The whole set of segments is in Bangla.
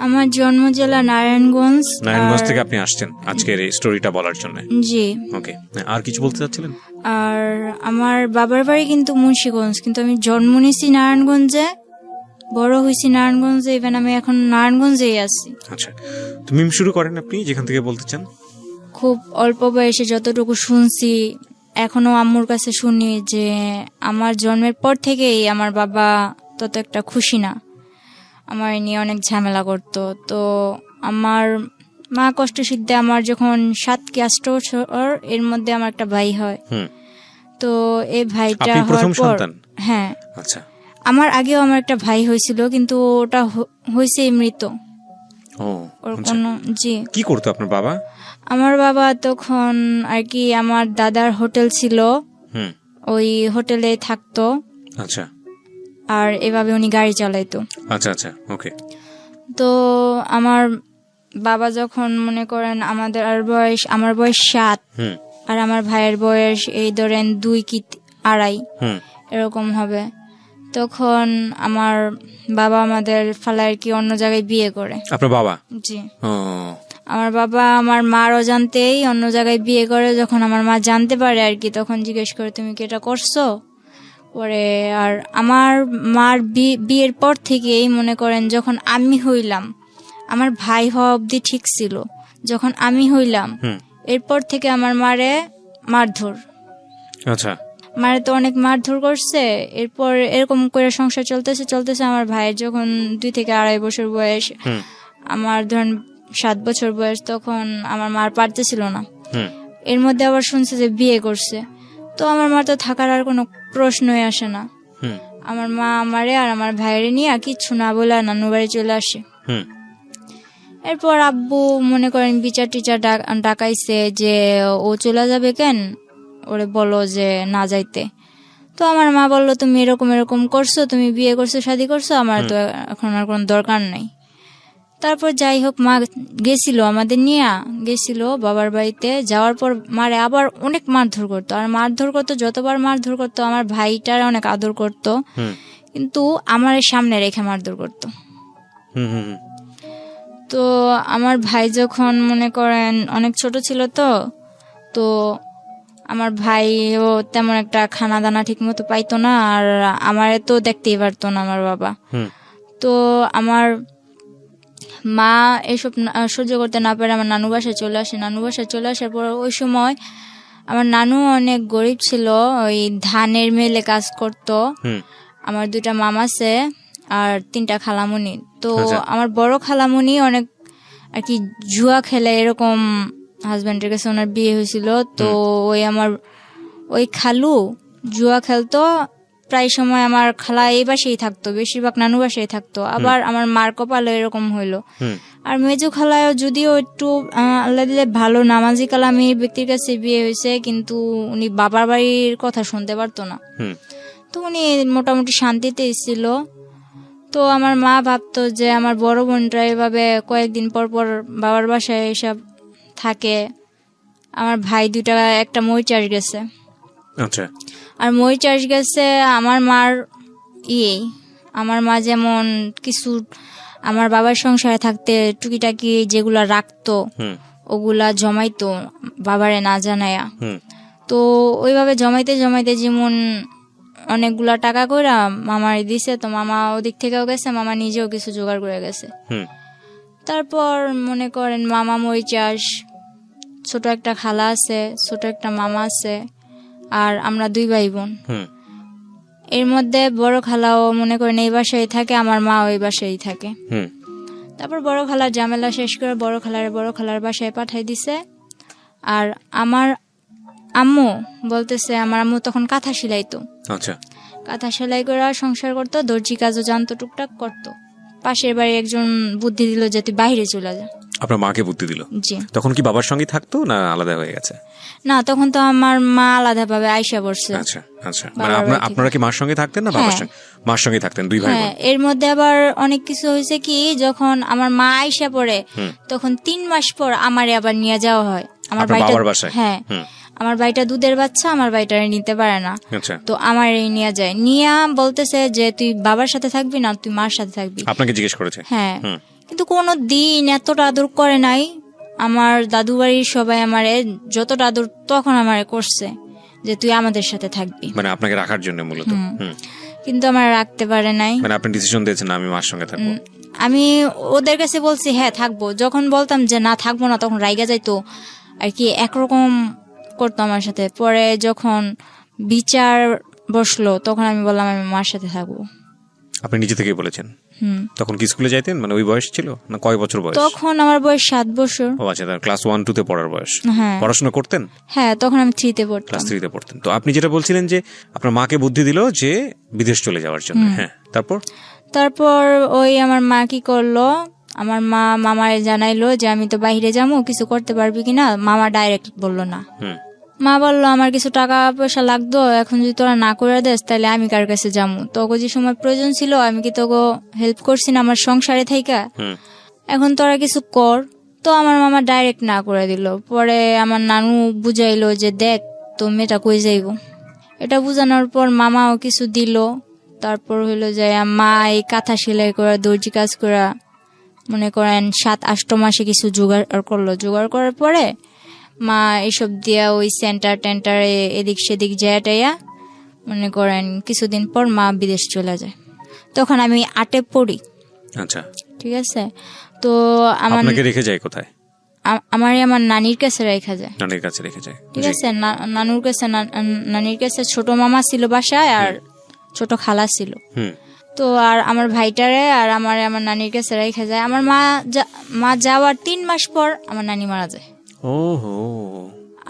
আমার জন্ম জেলা নারায়ণগঞ্জ। নারায়ণগঞ্জ থেকে আপনি আসছেন আজকের এই স্টোরিটা বলার জন্য? জি। ওকে, আর কিছু বলতে চাচ্ছিলেন? আর আমার বাবার বাড়ি কিন্তু মুন্সিগঞ্জ, কিন্তু আমি জন্ম নিয়েছি নারায়ণগঞ্জে, বড় হয়েছি নারায়ণগঞ্জে, ইভেন আমি এখন নারায়ণগঞ্জেই আছি। আচ্ছা, তো মিম শুরু করেন আপনি যেখান থেকে বলতে চান। খুব অল্প বয়সে যতটুকু শুনছি, এখনো আম্মুর কাছে শুনি যে আমার জন্মের পর থেকেই আমার বাবা তত একটা খুশি না, আমার নিয়ে অনেক ঝামেলা করতো। তো আমার মা কষ্ট সিদ্ধে আমার যখন 7 কি 8 বছর, এর মধ্যে আমার একটা ভাই হয়। তো এই ভাইটা হওয়ার পর, হ্যাঁ, আচ্ছা, আমার আগেও আমার একটা ভাই হয়েছিল, কিন্তু ওটা হয়েছে মৃত। ওর কোনো, জি। কি করতো আপনার বাবা? আমার বাবা তখন আর কি আমার দাদার হোটেল ছিল, ওই হোটেলে থাকতো। আচ্ছা। আর এভাবে উনি গাড়ি চালাইতো। আচ্ছা আচ্ছা, ওকে। তো আমার বাবা যখন মনে করেন আমার বয়স 7, আর আমার ভাইয়ের বয়স এই ধরেন 2 কি 2.5 এরকম হবে, তখন আমার বাবা আমাদের ফালায় আর কি অন্য জায়গায় বিয়ে করে। আপনার বাবা? জি। আমার বাবা আমার মার অজান্তেই অন্য জায়গায় বিয়ে করে। যখন আমার মা জানতে পারে আর কি, তখন জিজ্ঞেস করে তুমি কি এটা করছো? পরে আর আমার মার বিয়ের পর থেকেই মনে করেন যখন আমি হইলাম, আমার ভাই হওয়া অবধি ঠিক ছিল, যখন আমি হইলাম এরপর থেকে আমার মারে মারধর। আচ্ছা। মারে তো অনেক মারধর করছে। এরপর এরকম করে সংসার চলতেছে। আমার ভাইয়ের যখন 2 থেকে 2.5 বছর বয়স, আমার ধরেন 7 বছর বয়স, তখন আমার মার পারতেছিল না। এর মধ্যে আবার শুনছে যে বিয়ে করছে। তো আমার মার তো থাকার আর কোনো প্রশ্নই আসে না। আমার মা আমারে আর আমার ভাইয়ের নিয়ে কিচ্ছু না বলে নানু বাড়ি চলে আসে। এরপর আব্বু মনে করেন বিচার টিচার ডাকাইছে যে ও চলে যাবে কেন, ওরে বলো যে না যাইতে। তো আমার মা বললো তুমি এরকম করছো, তুমি বিয়ে করছো, শাদী করছো, আমার তো এখন আর কোনো দরকার নাই। তারপর যাই হোক, মা গেছিল, আমাদের নিয়ে গেছিল বাবার বাড়িতে। যাওয়ার পর মারে আবার অনেক মারধর করতো, আর মারধর করতো, যতবার মারধর করতো আমার ভাইটার অনেক আদর করতো, কিন্তু আমার সামনে রেখে মারধর করতো। তো আমার ভাই যখন মনে করেন অনেক ছোট ছিল, তো আমার ভাইও তেমন একটা খানা দানা ঠিক মতো পাইতো না, আর আমারে তো দেখতেই পারতো না আমার বাবা। তো আমার মা এসব সহ্য করতে না পারে আমার নানু বাসায় চলে আসে। নানু বাসায় চলে আসার পর ওই সময় আমার নানু অনেক গরিব ছিল, ওই ধানের মেলে কাজ করতো। আমার 2টা মামা আছে আর 3টা খালামুনি। তো আমার বড় খালামুনি অনেক আর কি জুয়া খেলে, এরকম হাজবেন্ডের কাছে ওনার বিয়ে হয়েছিল। তো ওই খালু জুয়া খেলতো প্রায় সময়। আমার খালা এই বাসায় থাকতো, বেশিরভাগ নানু বাসায় থাকতো। আবার আমার মার কপালে এরকম হইলো। আর মেজু খালায় যদিও একটু আল্লাহ দিলে ভালো নামাজি কালামি ব্যক্তির কাছে বিয়ে হয়েছে, কিন্তু উনি বাবার বাড়ির কথা শুনতে পারতো না। তো উনি মোটামুটি শান্তিতে ছিল। তো আমার মা ভাবতো যে আমার বড় বোনরা এভাবে কয়েকদিন পর পর বাবার বাসায় এসব থাকে। আমার ভাই 2টা, একটা মই চাষ গেছে। আচ্ছা। আর মই চাষ গেছে আমার মার আমার মা যেমন কিছু আমার বাবার সংসারে থাকতে টুকিটাকি যেগুলা রাখতো ওগুলা জমাইতো বাবারে না জানায়া। তো ওইভাবে জমাইতে যেমন অনেকগুলা টাকা করে মামার দিছে। তো মামা ওদিক থেকেও গেছে, মামা নিজেও কিছু জোগাড় করে গেছে। তারপর মনে করেন মামা মই চাষ, ছোট একটা খালা আছে, ছোট একটা মামা আছে, আর আমরা 2 ভাই বোন। এর মধ্যে বড় খালাও মনে করেন এই বাসায় থাকে, আমার মা ওই বাসায় থাকে। তারপর বড় খালার ঝামেলা শেষ করে বড় খালার বাসায় পাঠাই দিছে। আর আমার আম্মু বলতেছে, আমার আম্মু তখন কাঁথা সেলাইতো। আচ্ছা। কাঁথা সেলাই করে সংসার করতো, দর্জি কাজও জানতো, টুকটাক করতো। পাশের বাড়ি একজন বুদ্ধি দিল যে তুই বাইরে চলে যা। আপনার মাকে বুদ্ধি দিল? জি। তখন কি বাবার সঙ্গে থাকতো না আলাদা হয়ে গেছে? না, তখন তো আমার মা আলাদা ভাবে আইসা পড়ছে। আচ্ছা আচ্ছা, মানে আপনারা কি মার সঙ্গে থাকতেন না বাবার সঙ্গে? মার সঙ্গে থাকতেন 2 ভাই বোন। এর মধ্যে আবার অনেক কিছু হয়েছে কি, যখন আমার মা আইসা পড়ে তখন 3 মাস পর আমারে আবার নিয়ে যাওয়া হয় আমার বাবার বাসায়। হ্যাঁ, আমার ভাইটা দুধের বাচ্চা, আমার ভাইটারে নিতে পারে না। তো আমার নিয়ে যায়, নিয়ে বলতেছে যে তুই বাবার সাথে থাকবি না তুই মার সাথে থাকবি। আপনাকে জিজ্ঞেস করেছে? হ্যাঁ, কিন্তু কোনো দিন এতটা আদর করে নাই। আমার দাদু বাড়ির সবাই আমারে যতটা আদর তখন আমারে করছে যে তুই আমাদের সাথে থাকবি, মানে আপনাকে রাখার জন্য মূলত। কিন্তু আমার রাখতে পারে নাই। মানে আপনি ডিসিশন দিয়েছেন আমি মার সঙ্গে থাকবো। আমি ওদের কাছে বলছি হ্যাঁ থাকবো, যখন বলতাম যে না থাকবো না তখন রাইগা যাইতো আর কি, একরকম করতো আমার সাথে। পরে যখন বিচার বসলো তখন আমি বললাম আমি মার সাথে থাকবো। আপনি নিজে থেকেই বলেছেন? তখন কি স্কুলে যাইতেন, মানে ওই বয়স ছিল না? কয় বছর বয়স তখন? আমার বয়স 7 বছর। ও আচ্ছা, ক্লাস 1-2 তে পড়ার বয়স। হ্যাঁ। পড়াশোনা করতেন? হ্যাঁ, তখন আমি 3-তে পড়তাম। ক্লাস 3-তে পড়তেন। তো আপনি যেটা বলছিলেন যে আপনার মাকে বুদ্ধি দিল যে বিদেশ চলে যাওয়ার জন্য, হ্যাঁ, তারপর ওই আমার মা কি করলো, আমার মা মামারে জানাইলো যে আমি তো বাইরে যাবো, কিছু করতে পারবি কিনা। মামা ডাইরেক্ট বললো না। মা বললো আমার কিছু টাকা পয়সা লাগতো, এখন যদি তোরা না করে দেস তাহলে আমি কার কাছে যাবো, তোকে যে সময় প্রয়োজন ছিল আমি কি তোকে হেল্প করছি না আমার সংসারে থাইকা, এখন তোরা কিছু কর। তো আমার মামা ডাইরেক্ট না করে দিল। পরে আমার নানু বুঝাইলো যে দেখ তো মেয়েটা কই যাইব। এটা বুঝানোর পর মামাও কিছু দিল। তারপর হইলো যে মা এই কাঁথা সেলাই করা, দর্জি কাজ করা, মনে করেন 7-8 মাসে কিছু জোগাড় করলো। জোগাড় করার পরে মা এইসব দিয়া ওই সেন্টার টেন্টারে এদিক সেদিক যাইয়া মনে করেন কিছুদিন পর মা বিদেশ চলে যায়। তখন আমি 8-এ পড়ি। আচ্ছা, ঠিক আছে। তো আপনাকে রেখে যায় কোথায়? আমার নানির কাছে রেখা যায়। নানির কাছে রেখে যায়, ঠিক আছে। নানুর কাছে, নানির কাছে ছোট মামা ছিল বাসায় আর ছোট খালা ছিল। তো আর আমার ভাইটারে আর আমার নানির কাছে রেখে যায়। আমার মা যাওয়ার 3 মাস পর আমার নানি মারা যায়। ওহো।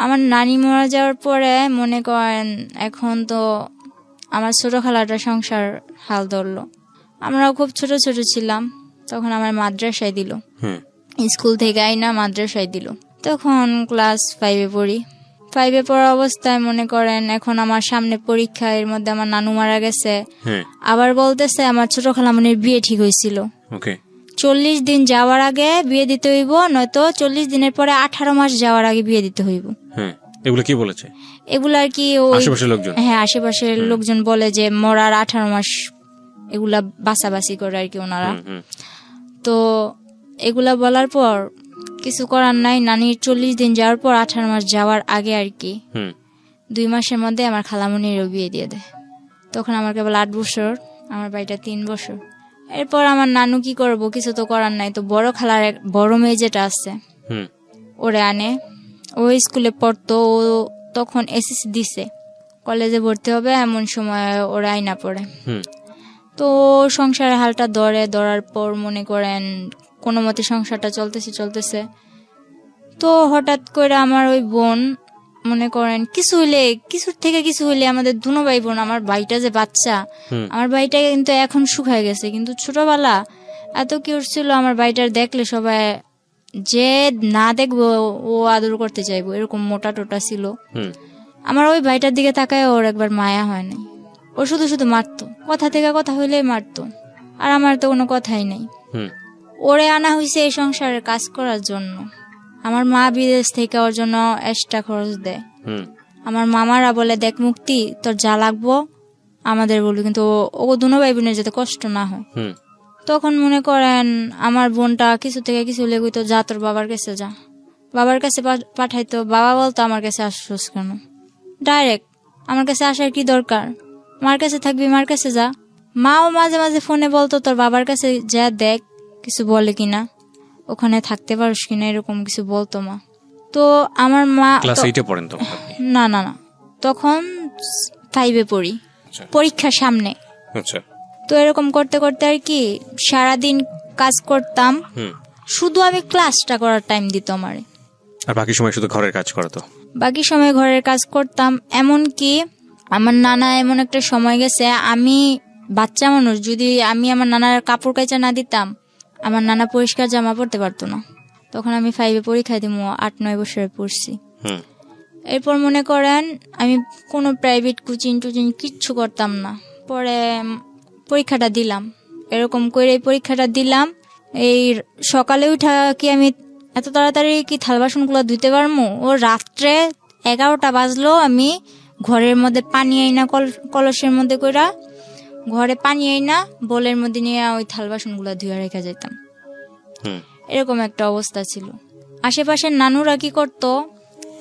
আমার নানি মারা যাওয়ার পরে মনে করেন এখন তো আমার ছোট খালাটা সংসার হাল ধরলো। আমরাও খুব ছোট ছোট ছিলাম তখন। আমার মাদ্রাসায় দিল, স্কুল থেকে আইনা মাদ্রাসায় দিল। তখন ক্লাস 5-এ পড়ি। 5-এ পড়া অবস্থায় মনে করেন এখন আমার সামনে পরীক্ষা, এর মধ্যে আমার নানু মারা গেছে। আবার বলতেছে আমার ছোট খালামণির বিয়ে ঠিক হয়েছিল, 40 দিন যাওয়ার আগে বিয়ে দিতে হইব, নয়তো 40 দিনের পরে 18 মাস যাওয়ার আগে বিয়ে দিতে হইব। এগুলো কি বলেছে? এগুলো আর কি আশেপাশের লোকজন, হ্যাঁ আশেপাশের লোকজন বলে যে মরার 18 মাস এগুলা বাছাবাছি করে আর কি ওনারা। তো এগুলা বলার পর কিছু করার নাই। নানির 40 দিন যাওয়ার পর 18 মাস যাওয়ার আগে আর কি 2 মাসের মধ্যে আমার খালামণিরও বিয়ে দিয়ে দেয়। তখন আমার কেবল 8 বছর, আমার ভাইটা 3 বছর। এরপর আমার নানু কি করবো, কিছু তো করার নাই। তো বড় খালার বড় মেয়ে যেটা আছে ওরে আনে, ও স্কুলে পড়তো, ও তখন এসএসসি দিছে, কলেজে ভর্তি হবে এমন সময় ওরা আইনা পড়ে। তো সংসারের হালটা ধরার পর মনে করেন কোনো মতে সংসারটা চলতেছে। তো হঠাৎ করে আমার ওই বোন মনে করেন কিছুর থেকে কিছু হইলে আমাদের দুনো ভাই বোন, আমার ভাইটা যে বাচ্চা, আমার ভাইটা কিন্তু এখন শুকায় গেছে, কিন্তু ছোটবেলা এত কিউট ছিল। আমার ভাইটার দেখলে সবাই যে না দেখবো ও আদর করতে চাইবো, এরকম মোটা টোটা ছিল। আমার ওই ভাইটার দিকে তাকায় ওর একবার মায়া হয় নাই। ও শুধু শুধু মারতো, কথা থেকে কথা হইলেই মারতো, আর আমার তো কোনো কথাই নাই। ওরে আনা হয়েছে এই সংসারের কাজ করার জন্য। আমার মা বিদেশ থেকে ওর জন্য এক্সট্রা খরচ দেয়। আমার মামারা বলে দেখ মুক্তি তোর যা লাগবো আমাদের বলবি, কিন্তু ও দুনো ভাই বোনের যাতে কষ্ট না হয়। তখন মনে করেন আমার বোনটা কিছু থেকে কিছু লেগুই তো যা তোর বাবার কাছে যা, বাবার কাছে পাঠাইতো। বাবা বলতো আমার কাছে আসছিস কেন, ডাইরেক্ট আমার কাছে আসার কি দরকার, মার কাছে থাকবি মার কাছে যা। মাও মাঝে মাঝে ফোনে বলতো তোর বাবার কাছে যা দেখ কিছু বলে কিনা, ওখানে থাকতে পারিস কিনা, এরকম কিছু বলতো মা। তো আমার মা ক্লাস 8-এ পড়েন তো? না, তখন 5-এ পড়ি, পরীক্ষার সামনে। তো এরকম করতে করতে আর কি সারাদিন কাজ করতাম, শুধু আমি ক্লাসটা করার টাইম দিত আমারে, আর বাকি সময় শুধু ঘরের কাজ করতো। বাকি সময় ঘরের কাজ করতাম। এমন কি আমার নানা এমন একটা সময় গেছে, আমি বাচ্চা মানুষ, যদি আমি আমার নানার কাপড় কাচা না দিতাম আমার নানা পরিষ্কার জামা পরতে পারতো না। তখন আমি 5-এ পরীক্ষা দিব, 8-9 বছরে পড়ছি। এরপর মনে করেন আমি কোনো প্রাইভেট কোচিং টোচিং কিচ্ছু করতাম না। পরে পরীক্ষাটা দিলাম, এরকম করে পরীক্ষাটা দিলাম। এই সকালে উঠা কি আমি এত তাড়াতাড়ি কি থাল বাসনগুলো ধুইতে পারবো? ও রাত্রে 11টা বাজলো, আমি ঘরের মধ্যে পানি আইনা কলসের মধ্যে কইরা ঘরে পানি আইনা বোলের মধ্যে নিয়ে ওই থাল বাসনগুলো ধুয়ে রেখে যেতাম। এরকম একটা অবস্থা ছিল। আশেপাশের নানুরা কি করতো,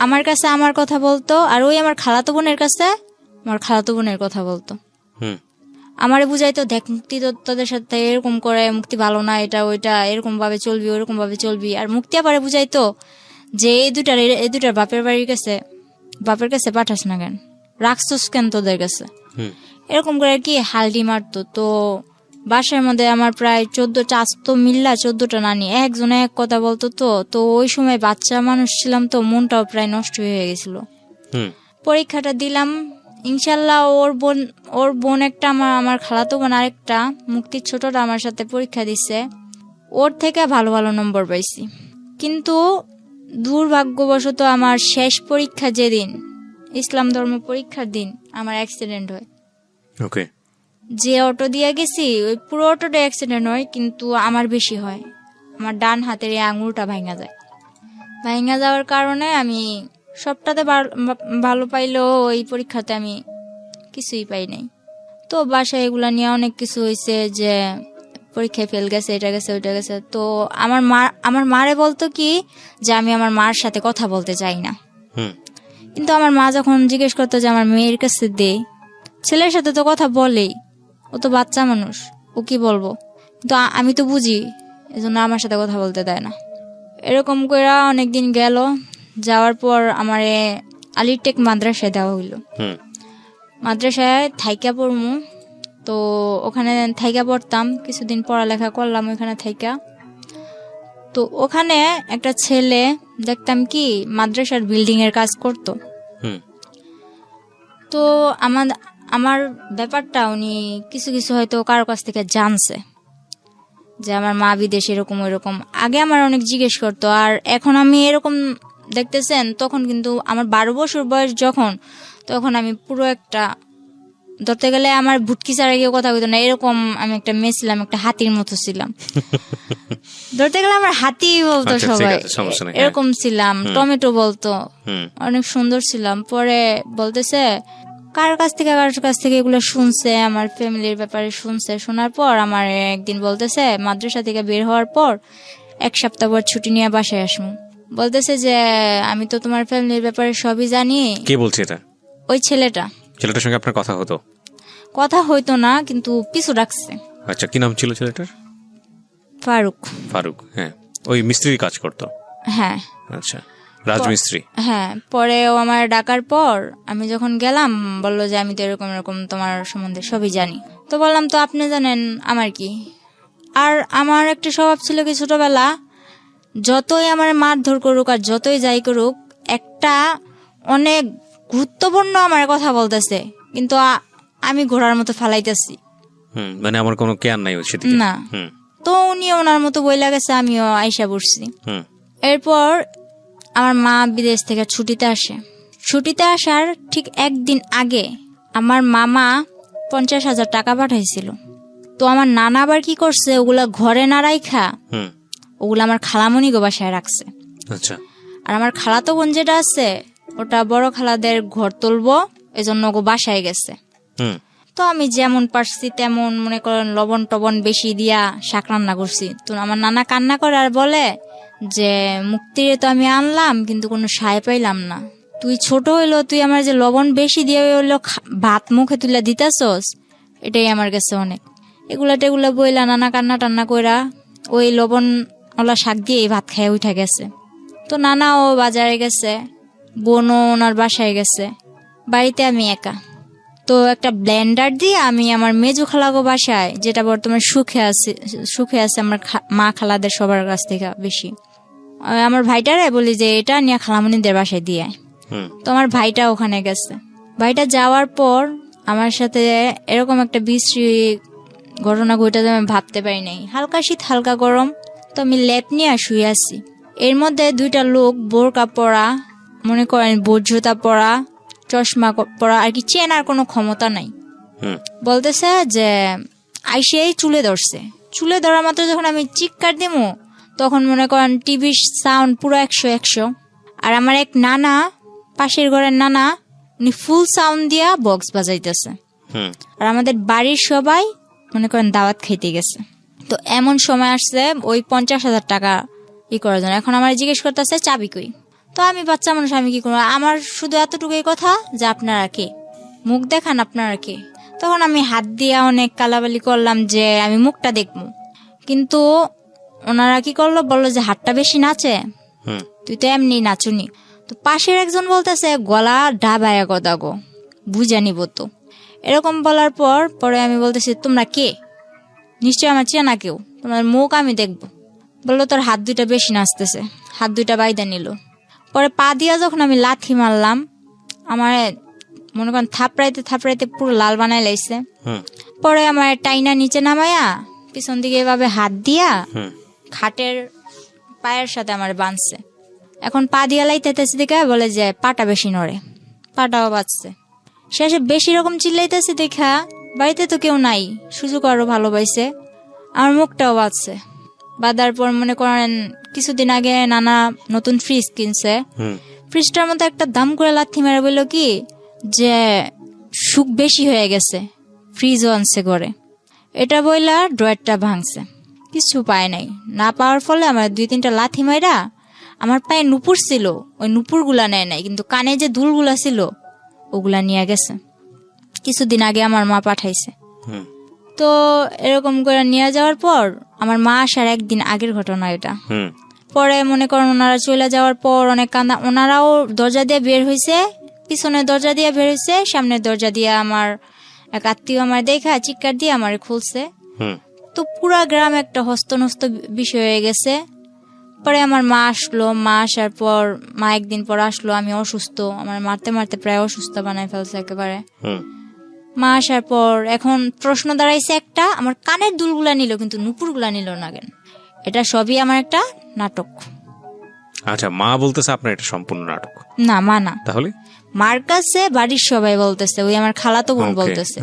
আমার কাছে আমার কথা বলতো, আর ওই আমার খালাতো বোনের কাছে আমার খালাতো বোনের কথা বলতো। আমারে বুঝাইতো, দেখ মুক্তি তোদের সাথে এরকম করে, মুক্তি ভালো না, এটা ওইটা এরকম ভাবে চলবি, ওইরকম ভাবে চলবি। আর মুক্তি আবার বুঝাইতো যে এই দুটার বাপের কাছে পাঠাস না কেন, রাখছস কেন তোদের কাছে, এরকম করে আর কি হালডি মারতো। তো বাসার মধ্যে আমার প্রায় 14টা, আজ তো মিল্লা 14টা নানি, একজনে এক কথা বলতো। তো ওই সময় বাচ্চা মানুষ ছিলাম, তো মনটাও প্রায় নষ্ট হয়ে গেছিল। পরীক্ষাটা দিলাম, ইনশাল্লাহ ওর বোন একটা, আমার খালাতো বোন আরেকটা, মুক্তির ছোটটা আমার সাথে পরীক্ষা দিছে, ওর থেকে ভালো ভালো নম্বর পাইছি। কিন্তু দুর্ভাগ্যবশত আমার শেষ পরীক্ষা যেদিন, ইসলাম ধর্ম পরীক্ষার দিন, আমার অ্যাক্সিডেন্ট হয়। ওকে। যে অটো দিয়ে গেছি ওই পুরো অটোটা অ্যাক্সিডেন্ট হয়, কিন্তু আমার বেশি হয়। আমার ডান হাতের এই আঙুলটা ভাঙা যায়। ভাঙা যাওয়ার কারণে আমি সবটাতে ভালো পাইলেও ওই পরীক্ষাতে আমি কিছুই পাই নাই। তো বাসায় এগুলা নিয়ে অনেক কিছু হয়েছে, যে পরীক্ষায় ফেল গেছে, এটা গেছে, ওইটা গেছে। তো আমার মারে বলতো কি যে আমি আমার মার সাথে কথা বলতে চাই না। কিন্তু আমার মা যখন জিজ্ঞেস করতো যে আমার মেয়ের কাছে দে, ছেলের সাথে তো কথা বলেই, ও তো বাচ্চা মানুষ, ও কি বলবো। কিন্তু আমি তো বুঝি, এজন্য আমার সাথে কথা বলতে দেয় না। এরকম করে অনেকদিন গেল, যাওয়ার পর আমার আলিটেক মাদ্রাসায় দেওয়া হইল। মাদ্রাসায় থাইকা পড়মু, তো ওখানে থাইকা পড়তাম, কিছুদিন পড়ালেখা করলাম ওখানে থাইকা। তো ওখানে একটা ছেলে দেখতাম কি মাদ্রাসার বিল্ডিং এর কাজ করতো। তো আমার ব্যাপারটা উনি কিছু কিছু হয়তো কারো কাছ থেকে জানছে, যে আমার মা বিদেশ এরকম ওইরকম। আগে আমার অনেক জিজ্ঞেস করতো, আর এখন আমি এরকম দেখতেছেন, তখন কিন্তু আমার 12 বছর বয়স যখন, তখন আমি পুরো একটা, ধরতে গেলে আমার ভুটকি ছাড়া কেউ কথা বলতো না, এরকম আমি একটা মেয়ে ছিলাম, একটা হাতির মতো ছিলাম। ধরতে গেলে আমার হাতি বলতো সবাই, এরকম ছিলাম। টমেটো বলতো, অনেক সুন্দর ছিলাম। পরে বলতেছে কার কাছ থেকে এগুলো শুনছে, আমার ফ্যামিলির ব্যাপারে শুনছে। শোনার পর আমার একদিন বলতেছে, মাদ্রাসা থেকে বের হওয়ার পর 1 সপ্তাহ পর ছুটি নিয়ে বাসায় আসবো। বলতেছে যে আমি তো তোমার ফ্যামিলির ব্যাপারে সবই জানি। কে বলছে এটা? ওই ছেলেটার সঙ্গে আপনার কথা হইতো না, কিন্তু পিছু রাখছে। আচ্ছা, কি নাম ছিল ছেলেটার? ফারুক। হ্যাঁ, ওই মিস্ত্রির কাজ করতো। হ্যাঁ। আচ্ছা, রাজমিস্ত্রি। হ্যাঁ। পরে ও আমার ডাকার পর আমি যখন গেলাম, বললো যে আমি তো এরকম এরকম তোমার সম্বন্ধে সবই জানি। তো বললাম তো আপনি জানেন আমার কি। আর আমার একটা স্বভাব ছিল কি, ছোটবেলা যতই আমার মারধর করুক আর যতই যাই করুক, একটা অনেক গুরুত্বপূর্ণ আমার কথা বলতেছে, কিন্তু আমি ঘোড়ার মতো ফালাইতেছি, মানে আমার কোনো কেয়ার নাই না। তো উনি ওনার মতো বইলা গেছে, আমিও আইসা বসছি। এরপর আমার মা বিদেশ থেকে ছুটিতে আসার ঠিক একদিন আগে আমার মামা 50,000 টাকা পাঠাইছিল। তো আমার নানা আবার কি করছে, ওগুলা ঘরে না রাইখা ওগুলো আমার খালামণি গো বাসায় রাখছে। আচ্ছা। আর আমার খালাতো বোন যেটা আছে, ওটা বড় খালাদের ঘর তুলবো, এজন্য ওগো বাসায় গেছে। তো আমি যেমন পারছি তেমন, মনে করেন লবণ টবণ বেশি দিয়া শাক রান্না করছি। তো আমার নানা কান্না করে আর বলে যে মুক্তিরে তো আমি আনলাম, কিন্তু কোনো সায় পাইলাম না। তুই ছোট হইলো, তুই আমার যে লবণ বেশি দিয়ে হইলো ভাত মুখে তুলে দিতেছস, এটাই আমার কাছে অনেক। এগুলা বইলা নানা কান্না টান্না কইরা ওই লবণ ওলা শাক দিয়ে ভাত খাইয়া উঠা গেছে। তো নানাও বাজারে গেছে, বোনও ওনার বাসায় গেছে, বাড়িতে আমি একা। তো একটা ব্লেন্ডার দিয়ে আমি আমার মেজু খালাগো বাসায়, যেটা বর্তমানে সুখে আছে আমার মা খালাদের সবার কাছ থেকে বেশি, আমার ভাইটারে বলি যে এটা নিয়ে খালামণিদের বাসায় দিয়ে। তো আমার ভাইটা ওখানে গেছে। ভাইটা যাওয়ার পর আমার সাথে এরকম একটা বিশ্রী ঘটনা ঘটে আমি ভাবতে পারি নাই। হালকা শীত হালকা গরম, তো আমি লেপ নিয়ে শুয়ে আছি। এর মধ্যে 2টা লোক বোরকা পরা, মনে করেন বোট জুতা পরা, চশমা পরা, আর কি চেনার কোনো ক্ষমতা নাই, বলতেছে যে আইসেই চুলে ধরা মাত্র যখন আমি চিৎকার দিমু, তখন মনে করেন টিভির সাউন্ড পুরো 100। আর আমার এক নানা, পাশের ঘরের নানা, উনি ফুল সাউন্ড দিয়া বক্স বাজাইতেছে। আর আমাদের বাড়ির সবাই মনে করেন দাওয়াত খাইতে গেছে। তো এমন সময় আসছে ওই 50,000 টাকা করার জন্য। এখন আমার জিজ্ঞেস করতেছে চাবি কই। তো আমি বাচ্চা মানুষ, আমি কি করবো, আমার শুধু এতটুকুই কথা যে আপনারা কে, মুখ দেখান আপনারা কে। তখন আমি হাত দিয়ে অনেক কালাবালি করলাম যে আমি মুখটা দেখবো, কিন্তু ওনারা কি করলো, বললো যে হাতটা বেশি নাচে, তুই তো এমনি নাচুনি। তো পাশের একজন বলতেছে গলা ডাবায়া গদা গো, বুঝা নিব তো। এরকম বলার পরে আমি বলতেছি তোমরা কে, নিশ্চয়ই আমার চেনা কেউ, তোমার মুখ আমি দেখবো। বললো তোর হাত দুইটা বেশি নাচতেছে, হাত দুইটা বাইদা নিল। পরে পা দিয়া যখন আমি লাথি মারলাম, আমার মনে করেন থাপড়াইতে থাপড়াইতে পুরো লাল বানাই লাইছে। পরে আমার টাইনা নিচে নামাইয়া পিছন দিকে এভাবে হাত দিয়া খাটের পায়ের সাথে আমার বাঁধছে। এখন পা দিয়া লাইতেছে দেখে বলে যে পাটা বেশি নড়ে, পাটাও বাঁচছে। শেষে বেশি রকম চিল্লাইতেছে দেখা বাড়িতে তো কেউ নাই, সুযোগ আরো ভালোবাসে, আমার মুখটাও বাঁচছে। বাঁধার পর মনে করেন কিছুদিন আগে নানা নতুন ফ্রিজ কিনছে, ফ্রিজটার মধ্যে একটা দাম করে লাথি মেরে বললো কি যে সুখ বেশি হয়ে গেছে, ফ্রিজও আনছে করে। এটা বইলা ড্রয়ারটা ভাঙছে, কিছু পায় নাই। না পাওয়ার ফলে আমার 2-3টা লাথি মাইরা আমার পায়ে নুপুর ছিল, ওই নুপুর গুলা নেয় নাই, কিন্তু কানে যে দুলগুলা ছিল ওগুলা নিয়ে গেছে। কিছুদিন আগে আমার মা পাঠাইছে। তো এরকম করে নিয়ে যাওয়ার পর আমার মা আসার একদিন আগের ঘটনা এটা। পরে মনে করেন ওনারা চলে যাওয়ার পর অনেক কান্দা, ওনারাও দরজা দিয়ে বের হয়েছে, পিছনের দরজা দিয়ে বের হয়েছে, সামনের দরজা দিয়ে আমার এক আত্মীয় আমার দেখা চিৎকার দিয়ে আমার খুলছে। তো পুরা গ্রাম একটা হস্তনস্ত বিষয় হয়ে গেছে। পরে আমার মা আসলো, মা আসার পর মা একদিন পর আসলো, আমি অসুস্থ, আমার মারতে মারতে প্রায় অসুস্থ বানাই ফেলছে একেবারে। মা আসার পর এখন প্রশ্ন দাঁড়াইছে একটা, আমার কানের দুলগুলা নিল কিন্তু নুপুরগুলা নিল না কেন। এটা সবই আমার একটা নাটক। আচ্ছা, মা বলতেছে আপনার এটা সম্পূর্ণ নাটক? না, মা না, তাহলে মার কাছে বাড়ির সবাই বলতেছে, ওই আমার খালাতো বোন বলতেছে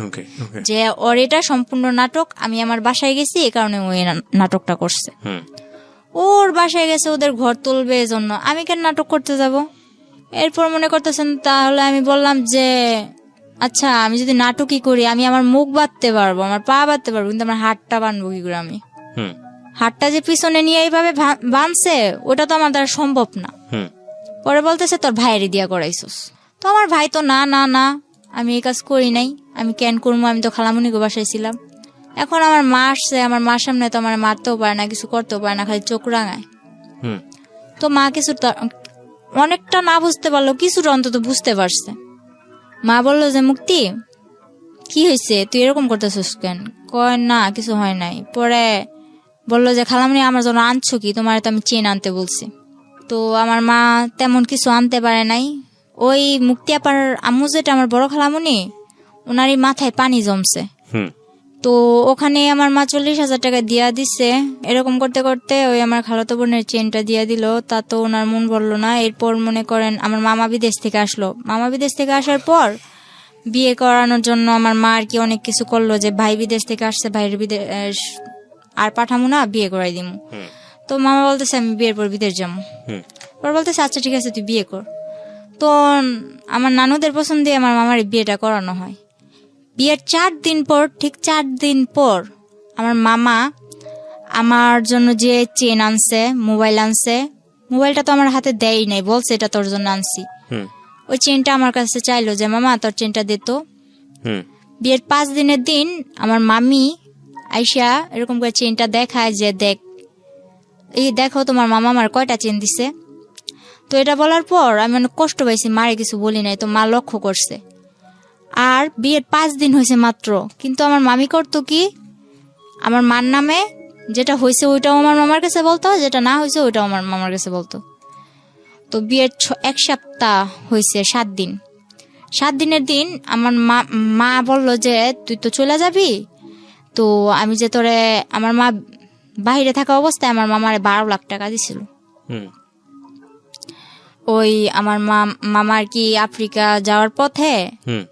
যে ওর এটা সম্পূর্ণ নাটক, আমি আমার বাসায় গেছি এই কারণে ওই নাটকটা করছে। ওর বাসায় গেছে ওদের ঘর তুলবে এজন্য, আমি কেন নাটক করতে যাব। এরপর মনে করতেছেন, তাহলে আমি বললাম যে আচ্ছা আমি যদি নাটকই করি, আমি আমার মুখ বাঁধতে পারবো, আমার পা বাঁধতে পারবো, কিন্তু আমার হাতটা বাঁধবো কি করে আমি? হাতটা যে পিছনে নিয়ে এইভাবে বাঁধছে ওটা তো আমার দ্বারা সম্ভব না। পরে বলতেছে তোর ভাইয়ের দিয়া করাইছস। তো আমার ভাই তো না না না, আমি এই কাজ করি নাই, আমি কেন করবো, আমি তো খালামুনিকে বাসায় ছিলাম। এখন আমার মা আসছে, আমার মার সামনে তো আমার মারতেও পারে না, কিছু করতেও পারে না, খালি চোখ রাঙায়। তো মা কিছু অনেকটা না বুঝতে পারলো, কিছুটা অন্তত বুঝতে পারছে। মা বললো যে মুক্তি কি হয়েছে, তুই এরকম করতেছিস কেন? কয় না কিছু হয় নাই। পরে বললো যে খালামুনি আমার জন্য আনছো কি, তোমার তো আমি চেন আনতে বলছি। তো আমার মা তেমন কিছু আনতে পারে নাই। ওই মুক্তি আপার আম্মু যেটা আমার বড় খালামুনি, ওনারই মাথায় পানি জমছে। তো ওখানে আমার মা 40,000 টাকা দিয়া দিছে। এরকম করতে করতে ওই আমার খালাতো বোনের চেনটা দিয়া দিল, তা তো ওনার মন বললো না। এরপর মনে করেন আমার মামা বিদেশ থেকে আসলো, মামা বিদেশ থেকে আসার পর বিয়ে করানোর জন্য আমার মা আর কি অনেক কিছু করলো, যে ভাই বিদেশ থেকে আসছে, ভাইয়ের বিদেশ আর পাঠামো না, বিয়ে করাই দিমু। তো মামা বলতেছে আমি বিয়ের পর বিদেশ যাবো। পর বলতেছে আচ্ছা ঠিক আছে তুই বিয়ে কর। তো আমার নানুদের পছন্দ দিয়ে আমার মামার বিয়েটা করানো হয়। বিয়ের 4 দিন পর, ঠিক 4 দিন পর আমার মামা আমার জন্য যে চেন আনছে, মোবাইল আনছে, মোবাইলটা তো আমার হাতে দেয় নাই, বলছে এটা তোর জন্য আনছি। ওই চেনটা আমার কাছে চাইলো যে মামা তোর চেনটা দে তো। বিয়ের 5 দিনের দিন আমার মামি আইসা এরকম করে চেনটা দেখায় যে দেখ, এই দেখো তোমার মামা আমার কয়টা চেন দিছে। তো এটা বলার পর আমি অনেক কষ্ট পাইছি, মারে কিছু বলি নাই, তো মা লক্ষ্য করছে। আর বিয়ের 5 দিন হয়েছে মাত্র, কিন্তু আমার মামি করতো কি, আমার মার নামে যেটা হয়েছে ওইটাও আমার মামার কাছে বলতো, যেটা না হয়েছে ওইটাও আমার মামার কাছে বলতো। তো বিয়ের 1 সপ্তাহ হয়েছে, 7 দিন। 7 দিনের দিন আমার মা বললো যে তুই তো চলে যাবি, তো আমি যে তোরে, আমার মা বাইরে থাকা অবস্থায় আমার মামারে 12 লাখ টাকা দিছিল। ওই আমার মামা আর কি আফ্রিকা যাওয়ার পথে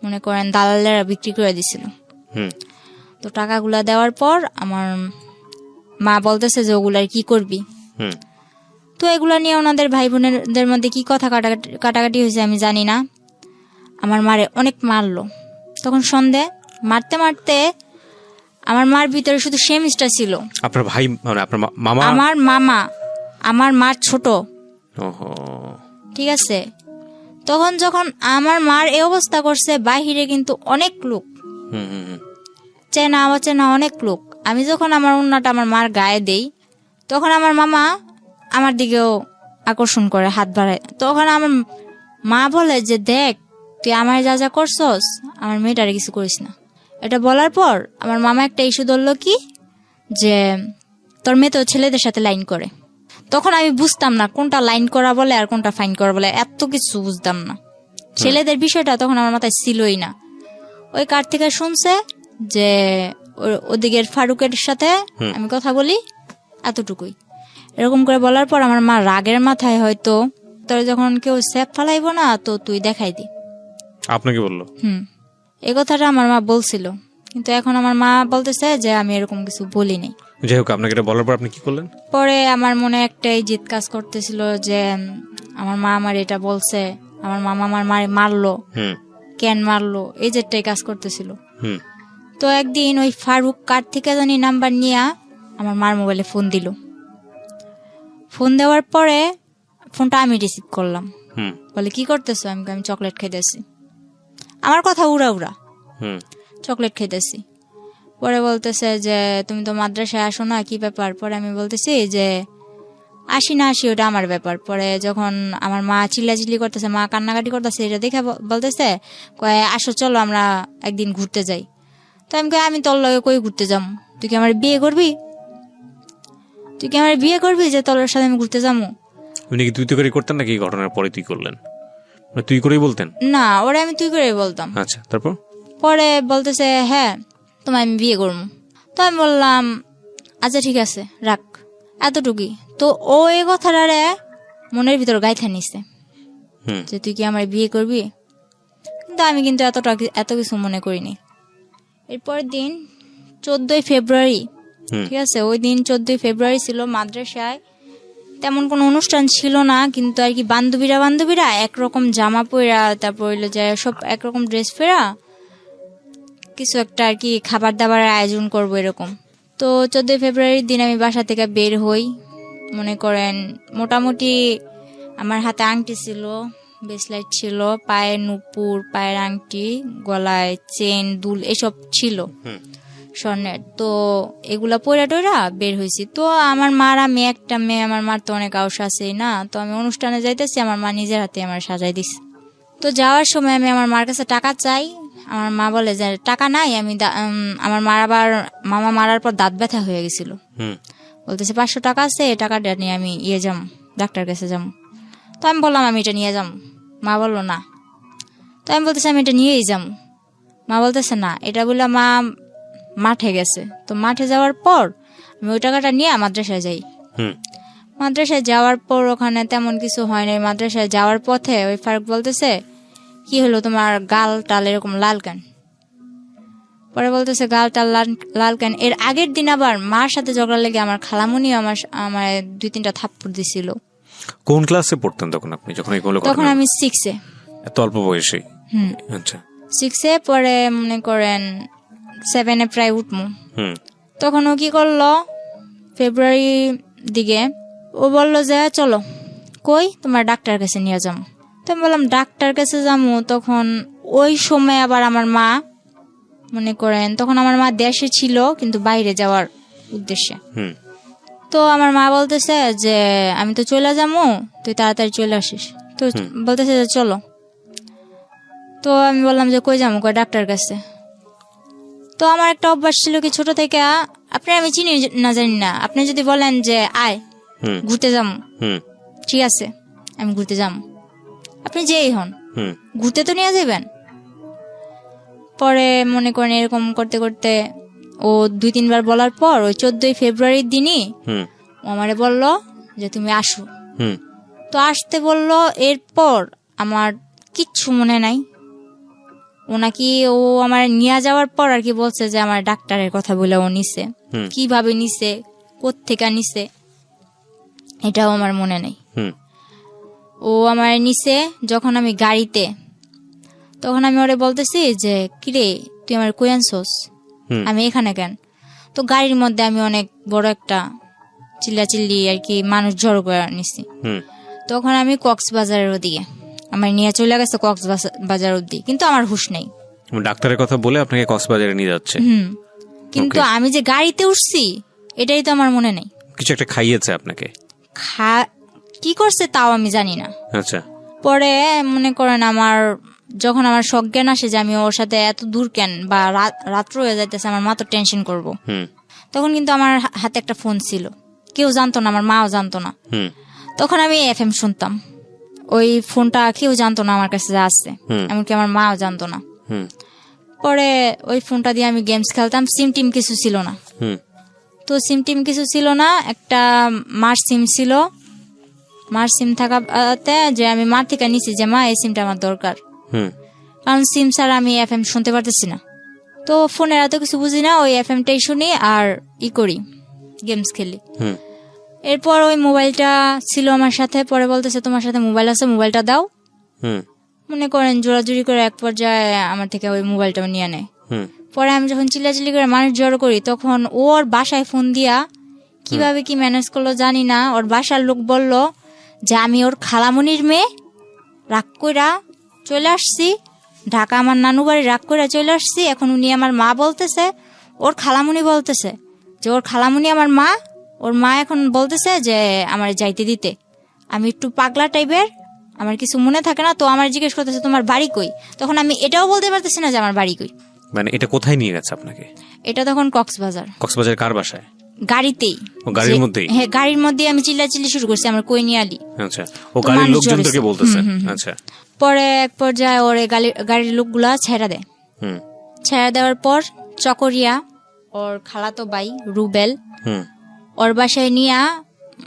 মনে করেন দালালেরা বিক্রি করে দিছিল। তো টাকাগুলা দেওয়ার পর আমার মা বলতেছে যে ওগুলার কি করবি। তো এগুলা নিয়ে ওনাদের ভাই বোনেদের মধ্যে কি কথা কাটাকাটি হয়েছে আমি জানি না। আমার মারে অনেক মারলো। তখন সন্ধে মারতে মারতে আমার মার ভিতরে শুধু সে মিস্টার ছিল। আপনার ভাই মানে আপনার মামা? আমার মামা, আমার মার ছোট। ওহো, ঠিক আছে। তখন যখন আমার মার এই অবস্থা করছে, বাহিরে কিন্তু অনেক লোক, চেনা অচেনা অনেক লোক। আমি যখন আমার ওন্নাটা আমার মার গায়ে দেই, তখন আমার মামা আমার দিকেও আকর্ষণ করে, হাত বাড়ায়। তখন আমার মা বলে যে দেখ তুই আমার যা যা করছস, আমার মেয়েটারে কিছু করিস না। এটা বলার পর আমার মামা একটা ইস্যু ধরলো কি, যে তোর মেয়ে তো ছেলেদের সাথে লাইন করে। তখন আমি বুঝতাম না কোনটা লাইন করা বলে আর কোনটা ফাইন করা বলে, এত কিছু বুঝতাম না। ছেলেদের বিষয়টা তখন আমার মাথায় ছিলই না। ওই কার থেকে শুনছে যে ওদিকের ফারুকের সাথে আমি কথা বলি, এতটুকুই। এরকম করে বলার পর আমার মা রাগের মাথায় হয়তো তোর যখন কেউ সেফ ফালাইবো না তো তুই দেখাই দি, আপনাকে বললো? এই কথাটা আমার মা বলছিল, কিন্তু এখন আমার মা বলতেছে যে আমি এরকম কিছু বলি নাই। যাই হোক, আপনাকে এটা বলার পর আপনি কি করলেন? পরে আমার মনে একটাই জিদ কাজ করতেছিল যে আমার মা আমার এটা বলছে, আমার মামা আমার মারে মারলো, কেন মারলো, এই জেদটাই কাজ করতেছিল। তো একদিন ওই ফারুক কার থেকে জানি নাম্বার নিয়ে আমার মার মোবাইলে ফোন দিল। ফোন দেওয়ার পরে ফোনটা আমি রিসিভ করলাম। বলে কি করতেছো? আমি চকলেট খাইতেছি। আমার কথা উড়া উড়া, চকলেট খাইতেছি। পরে বলতেছে যে তুমি তো মাদ্রাসায় আসো না, কি ব্যাপার? পরে আমি বলতেছি যে আসি না আসি ওটা আমার ব্যাপার। পরে যখন আমার মা চিল্লাচিল্লি করতেছে, মা কান্নাকাটি করতেছে, এটা দেখে বলতেছে কয় আসো চলো আমরা একদিন ঘুরতে যাই। তো আমি কই আমি তোর লগে কই ঘুরতে যাবো? তুই কি আমার বিয়ে করবি? তুই কি আমার বিয়ে করবি যে তোর সাথে আমি ঘুরতে যাবো? উনি কি তুই তো করে করতেন নাকি ঘটনার পরে তুই করলেন? তুই করেই বলতেন? না, ওরা আমি তুই করে বলতাম। আচ্ছা, তারপর? পরে বলতেছে হ্যাঁ তোমায় আমি বিয়ে করবো। তো আমি বললাম আচ্ছা ঠিক আছে রাখ, এতটুকুই। তো ও এই কথাটারে মনের ভিতর গাইথা নিছে যে তুই কি আমার বিয়ে করবি। কিন্তু আমি কিন্তু এত কিছু মনে করিনি। এরপরের দিন 14ই ফেব্রুয়ারি, ঠিক আছে, ওই দিন 14ই ফেব্রুয়ারি ছিল। মাদ্রাসায় তেমন কোনো অনুষ্ঠান ছিল না, কিন্তু আর কি বান্ধবীরা একরকম জামা পরা, তারপর হইলো যে সব একরকম ড্রেস পরা কিছু একটা আর কি খাবার দাবারের আয়োজন করবো এরকম। তো 14ই ফেব্রুয়ারির দিন আমি বাসা থেকে বের হই। মনে করেন মোটামুটি আমার হাতে আংটি ছিল, ব্রেসলেট ছিল, পায়ে নুপুর, পায়ের আংটি, গলায় চেন, দুল এসব ছিল স্বর্ণের। তো এগুলা পয়রা টয়রা বের হয়েছি। তো আমার মার, আমি একটা মেয়ে, আমার মার তো অনেক আউস আছেই না। তো আমি অনুষ্ঠানে যাইতেছি, আমার মা নিজের হাতে আমার সাজাই দিছে। তো যাওয়ার সময় আমি আমার মার কাছে টাকা চাই। আমার মা বলে যে টাকা নাই। আমার মার আবার মামা মারার পর দাঁত ব্যথা হয়ে গেছিল, বলতেছে 500 টাকা আছে, এই টাকাটা নিয়ে আমি যাম, ডাক্তার কাছে যাম। তো আমি বললাম আমি এটা নিয়ে যাম। মা বললো না। তো আমি বলতেছি আমি এটা নিয়েই যাম। মা বলতেছে না, এটা বলে মা মাঠে গেছে। তো মাঠে যাওয়ার পর আমি ওই টাকাটা নিয়ে মাদ্রাসায় যাই। মাদ্রাসায় যাওয়ার পর ওখানে তেমন কিছু হয় নাই। মাদ্রাসায় যাওয়ার পথে ওই ফারুক বলতেছে কি হলো তোমার গাল টাল এরকম লাল কেন? পরে বলতেছে গাল টাল লাল কেন? এর আগের দিন আবার মার সাথে ঝগড়া লেগে আমার খালামুনি আমার 2-3টা থাপ্পড় দিছিল। কোন ক্লাসে পড়তেন তখন আপনি যখন এগুলো? তখন আমি 6-এ। এত অল্প বয়সে? আচ্ছা, 6-এ। পরে মনে করেন 7-এ প্রায় উঠমু। তখন ও কি করলো, ফেব্রুয়ারি দিকে ও বললো যে চলো কই তোমার ডাক্তার কাছে নিয়ে যাবো। তো আমি বললাম ডাক্তার কাছে যাবো। তখন ওই সময় আবার আমার মা, মনে করেন তখন আমার মা দেশে ছিল কিন্তু বাইরে যাওয়ার উদ্দেশ্যে। তো আমার মা বলতেছে যে আমি তো চলে যাবো, তুই তাড়াতাড়ি চলে আসিস। তো বলতেছে যে চলো। তো আমি বললাম যে কই যাবো? কই ডাক্তার কাছে। তো আমার একটা অভ্যাস ছিল কি ছোট থেকে, আপনি আমি চিনি না জানি না, আপনি যদি বলেন যে আয় ঘুরতে যাবো, ঠিক আছে আমি ঘুরতে যাবো, আপনি যেই হন ঘুরতে তো নিয়ে যাবেন। পরে মনে করেন এরকম করতে করতে ও 2-3 বার বলার পর ওই 14ই ফেব্রুয়ারির দিনই ও আমারে বললো যে তুমি আসো। তো আসতে বললো। এরপর আমার কিচ্ছু মনে নাই। ও নাকি ও আমার নিয়ে যাওয়ার পর আর কি বলছে যে আমার ডাক্তারের কথা বলে ও নিছে, কিভাবে নিছে, কোত্থেকে নিছে এটাও আমার মনে নেই। ও আমার নিছে যখন আমি গাড়িতে, তখন আমি ওরে বলতেছি যে কিরে তুই আমার কই আনছস, আমি এখানে কেন? তো গাড়ির মধ্যে আমি অনেক বড় একটা চিল্লাচিল্লি আর কি মানুষ জড়ো করে নিছি। তখন আমি কক্সবাজারের ওদিকে আমার নিয়ে চলে গেছে, কক্সবাজার অব্দি, কিন্তু আমার হুঁশ নেই। ডাক্তারের কথা বলে আপনাকে কক্সবাজারে নিয়ে যাচ্ছে। কিন্তু আমি যে গাড়িতে উঠছি এটাই তো আমার মনে নেই। কিছু একটা খাইয়েছে আপনাকে? কি করছে তাও আমি জানি না। আচ্ছা। পরে মনে করেন আমার যখন আমার সজ্ঞান আসে যে আমি ওর সাথে এত দূর কেন বা রাত্র হয়ে যাইতেছে, আমার মা তো টেনশন করবো। তখন কিন্তু আমার হাতে একটা ফোন ছিল, কেউ জানতো না, আমার মাও জানতো না। তখন আমি FM শুনতাম, ওই ফোনটা কেউ জানতো না আমার কাছে আছে, এমনকি আমার মাও জানতো না। পরে ওই ফোনটা দিয়ে আমি গেমস খেলতাম, সিম টিম কিছু ছিল না। তো সিম টিম কিছু ছিল না, একটা মার সিম ছিল। মার সিম থাকাতে যে আমি মার থেকে নিছি যে মা এই সিমটা আমার দরকার, কারণ সিম ছাড়া আমি FM শুনতে পারতেছি না। তো ফোনের এত কিছু বুঝি না, ওই FMটাই শুনি আর করি, গেমস খেলি। এরপর ওই মোবাইলটা ছিল আমার সাথে, পরে বলতেছে তোমার সাথে মোবাইল আছে, মোবাইলটা দাও। মনে করেন জোরাজুরি করে এক পর্যায়ে আমার থেকে ওই মোবাইলটা নিয়ে নেয়। পরে আমি যখন চিল্লাচিল্লি করে মানুষ জড়ো করি, তখন ওর বাসায় ফোন দিয়া কিভাবে কি ম্যানেজ করলো জানি না, ওর বাসার লোক বলল যে আমি ওর খালামনির মেয়ে, রাগ কইরা চলে আসছি ঢাকা, আমার নানু বাড়ি, রাগ কইরা চলে আসছি। এখন উনি আমার মা বলতেছে, ওর খালামনি বলতেছে যে ওর খালামনি আমার মা, ওর মা এখন বলতেছে যে আমার যাইতে দিতে। আমি একটু পাগলা টাইপের, আমার কিছু মনে থাকে না, তো আমার জিজ্ঞেস করতেছে তোমার বাড়ি কই। তখন আমি এটাও বলতে পারতেছি না যে আমার বাড়ি কই। মানে এটা কোথায় নিয়ে গেছে আপনাকে? এটা তখন কক্সবাজার। কক্সবাজার কার বাসায়? গাড়িতেই। ও গাড়ির মধ্যেই? হ্যাঁ, গাড়ির মধ্যে আমি চিল্লাচিল্লি শুরু করছি, আমার কই নিয়ে আলি। আচ্ছা, ও গাড়ির লোকজনদেরকে বলতেছে? আচ্ছা। পরে এক পর্যায়ে ওর গাড়ির লোকগুলা ছেড়ে দেয়। ছেড়ে দেওয়ার পর চকরিয়া ওর খালাতো ভাই রুবেল ওর বাসায় নিয়ে,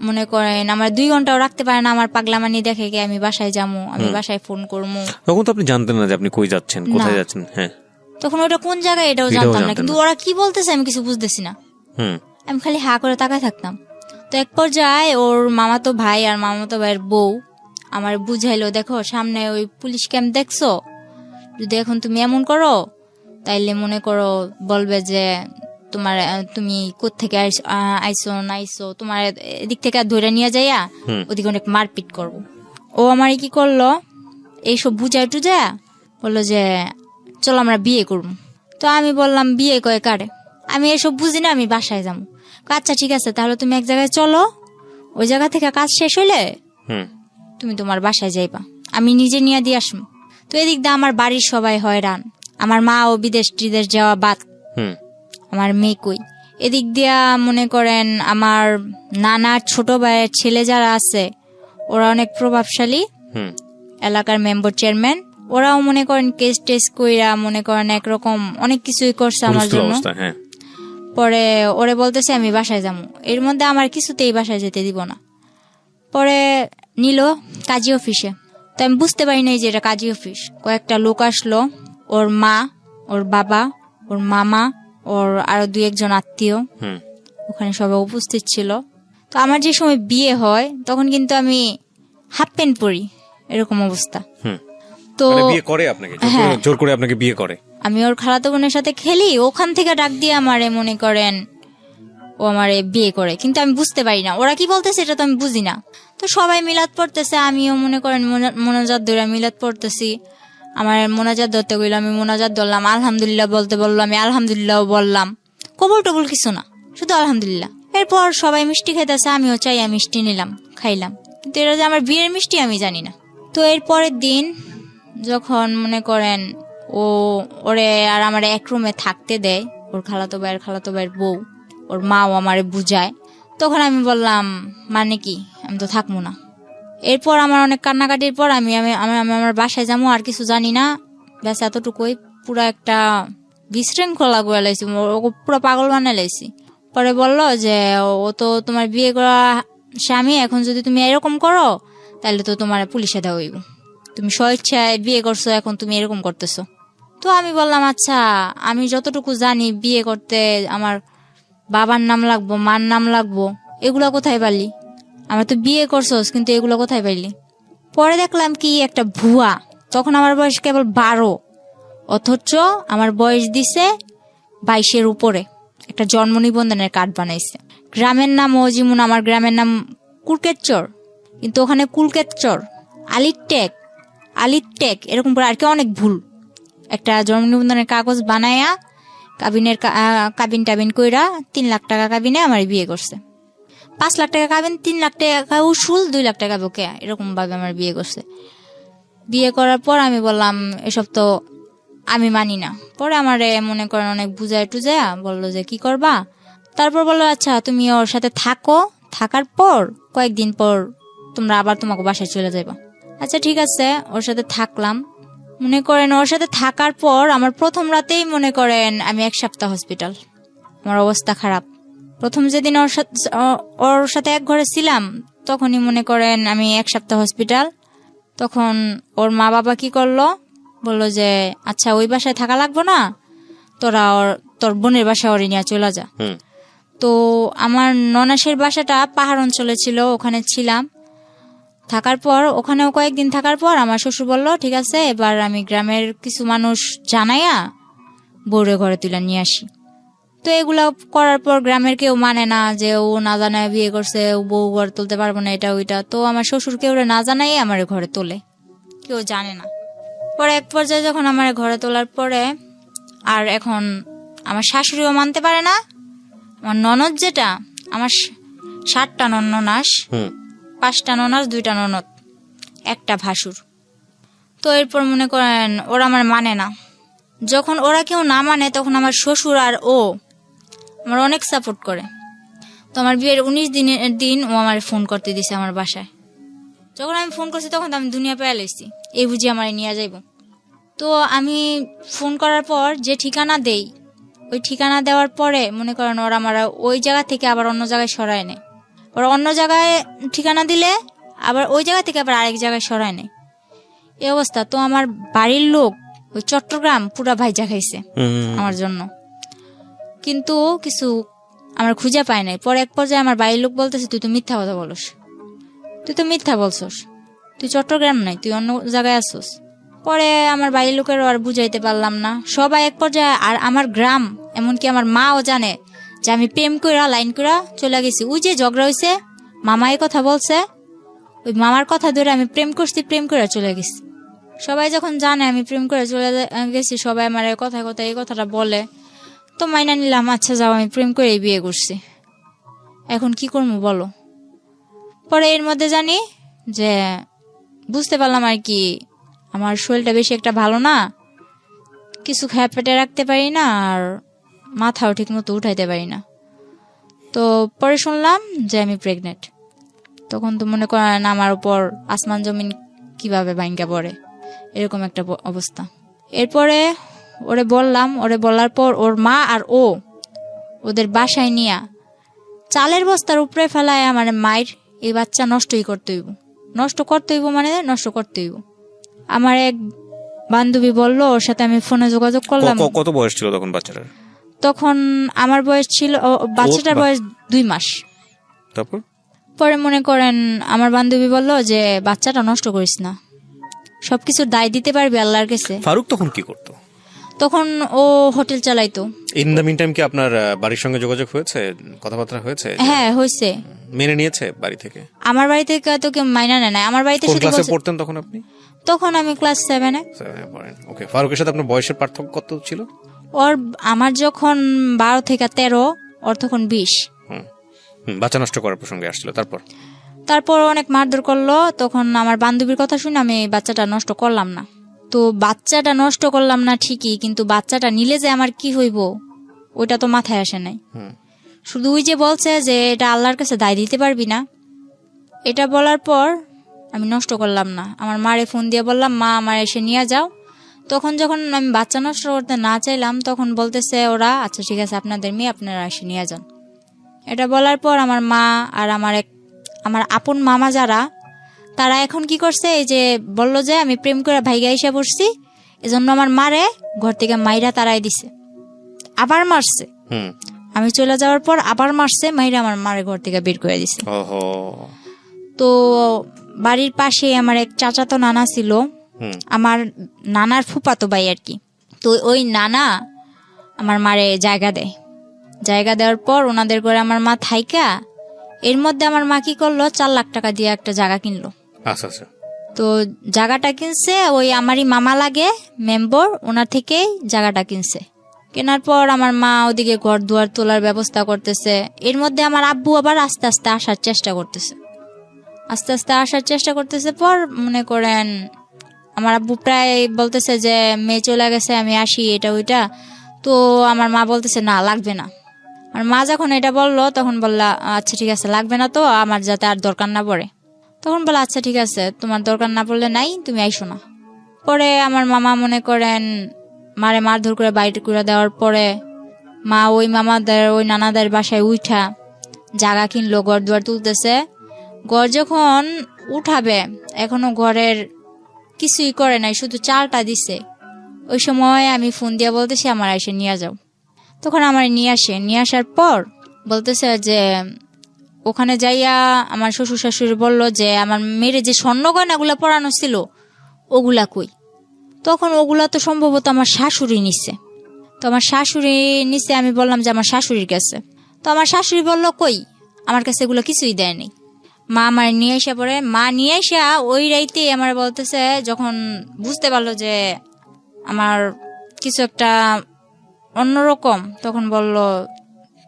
মনে করেন আমার 2 ঘন্টাও রাখতে পারে না। আমার পাগলামানি দেখে কি আমি বাসায় যাবো, আমি বাসায় ফোন করবো। তখন তো আপনি জানতেন না যে আপনি কই যাচ্ছেন, কোথায় যাচ্ছেন? হ্যাঁ, তখন ওটা কোন জায়গায় এটাও জানতাম না, কিন্তু ওরা কি বলতেছে আমি কিছু বুঝতেছি না। আমি খালি হা করে তাকায় থাকতাম। তো এক পর্যায়ে ওর মামাতো ভাই আর মামাতো ভাইয়ের বউ আমার বুঝাইলো, দেখো সামনে ওই পুলিশ ক্যাম্প দেখছো, যদি এখন তুমি এমন করো তাইলে মনে করো বলবে যে তোমার তুমি কোত্থেকে আইসো না আইসো, তোমার এদিক থেকে ধরে নিয়ে যাইয়া ওদিকে অনেক মারপিট করবো। ও আমার কি করলো, এইসব বুঝাই টুজা বললো যে চলো আমরা বিয়ে করবো। তো আমি বললাম বিয়ে কয়ে কারে, আমি এসব বুঝি না, আমি বাসায় যাবো। আচ্ছা ঠিক আছে, তাহলে তুমি এক জায়গায় চলো, ওই জায়গা থেকে কাজ শেষ হইলে তুমি তোমার বাসায় যাইবা, আমি নিজে নিয়ে দিয়ে আসবো। তো এদিক দিয়ে আমার বাড়ির সবাই হয়রান, আমার মা ও বিদেশ টিদেশ যাওয়া বাদ, আমার মেয়ে কই। এদিক দিয়া মনে করেন আমার নানার ছোট ভাইয়ের ছেলে যারা আছে ওরা অনেক প্রভাবশালী, এলাকার মেম্বার চেয়ারম্যান, ওরাও মনে করেন কেস টেস কইরা মনে করেন একরকম অনেক কিছুই করছে আমার জন্য। পরে ওরে বলতেছে আমি বাসায় যাবো, এর মধ্যে আমার কিছুতেই বাসায় যেতে দিব না। পরে নিল কাজী অফিসে, তো আমি বুঝতে পারি নাই যে এটা কাজী অফিস। কয়েকটা লোক আসলো, ওর মা, ওর বাবা, ওর মামা, ওর আরো 2-1 জন আত্মীয় ওখানে সবাই উপস্থিত ছিল। তো আমার যে সময় বিয়ে হয় তখন কিন্তু আমি হাফ প্যান্ট পরি, এরকম অবস্থা। তো বিয়ে করে আপনাকে, জোর করে আপনাকে বিয়ে করে। আমি ওর খালাতো বোনের সাথে খেলি, ওখান থেকে ডাক দিয়ে আমারে মনে করেন ও আমারে বিয়ে করে, কিন্তু আমি বুঝতে পারি না ওরা কি বলতেছে, এটা তো আমি বুঝি না। তো সবাই মিলাদ পড়তেছে, আমিও মনে করেন মোনাজাত ধরে মিলাদ পড়তেছি। আমার মোনাজাত ধরতে গেল, আমি মোনাজাত ধরলাম, আলহামদুলিল্লাহ বলতে বললো, আমি আলহামদুলিল্লাহ বললাম, কবুল টবুল কিছু না, শুধু আলহামদুলিল্লাহ। এরপর সবাই মিষ্টি খাইতেছে, আমিও চাই মিষ্টি নিলাম, খাইলাম, কিন্তু এটা যে আমার বিয়ের মিষ্টি আমি জানি না। তো এর পরের দিন যখন মনে করেন ওরে আর আমার এক রুমে থাকতে দেয়, ওর খালাতো ভাইয়ের বউ, ওর মাও আমারে বুঝায়, তখন আমি বললাম মানে কি, আমি তো থাকবো না। এরপর আমার অনেক কান্নাকাটির পর আমি আমার বাসায় যাবো, আর কিছু জানি না, ব্যাস এতটুকুই। পুরো একটা বিশৃঙ্খলা করে লাইছি, পুরো পাগল বানিয়ে লাইছি। পরে বললো যে ও তো তোমার বিয়ে করা স্বামী, এখন যদি তুমি এরকম করো তাহলে তো তোমার পুলিশে দেওয়া হইব, তুমি স্বেচ্ছায় বিয়ে করছো, এখন তুমি এরকম করতেছো। তো আমি বললাম আচ্ছা, আমি যতটুকু জানি বিয়ে করতে আমার বাবার নাম লাগবো, মার নাম লাগবো, এগুলা কোথায় পারলি? আমার তো বিয়ে করছোস, কিন্তু এগুলো কোথায় পাইলি? পরে দেখলাম কি একটা ভুয়া, তখন আমার বয়স কেবল 12, অথচ আমার বয়স দিছে 22-এর উপরে, একটা জন্ম নিবন্ধনের কার্ড বানাইছে। গ্রামের নামও যেমন আমার গ্রামের নাম কুলকেতচর, কিন্তু ওখানে কুলকেতচর, আলিটেক এরকম করে আর কি অনেক ভুল। একটা জন্ম নিবন্ধনের কাগজ বানায়া কাবিন টাবিন কইরা 3 লাখ টাকা কাবিনে আমার বিয়ে করছে। 5 লাখ টাকা কাবিন, 3 লাখ টাকা উসুল, 2 লাখ টাকা বকে, এরকম ভাবে আমার বিয়ে করছে। বিয়ে করার পর আমি বললাম এসব তো আমি মানি না। পরে আমারে মনে করেন অনেক বুঝায় টুজায়া বললো যে কি করবা। তারপর বললো আচ্ছা তুমি ওর সাথে থাকো, থাকার পর কয়েকদিন পর তোমরা আবার তোমাকে বাসায় চলে যাবা। আচ্ছা ঠিক আছে, ওর সাথে থাকলাম। মনে করেন ওর সাথে থাকার পর আমার প্রথম রাতেই মনে করেন আমি 1 সপ্তাহ হসপিটাল, আমার অবস্থা খারাপ। প্রথম যেদিন ওর সাথে এক ঘরে ছিলাম তখনই মনে করেন আমি 1 সপ্তাহ হসপিটাল। তখন ওর মা বাবা কি করলো, বললো যে আচ্ছা ওই বাসায় থাকা লাগবো না, তোর বোনের বাসায় ওরে নিয়ে চলে যা। তো আমার ননাসের বাসাটা পাহাড় অঞ্চলে ছিল, ওখানে ছিলাম। থাকার পর ওখানেও কয়েকদিন থাকার পর আমার শ্বশুর বললো ঠিক আছে এবার আমি গ্রামের কিছু মানুষ জানাইয়া বউরে ঘরে তুলে নিয়ে আসি। তো এগুলা করার পর গ্রামের কেউ মানে না, যে ও না জানায় বিয়ে করছে, ও বউ ঘরে তুলতে পারবো না, এটা ওইটা। তো আমার শ্বশুর কেউ না জানাই আমার ঘরে তোলে, কেউ জানে না। পরে এক পর্যায়ে যখন আমার ঘরে তোলার পরে আর এখন আমার শাশুড়িও মানতে পারে না। আমার ননদ যেটা, আমার 7টা ননাস, 5টা ননাস, 2টা ননদ, 1টা ভাসুর। তো এরপর মনে করেন ওরা আমার মানে না। যখন ওরা কেউ না মানে তখন আমার শ্বশুর আর ও আমার অনেক সাপোর্ট করে। তো আমার বিয়ের 19 দিনের দিন ও আমার ফোন করতে দিছে আমার বাসায়। যখন আমি ফোন করছি তখন তো আমি দুনিয়া পেয়ে লাইছি, এই বুঝি আমার নিয়ে যাইব। তো আমি ফোন করার পর যে ঠিকানা দেই, ওই ঠিকানা দেওয়ার পরে মনে করেন ওরা আমার ওই জায়গা থেকে আবার অন্য জায়গায় সরায় নেয়। ওরা অন্য জায়গায় ঠিকানা দিলে আবার ওই জায়গা থেকে আবার আরেক জায়গায় সরায় নেয়, এই অবস্থা। তো আমার বাড়ির লোক ওই চট্টগ্রাম পুরা ভাইজা খাইছে আমার জন্য, কিন্তু কিছু আমার খুঁজে পায় নাই। পরে এক পর্যায়ে আমার বাড়ির লোক বলতেছে তুই তো মিথ্যা কথা বলস, তুই তো মিথ্যা বলছস, তুই চট্টগ্রাম নাই, তুই অন্য জায়গায় আসছস। পরে আমার বাড়ির লোকেরও আর বুঝাইতে পারলাম না, সবাই এক পর্যায়ে। আর আমার গ্রাম এমনকি আমার মাও জানে যে আমি প্রেম কইরা লাইন কইরা চলে গেছি। ওই যে ঝগড়া হয়েছে, মামা এই কথা বলছে, ওই মামার কথা ধরে আমি প্রেম করছি, প্রেম করে চলে গেছি। সবাই যখন জানে আমি প্রেম করে চলে গেছি, সবাই আমার কথায় কথায় এই কথাটা বলে। তো মাইনা নিলাম, আচ্ছা যাও আমি প্রেম করে বিয়ে করছি, এখন কি করবো বলো। পরে এর মধ্যে জানি যে বুঝতে পারলাম আর কি আমার শরীরটা বেশি একটা ভালো না, কিছু খেয়ে পেটে রাখতে পারি না, আর মাথাও ঠিক মতো উঠাইতে পারি না। তো পরে শুনলাম যে আমি প্রেগনেন্ট। তখন তো মনে করেন আমার উপর আসমান জমিন কিভাবে ভাঙ্গা পড়ে, এরকম একটা অবস্থা। এরপরে ওরে বললাম, ওরে বলার পর ওর মা আর ওদের বাসায় নিয়া চালের বস্তার উপরে ফেলায় আমার মায়ের এই বাচ্চা নষ্টই করতে হইব, নষ্ট করতে হইব মানে নষ্ট করতে হইব। আমার এক বান্ধবী বলল, ওর সাথে আমি ফোনে যোগাযোগ করলাম। কত বয়স ছিল তখন বাচ্চাটার? তখন আমার বয়স ছিল, বাচ্চাটার বয়স 2 মাস। তারপর পরে মনে করেন আমার বান্ধবী বলল যে বাচ্চাটা নষ্ট করিস না, সবকিছুর দায় দিতে পারবি আল্লাহর কাছে। ফারুক তখন কি করতো? তখন ও হোটেল চালাইতো। ইন দ্য মিন টাইম কি আপনার বাড়ির সঙ্গে যোগাযোগ হয়েছে, কথাবার্তা হয়েছে? হ্যাঁ হয়েছে। মেনে নিয়েছে বাড়ি থেকে? আমার বাড়ি থেকে তো কেউ মাইনা নেয় না। আমার বাড়িতে কোন শুধু ক্লাসে পড়তেন তখন আপনি? তখন আমি ক্লাস 7-এ পড়েন। ওকে। ফারুকের সাথে আপনার বয়সের পার্থক্য কত ছিল? আমার যখন 12 থেকে 13, ওর তখন 20। বাচ্চা নষ্ট করার প্রসঙ্গে আসছিল। তারপর অনেক মারধর করলো। তখন আমার বান্ধবীর কথা শুনে আমি বাচ্চাটা নষ্ট করলাম না। তো বাচ্চাটা নষ্ট করলাম না ঠিকই, কিন্তু বাচ্চাটা নিলে যে আমার কি হইব ওইটা তো মাথায় আসে নাই। শুধু ওই যে বলছে যে এটা আল্লাহর কাছে দায় দিতে পারবি না, এটা বলার পর আমি নষ্ট করলাম না। আমার মারে ফোন দিয়ে বললাম, মা আমার এসে নিয়ে যাও। তখন যখন আমি বাচ্চা নষ্ট করতে না চাইলাম তখন বলতেছে ওরা, আচ্ছা ঠিক আছে আপনাদের মেয়ে, আপনারা এসে নিয়ে যান। এটা বলার পর আমার মা আর আমার আপন মামা যারা, তারা এখন কি করছে, এই যে বললো যে আমি প্রেম করে ভাইগা এসে পড়ছি, এজন্য আমার মারে ঘর থেকে মাইরা তারাই দিছে, আবার মারছে। আমি চলে যাওয়ার পর আবার মারছে, মাইরা আমার মারে ঘর থেকে বের করে দিছে। তো বাড়ির পাশে আমার এক চাচাতো নানা ছিল, আমার নানার ফুফাতো ভাই আর কি। তো ওই নানা আমার মারে জায়গা দেয়, জায়গা দেওয়ার পর ওনাদের ঘরে আমার মা থাইকা, এর মধ্যে আমার মা কি করলো, 4 লাখ টাকা দিয়ে একটা জায়গা কিনলো। আচ্ছা আচ্ছা। তো জায়গাটা কিনছে ওই আমারই মামা লাগে মেম্বর, ওনার থেকেই জায়গাটা কিনছে। কেনার পর আমার মা ওদিকে ঘর দুয়ার তোলার ব্যবস্থা করতেছে। এর মধ্যে আমার আব্বু আবার আস্তে আস্তে আসার চেষ্টা করতেছে। পর মনে করেন আমার আব্বু প্রায় বলতেছে যে মেয়ে চলে গেছে, আমি আসি, এটা ওইটা। তো আমার মা বলতেছে না, লাগবে না। আর মা যখন এটা বললো তখন বললা আচ্ছা ঠিক আছে, লাগবে না তো, আমার যাতে আর দরকার না পড়ে। তখন বললো আচ্ছা ঠিক আছে, তোমার দরকার না পড়লে নাই, তুমি আইসো না। পরে আমার মামা মনে করেন মারে মারধর করে বাইরে করে দেওয়ার পরে মা ওই মামাদের ওই নানাদের বাসায় উঠা জায়গা কিনলো, ঘর দুয়ার তুলতেছে। ঘর যখন উঠাবে, এখনো ঘরের কিছুই করে নাই, শুধু চালটা দিছে। ওই সময় আমি ফোন দিয়ে বলতেছি আমার এসে নিয়ে যাও। তখন আমার নিয়ে আসার পর বলতেছে যে ওখানে যাইয়া আমার শ্বশুর শাশুড়ি বললো যে আমার মেয়ের যে স্বর্ণ গয়নাগুলো পরানো ছিল ওগুলা কই। তখন ওগুলা তো সম্ভবত আমার শাশুড়ি নিছে। আমি বললাম যে আমার শাশুড়ির কাছে। তো আমার শাশুড়ি বললো কই, আমার কাছে এগুলো কিছুই দেয়নি। মা আমার নিয়ে আসা পরে ওই রাইতে আমার বলতেছে, যখন বুঝতে পারলো যে আমার কিছু একটা অন্যরকম, তখন বলল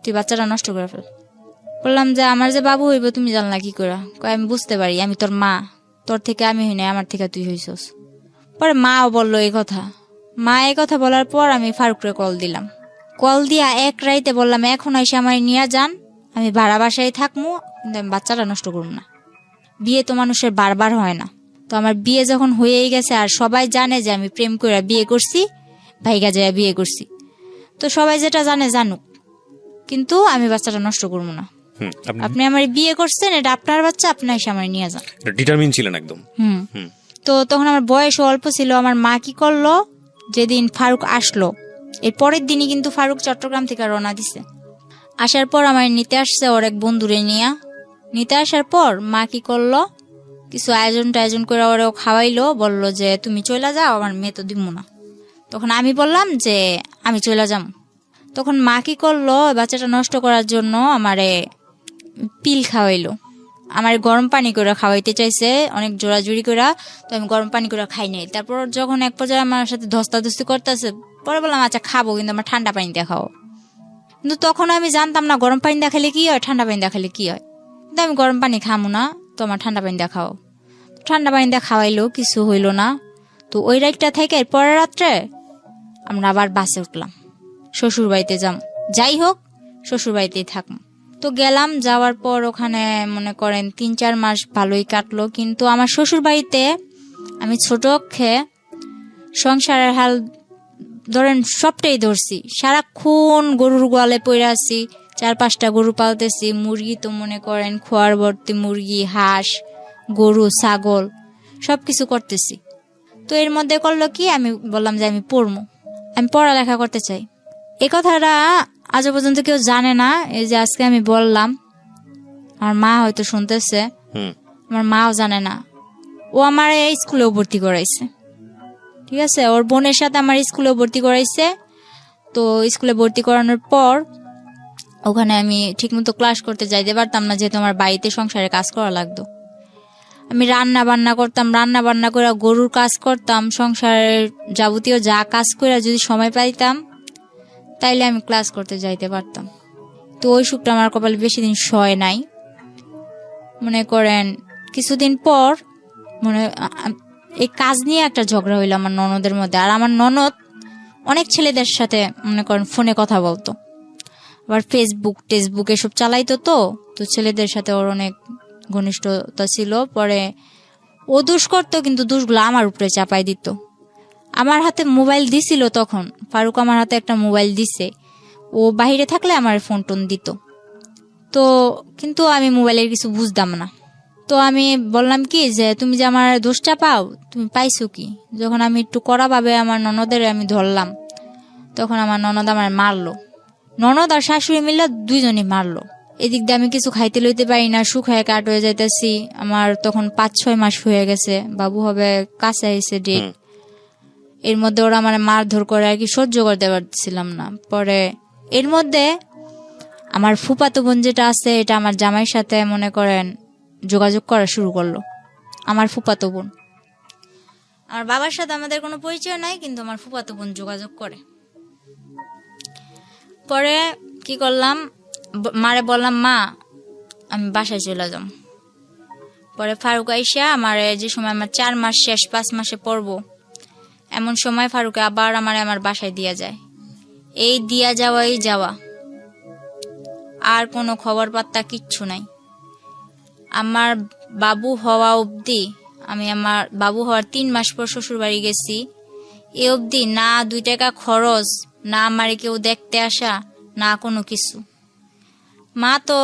তুই বাচ্চাটা নষ্ট করে ফেল। বললাম যে আমার যে বাবু হইব তুমি জানলা কি করে? আমি বুঝতে পারি, আমি তোর মা, তোর থেকে আমি হই না, আমার থেকে তুই হইছস। পরে মাও বললো এই কথা বলার পর আমি ফারুকরে কল দিয়া এক রাইতে বললাম এখন এসে আমার নিয়ে যান, আমি ভাড়া বাসায় থাকবো, কিন্তু আমি বাচ্চাটা নষ্ট করবো না। বিয়ে তো মানুষের বারবার হয় না। তো আমার বিয়ে যখন হয়েই গেছে আর সবাই জানে যে আমি প্রেম করে বিয়ে করছি, ভাইগা যায় বিয়ে করছি, তো সবাই যেটা জানে জানুক, কিন্তু আমি বাচ্চাটা নষ্ট করবো না। আপনি আমার বিয়ে করছেন, এটা আপনার বাচ্চা, আপনি এসে আমার নিয়ে যান। ডিটারমিন ছিলেন একদম। তো তখন আমার বয়স অল্প ছিল। আমার মা কি করলো, যেদিন ফারুক আসলো এর পরের দিনই কিন্তু ফারুক চট্টগ্রাম থেকে রওনা দিছে। আসার পর আমার নিতে আসছে ওর এক বন্ধুরে নিতে আসার পর মা কি করলো, কিছু আয়োজন করে ওরে খাওয়াইলো, বললো যে তুমি চলে যাও, আমার মেয়ে তো দিব না। তখন আমি বললাম যে আমি চলে যাম। তখন মা কি করলো, বাচ্চাটা নষ্ট করার জন্য আমারে পিল খাওয়াইলো। আমার গরম পানি করে খাওয়াইতে চাইছে অনেক জোরাজুরি করে, তো আমি গরম পানি করে খাই নাই। তারপর যখন এক পর্যায়ে আমার সাথে ধস্তাধস্তি করতেছে, পরে বললাম আচ্ছা খাবো, কিন্তু আমার ঠান্ডা পানি দিয়ে খাও। কিন্তু তখন আমি জানতাম না গরম পানি দেখালে কি হয়, ঠান্ডা পানি দেখালে কি হয়। কিন্তু আমি গরম পানি খামো না, তো আমার ঠান্ডা পানি দিয়ে খাও। ঠান্ডা পানি দিয়ে খাওয়াইলো, কিছু হইল না। তো ওই রাতটা থেকে পরের রাত্রে আমরা আবার বাসে উঠলাম, শ্বশুর বাড়িতে যাই হোক শ্বশুর বাড়িতেই থাকবো। তো গেলাম, যাওয়ার পর ওখানে মনে করেন 3-4 মাস ভালোই কাটলো। কিন্তু আমার শ্বশুর বাড়িতে আমি ছোট অক্ষে সংসারের হাল ধরেন সবটাই ধরছি। সারাক্ষণ গরুর গোয়ালে পড়ে আছি, 4-5টা গরু পালতেছি, মুরগি তো মনে করেন খোয়ার ভর্তি মুরগি, হাঁস, গরু, ছাগল সবকিছু করতেছি। তো এর মধ্যে করলো কি, আমি বললাম যে আমি পড়ালেখা করতে চাই। এই কথাটা আজ পর্যন্ত কেউ জানে না, এই যে আজকে আমি বললাম। আমার মা হয়তো শুনতেছে, আমার মাও জানে না। ও আমার এই স্কুলেও ভর্তি করাইছে, ঠিক আছে, ওর বোনের সাথে আমার স্কুলেও ভর্তি করাইছে। তো স্কুলে ভর্তি করানোর পর ওখানে আমি ঠিকমতো ক্লাস করতে যাইতে পারতাম না, যেহেতু আমার বাড়িতে সংসারে কাজ করা লাগতো। আমি রান্না বান্না করতাম, রান্না বান্না করে গরুর কাজ করতাম, সংসারের যাবতীয় যা কাজ করে যদি সময় পাইতাম তাইলে আমি ক্লাস করতে যাইতে পারতাম। তো ওই সুখটা আমার কপালে বেশি দিন সয় নাই। মনে করেন কিছুদিন পর এই কাজ নিয়ে একটা ঝগড়া হইলো আমার ননদের মধ্যে। আর আমার ননদ অনেক ছেলেদের সাথে মনে করেন ফোনে কথা বলতো, আবার ফেসবুক এসব চালাইতো। তো ছেলেদের সাথে ওর অনেক ঘনিষ্ঠতা ছিল। পরে ও দুষ করতো, কিন্তু দুষগুলো আমার উপরে চাপাই দিত। আমার হাতে মোবাইল দিছিল তখন, ফারুক আমার হাতে একটা মোবাইল দিছে, ও বাহিরে থাকলে আমার ফোন টোন দিত। তো কিন্তু আমি মোবাইলের কিছু বুঝতাম না। তো আমি বললাম কি যে তুমি যে আমার দোষ চাপাও, তুমি পাইছো কি? যখন আমি একটু কড়া ভাবে আমার ননদের আমি ধরলাম, তখন আমার ননদ আমার মারলো। ননদ আর শাশুড়ি মিলে দুইজনই মারলো। এদিক দিয়ে আমি কিছু খাইতে লইতে পারি না, শুকায় কাট হয়ে যাইতেছি। আমার তখন 5-6 মাস হয়ে গেছে, বাবু হবে কাছে আইছে ডেট। এর মধ্যে ওরা আমার মারধর করে আর কি সহ্য করতে পারছিলাম না। পরে এর মধ্যে আমার ফুফাতো বোন যেটা আছে এটা আমার জামাইয়ের সাথে মনে করেন যোগাযোগ করা শুরু করলো। আমার ফুফাতো বোন, আমার বাবার সাথে আমাদের কোনো পরিচয় নাই, কিন্তু আমার ফুফাতো বোন যোগাযোগ করে। পরে কি করলাম, মারে বললাম মা আমি বাসায় চলে যাব। পরে ফারুক আইসা আমার যে সময় আমার 4 মাস শেষ 5 মাসে পড়বো, এমন সময় ফারুকে আবার আমার বাসায় দিয়া যায়। এই দিয়া যাওয়াই যাওয়া, আর কোনো খবর পাত্তা কিচ্ছু নাই। আমার বাবু হওয়া অবধি, আমি আমার বাবু হওয়ার 3 মাস পর শ্বশুর বাড়ি গেছি, এ অবধি না 2 টাকা খরচ, না আমারে কেউ দেখতে আসা, না কোনো কিছু। মা তো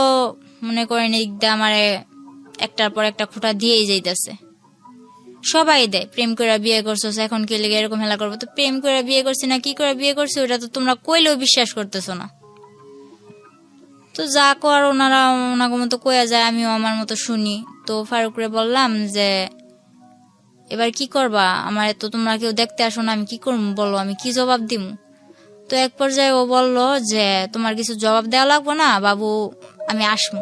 মনে করেন একদম আমারে একটার পর একটা খোঁটা দিয়েই যাইতেছে। সবাই দেয়, প্রেম করে বিয়ে করছো, এখন কে লেগে এরকম হেলা করবো? তো প্রেম করে বিয়ে করছি না কি করে বিয়ে করছি ওটা তো তোমরা কইলেও বিশ্বাস করতেছো না। তো যা কর ওনারা ওনার মতো কয়া যায়, আমিও আমার মতো শুনি। তো ফারুকরে বললাম যে এবার কি করবা, আমার তো তোমরা কেউ দেখতে আসো না, আমি কি করবো বলো, আমি কি জবাব দিব? তো এক পর্যায়ে ও বললো যে তোমার কিছু জবাব দেওয়া লাগবো না বাবু, আমি আসবো।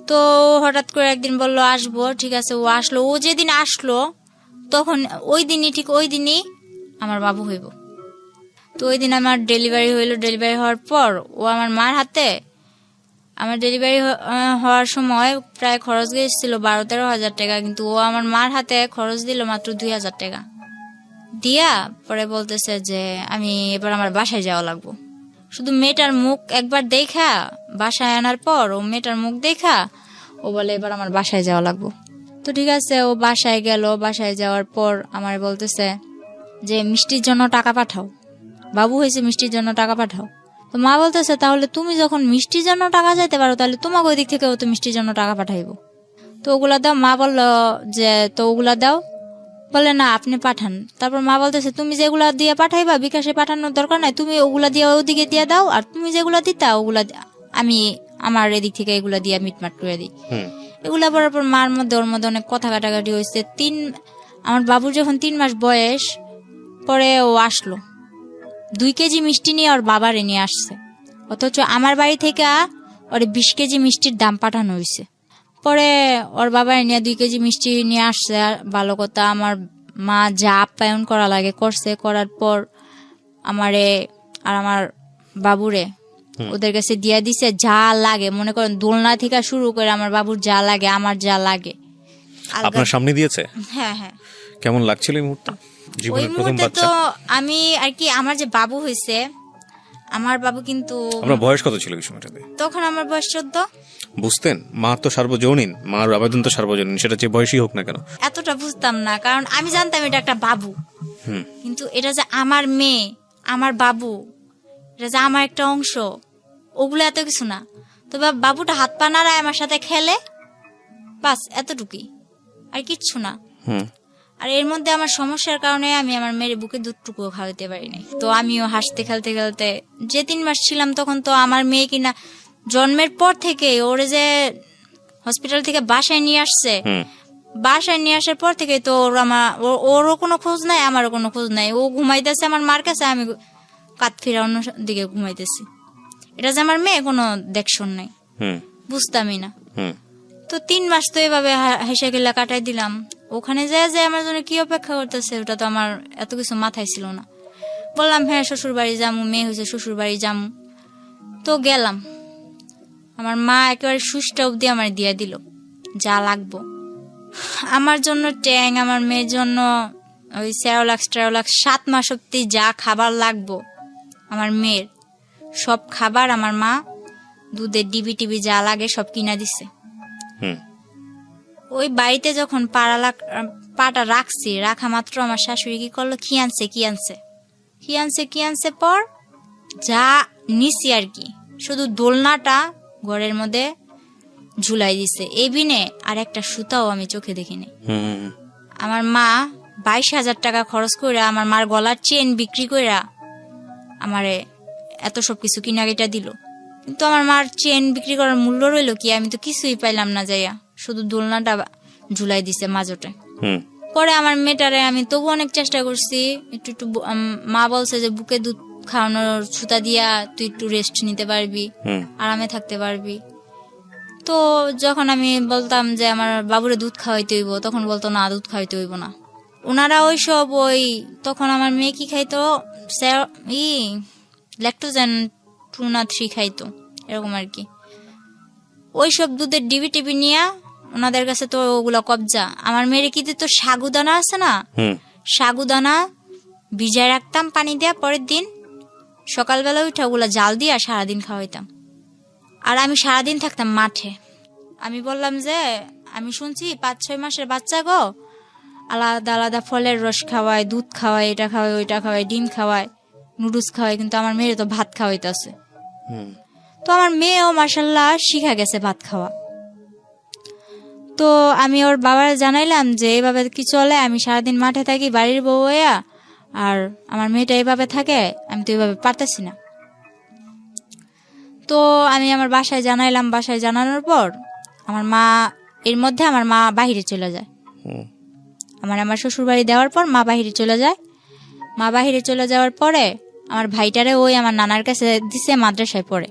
তো হঠাৎ করে একদিন বললো আসবো, ঠিক আছে ও আসলো। ও যেদিন আসলো তখন ওই দিনই আমার বাবু হইব। তো ওই দিন আমার ডেলিভারি হইলো। ডেলিভারি হওয়ার পর ও আমার মার হাতে, আমার ডেলিভারি হওয়ার সময় প্রায় খরচ গিয়েছিল 12-13 হাজার টাকা, কিন্তু ও আমার মার হাতে খরচ দিল মাত্র 2,000 টাকা দিয়া। পরে বলতেছে যে আমি এবার আমার বাসায় যাওয়া লাগবো। শুধু মেয়েটার মুখ একবার দেখা, বাসায় আনার পর ও মেয়েটার মুখ দেখা ও বলে এবার আমার বাসায় যাওয়া লাগবো। তো ঠিক আছে, ও বাসায় গেল। বাসায় যাওয়ার পর আমার বলতেছে যে মিষ্টির জন্য টাকা পাঠাও, বাবু হয়েছে মিষ্টির জন্য টাকা পাঠাও। তো মা বলতেছে তাহলে তুমি যখন মিষ্টির জন্য টাকা চাইতে পারো তাহলে তোমাকে ওই দিক থেকেও তো মিষ্টির জন্য টাকা পাঠাইবো, তো ওগুলা দাও। মা বললো যে তো ওগুলা দাও, বলে না আপনি পাঠান। তারপর মা বলতেছে তুমি যেগুলা দিয়ে পাঠাইবা বিকাশে পাঠানোর দরকার নাই, তুমি ওগুলা দিয়ে ওদিকে দিয়ে দাও, আর তুমি যেগুলা দিতা ওগুলা আমি আমার এদিক থেকে এগুলা দিয়ে মিটমাট করে দিই। এগুলা বলার পর মার মধ্যে ওর মধ্যে অনেক কথা কাটাকাটি হয়েছে। আমার বাবুর যখন 3 মাস বয়স, পরে ও আসলো 2 কেজি মিষ্টি নিয়ে ওর বাবারে নিয়ে আসছে, অথচ আমার বাড়ি থেকে ওর 20 কেজি মিষ্টির দাম পাঠানো হয়েছে। পরে ওর বাবারে নিয়ে 2 কেজি মিষ্টি নিয়ে আসছে। আর ভালো কথা, আমার মা যা আপ্যায়ন করা লাগে করছে। করার পর আমারে আর আমার বাবুরে ওদের কাছে দিয়ে দিছে যা লাগে, মনে করেন দোলনা থেকে শুরু করে আমার বাবুর যা লাগে, আমার যা লাগে আপনার সামনে দিয়েছে। হ্যাঁ হ্যাঁ। কেমন লাগছিল এই মুহূর্তে? ওই মুহূর্তে তো আমি আর কি, আমার যে বাবু হয়েছে, আমার বাবু কিন্তু আপনার বয়স কত ছিল ওই সময়টাতে? তখন আমার বয়স 14। বুঝতেন মা তো সার্বজনীন, মার আবেদন তো সার্বজনীন, সেটা যে বয়সই হোক না কেন। এতটা বুঝতাম না, কারণ আমি জানতাম এটা একটা বাবু, কিন্তু এটা যে আমার মেয়ে, আমার বাবু, এটা যে আমার একটা অংশ, ওগুলো এত কিছু না। তবে বাবুটা হাত পা নাড়ায় আমার সাথে খেলে, বাস এতটুকুই, আর কিচ্ছু না। আর এর মধ্যে আমার সমস্যার কারণে আমি আমার মেয়ের বুকে দুধটুকুও খাওয়াতে পারি নাই। তো আমিও হাসতে খেলতে খেলতে, যে 3 মাস ছিলাম তখন তো আমার মেয়ে কিনা জন্মের পর থেকে ওরে যে হসপিটাল থেকে বাসায় নিয়ে আসছে, বাসায় নিয়ে আসার পর থেকে তো ওরও কোনো খোঁজ নাই, আমারও কোনো খোঁজ নাই। ও ঘুমাইতেছে আমার মার কাছে, আমি কাত ফিরা অন্য দিকে ঘুমাইতেছি। এটা যে আমার মেয়ে কোনো দেখশন নাই, বুঝতামই না। তো 3 মাস তো এভাবে হেসে গেলা কাটাই দিলাম। ওখানে যে আমার জন্য কি অপেক্ষা করতেছে ওটা তো আমার এত কিছু মাথায় ছিল না। বললাম হ্যাঁ শ্বশুর বাড়ি যামু, মেয়ে হয়েছে শ্বশুর বাড়ি যামু। তো গেলাম, আমার মা একেবারে সুষ্টা অব্দি আমার দিয়ে দিল যা লাগবো। আমার জন্য ট্যাং, আমার মেয়ের জন্য ওই সেরোলাক্স 7 মাস অব্দি যা খাবার লাগবো আমার মেয়ের, সব খাবার আমার মা, দুধের ডিবি টিবি যা লাগে সব কিনা দিছে। ওই বাড়িতে যখন পাটা রাখছি, রাখা মাত্র আমার শাশুড়ি কি করলো, কি আনছে পর যা নিছি আর কি, শুধু দোলনাটা ঘরের মধ্যে ঝুলাই দিছে, এই বিনে আর একটা সুতাও আমি চোখে দেখিনি। আমার মা 22,000 টাকা খরচ করে আমার মার গলার চেন বিক্রি করে আমারে এত সবকিছু কিনাকিটা দিল, কিন্তু আমার মার চেন বিক্রি করার মূল্য রইলো কি? আমি তো কিছুই পাইলাম না যাইয়া, শুধু দোলনাটা ঝুলাই দিছে মাঝোটে। পরে আমার মেয়েটারে আমি তবু অনেক চেষ্টা করছি, একটু মা বলছে যে বুকে দুধ খাওয়ানোর ছুতা দিয়া তুই একটু রেস্ট নিতে পারবি, আরামে থাকতে পারবি। তো যখন আমি বলতাম যে আমার বাবুরে দুধ খাওয়াইতে হইব, তখন বলতো না, দুধ খাওয়াইতে হইব না। ওনারা তখন আমার মেয়ে কি খাইতো, ল্যাকটোজেন 2 না 3 খাইতো, এরকম আর কি। ওইসব দুধের ডিবি টিবি নিয়ে ওনাদের কাছে তো ওগুলো কবজা। আমার মেয়ের কি দিত, সাগুদানা আছে না, সাগুদানা ভিজায় রাখতাম পানি দিয়া, পরের দিন সকালবেলা উঠে ওগুলো জাল দিয়া সারাদিন খাওয়াইতাম। আর আমি সারাদিন থাকতাম মাঠে। আমি বললাম যে আমি শুনছি 5-6 মাসের বাচ্চা গো আলাদা আলাদা ফলের রস খাওয়ায়, দুধ খাওয়ায়, এটা খাওয়ায়, ওইটা খাওয়ায়, ডিম খাওয়ায়, নুডলস খাওয়ায়, কিন্তু আমার মেয়ের তো ভাত খাওয়াইতেছে। তো আমার মেয়েও মাশাল্লাহ শিখা গেছে ভাত খাওয়া। তো আমি ওর বাবার জানাইলাম যে এইভাবে কি চলে, আমি সারাদিন মাঠে থাকি বাড়ির বউ হইয়া, আর আমার মেয়েটা এইভাবে থাকে, আমি তো এইভাবে পারতেছি না। তো আমি আমার বাসায় জানাইলাম। বাসায় জানানোর পর আমার মা বাহিরে চলে যায়। আমার শ্বশুর বাড়ি দেওয়ার পর মা বাহিরে চলে যায়। মা বাহিরে চলে যাওয়ার পরে আমার ভাইটারে ওই আমার নানার কাছে দিছে, মাদ্রাসায় পড়ে,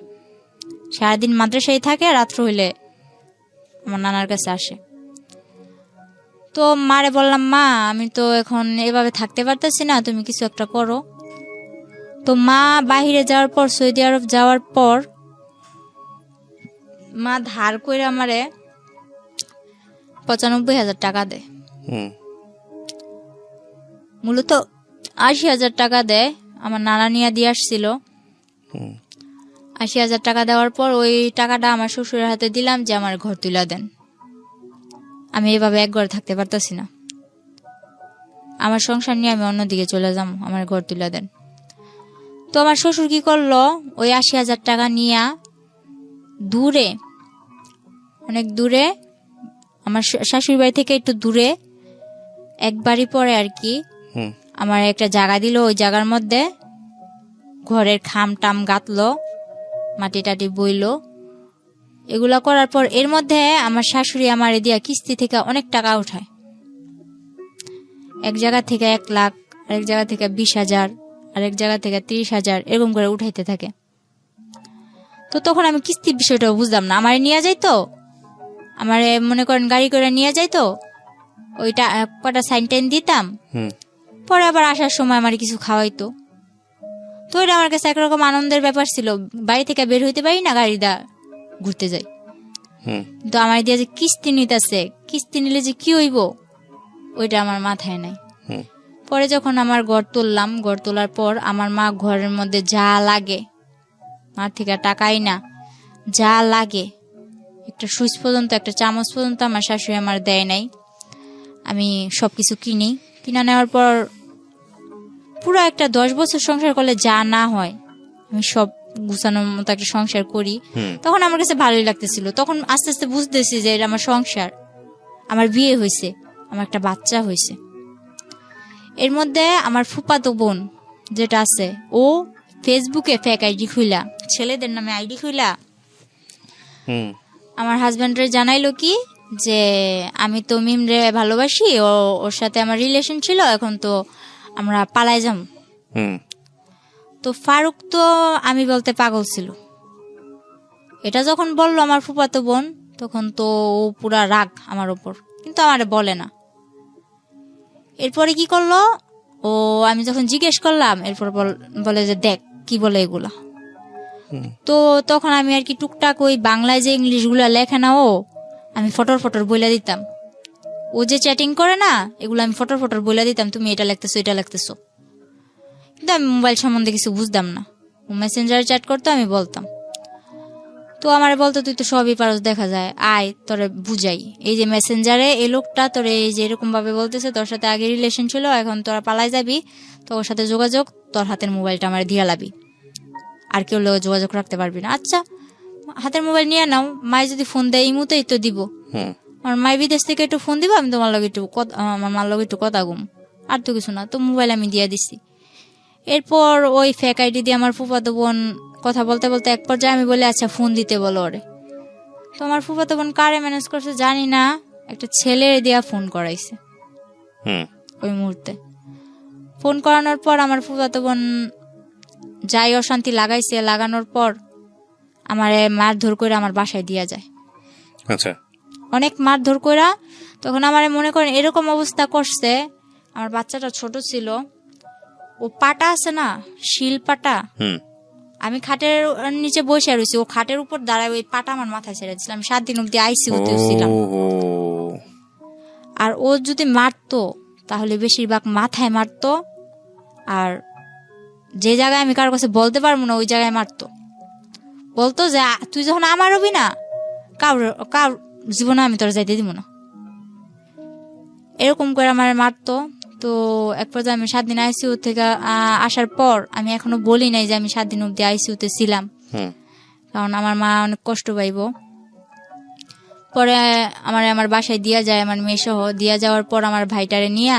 সারাদিন মাদ্রাসায় থাকে, রাত্র হইলে আমার নানার কাছে আসে। তো মারে বললাম, মা আমি তো এখন এভাবে থাকতে পারতেছি না, তুমি কিছু একটা করো। তো মা বাহিরে যাওয়ার পর, সৌদি আরব যাওয়ার পর, মা ধার করে আমারে 95,000 টাকা দেয়। মূলত 80,000 টাকা দেয়, আমার নানা নিয়ে দিয়ে আসছিল। 80,000 টাকা দেওয়ার পর ওই টাকাটা আমার শ্বশুরের হাতে দিলাম যে আমার ঘর তুলে দেন, আমি এভাবে এক ঘরে থাকতে পারতেছি না, আমার সংসার নিয়ে আমি অন্যদিকে চলে যাবো, আমার ঘর তুলে দেন। তো আমার শ্বশুর কি করলো, ওই 80,000 টাকা নিয়ে দূরে, অনেক দূরে, আমার শাশুড়ি বাড়ি থেকে একটু দূরে, এক বাড়ি পরে আর কি, আমার একটা জায়গা দিল। ওই জায়গার মধ্যে ঘরের খাম টাম গাঁথলো, মাটি টাটি বইলো। এগুলা করার পর এর মধ্যে আমার শাশুড়ি আমার দিয়া কিস্তি থেকে অনেক টাকা উঠায়, এক জায়গা থেকে 1 লাখ, আরেক জায়গা থেকে 20,000, আরেক জায়গা থেকে 30,000, এরকম করে উঠাইতে থাকে। তো তখন আমি কিস্তির বিষয়টা বুঝলাম না। আমার নিয়ে যাইতো, আমার মনে করেন গাড়ি করে নিয়ে যাইতো, ওইটা কটা সাইন টাইন দিতাম, পরে আবার আসার সময় আমার কিছু খাওয়াইতো। তো এটা আমার কাছে একরকম আনন্দের ব্যাপার ছিল, বাড়ি থেকে বের হইতে পারি না, গাড়িটা ঘুরতে যাই। তো আমার দিয়ে যে কিস্তি নিতেছে, কিস্তি নিলে যে কি হইব ওইটা আমার মাথায় নাই। পরে যখন আমার ঘর তুললাম, ঘর তোলার পর আমার মা ঘরের মধ্যে যা লাগে, মার থেকে টাকাই না, যা লাগে, একটা সুইচ পর্যন্ত, একটা চামচ পর্যন্ত আমার শাশুড়ি আমার দেয় নাই। আমি সবকিছু কিনা নেওয়ার পর পুরো একটা 10 বছর সংসার করলে যা না হয়, আমি সব গুছানোর মতো একটা সংসার করি। তখন আমার কাছে ভালোই লাগতেছিল। তখন আস্তে আস্তে বুঝতেছি যে এটা আমার সংসার, আমার বিয়ে হয়েছে, আমার একটা বাচ্চা হয়েছে। এর মধ্যে আমার ফুফাতো বোন যেটা আছে, ও ফেসবুকে ফেক আইডি খুইলা, ছেলেদের নামে আইডি খুইলা আমার হাজবেন্ডের জানাইলো কি যে আমি তো মিমরে ভালোবাসি, ওর সাথে আমার রিলেশন ছিল, এখন তো আমরা পালাই যাম। তো ফারুক তো আমি বলতে পাগল ছিল। এটা যখন বললো আমার ফুফাতো বোন, তখন তো ও পুরা রাগ আমার উপর, কিন্তু আমারে বলে না। এরপরে কি করলো, আমি যখন জিজ্ঞেস করলাম, এরপর বলে যে দেখ কি বলে এগুলা। তো তখন আমি আর কি টুকটাক ওই বাংলায় যে ইংলিশ গুলা লেখে না, আমি ফটর বলে দিতাম। ও যে চ্যাটিং করে না, এগুলো আমি ফটর বলে দিতাম, তুমি এটা লিখতেছো, এটা লিখতেছো। কিন্তু আমি মোবাইল সম্বন্ধে কিছু বুঝতাম না। ও মেসেঞ্জারে চ্যাট করতো, আমি বলতাম। তো আমার বলতো তুই তো সবই পারস, দেখা যায়, আয় তোরে বুঝাই। এই যে মেসেঞ্জারে এই লোকটা তোরে এই যে এরকম ভাবে বলতেছে, তোর সাথে আগে রিলেশন ছিল, এখন তোরা পালাই যাবি, তো ওর সাথে যোগাযোগ, তোর হাতের মোবাইলটা আমার দিয়া লাবি, আর কেউ লোক যোগাযোগ রাখতে পারবি না। আচ্ছা, হাতের মোবাইল নিয়ে নাও, মাই যদি ফোন দেয় এই মুহূর্তেই তো দিব। আমার মাই বিদেশ থেকে একটু ফোন দিব, আমি তোমার লগে একটু আমার মার লগে একটু কথা গুম, আর তো কিছু না। তো মোবাইল আমি দিয়ে দিছি। এরপর ওই ফেক আইডি দিয়ে আমার ফুফাতো বোন কথা বলতে বলতে এক পর্যায়ে আমি বলি, আচ্ছা ফোন দিতে বলো ওরে। তো আমার ফুফাতো বোন কারে ম্যানেজ করছে জানি না, একটা ছেলের দিয়া ফোন করাইছে। ওই মুহূর্তে ফোন করানোর পর আমার ফুফাতো বোন যাই অশান্তি লাগাইছে, লাগানোর পর আমারে মারধর করে আমার বাসায় দিয়া যায়। আচ্ছা, অনেক মারধর কইরা তখন আমারে মনে করেন এরকম অবস্থা করছে, আমার বাচ্চাটা ছোট ছিল, ও পাটা আছে না, শিল পাটা, আমি খাটের নিচে বসে রয়েছি, ও খাটের উপর দাঁড়ায় ওই পাটা আমার মাথায় ছেড়ে দিয়েছিলাম। আমি 7 দিন অব্দি আইসিইউতে ছিলাম। আর ও যদি মারতো তাহলে বেশিরভাগ মাথায় মারতো, আর যে জায়গায় আমি কারোর কাছে বলতে পারবো না ওই জায়গায় মারতো। বলতো যে তুই যখন আমার হবি না, কার জীবনে আমি তোর যাইতে দিব না, এরকম করে আমার মারতো। তো এক পর্যায়ে আমি 7 দিন আইসিইউ থেকে আসার পর আমি এখনো বলি নাই যে আমি 7 দিন অব্দি আইসিইউতে ছিলাম, কারণ আমার মা অনেক কষ্ট পাইব। পরে আমার বাসায় দিয়া যায়, আমার মেয়ে সহ দিয়া যাওয়ার পর আমার ভাইটারে নিয়ে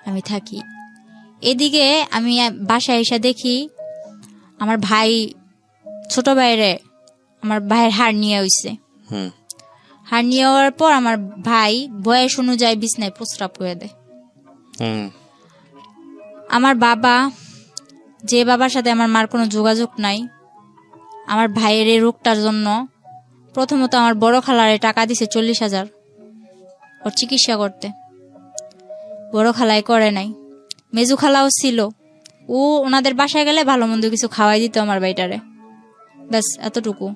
আমি থাকি। এদিকে আমি বাসায় এসে দেখি আমার ভাই, ছোট ভাইরে আমার ভাইয়ের হাড় নিয়ে হইছে। হাড় নিয়ে হওয়ার পর আমার ভাই বয়স অনুযায়ী বিছনায় প্রস্রাব করে দেয়। আমার বাবা, যে বাবার সাথে আমার মার কোনো যোগাযোগ নাই, আমার ভাইয়ের এই রোগটার জন্য প্রথমত আমার বড় খালারে টাকা দিছে 40,000 ওর চিকিৎসা করতে। বড় খালাই করে নাই। মেজু খালাও ছিল, ও ওনাদের বাসায় গেলে ভালো মন্দ কিছু খাওয়াই দিত আমার ভাইটারে, ব্যাস এতটুকু।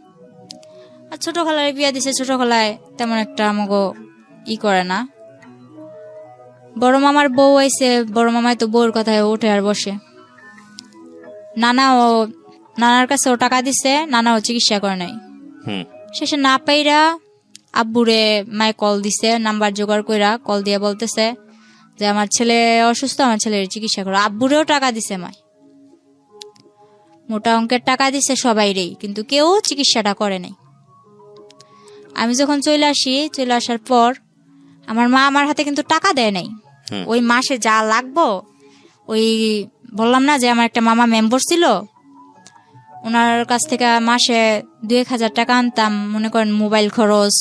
আর ছোট খালারে বিয়া দিছে, ছোট খালায় তেমন একটা আমাকে করে না। বড় মামার বউ আইছে, বড় মামায় তো বউর কথায় ওঠে আর বসে। নানার কাছে ও টাকা দিছে, নানাও চিকিৎসা করে নাই। শেষে না পাইরা আব্বুরে মায় কল দিছে, নাম্বার জোগাড় কইরা কল দিয়ে বলতেছে যে আমার ছেলে অসুস্থ, আমার ছেলের চিকিৎসা করো। আব্বুরেও টাকা দিছে মায়, মোটা অঙ্কের টাকা দিছে সবাইরেই, কিন্তু কেউ চিকিৎসাটা করে নাই। আমি যখন চলে আসার পর আমার মা আমার হাতে কিন্তু টাকা দেয় নাই। ওই মাসে যা লাগবো, ওই বললাম না যে আমার একটা মামা মেম্বার ছিল, ওনার কাছ থেকে মাসে 2-1 হাজার টাকা আনতাম, মনে করেন মোবাইল খরচ,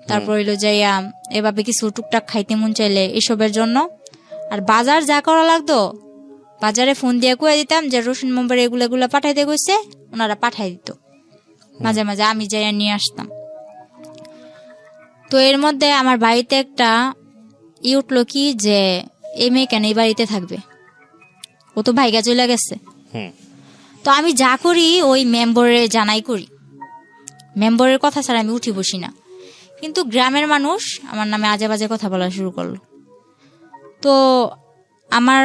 তারপর হইলো যাইয়া এভাবে কিছু টুকটাক খাইতে মন চাইলে এসবের জন্য। আর বাজার যা করা লাগতো বাজারে ফোন দিয়ে কয়ে দিতাম যে রসুন মোম্বার এগুলো পাঠাইতে কইছে, ওনারা পাঠাই দিত। মাঝে মাঝে আমি যাইয়া নিয়ে আসতাম। তো এর মধ্যে আমার বাড়িতে একটা উঠলো কি যে এই মেয়ে কেন এই বাড়িতে থাকবে, ও তো ভাইগা চলে গেছে। তো আমি যা করি ওই মেম্বরে জানাই করি, মেম্বরের কথা ছাড়া আমি উঠি বসি না। কিন্তু গ্রামের মানুষ আমার নামে আজে বাজে কথা বলা শুরু করলো। তো আমার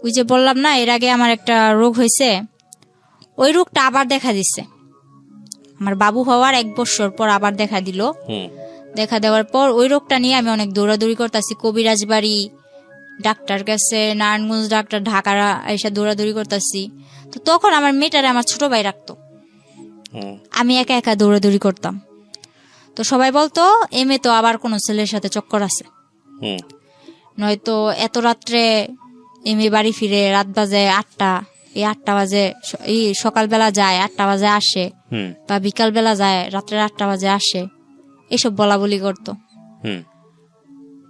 ওই যে বললাম না এর আগে আমার একটা রোগ হয়েছে, ওই রোগটা আবার দেখা দিচ্ছে। আমার বাবু হওয়ার 1 বছর পর আবার দেখা দিল। দেখা দেওয়ার পর ওই রোগটা নিয়ে আমি অনেক দৌড়াদৌড়ি করতেছি, কবিরাজ বাড়ি, ডাক্তার কাছে, নারায়ণগঞ্জ ডাক্তার, ঢাকার এসে দৌড়াদৌড়ি করতেছি। তো তখন আমার মেয়েটারে আমার ছোট ভাই রাখতো, আমি একা একা দৌড়াদৌড়ি করতাম। তো সবাই বলতো এ মেয়ে তো আবার কোনো ছেলের সাথে চক্কর আছে, নয়তো এত রাত্রে এ মেয়ে বাড়ি ফিরে, রাত বাজে 8টা, এই 8টা বাজে এই সকালবেলা যায়, 8টা বাজে আসে, বা বিকাল বেলা যায় রাত্রে 8টা বাজে আসে, এসব বলা বলি করতো।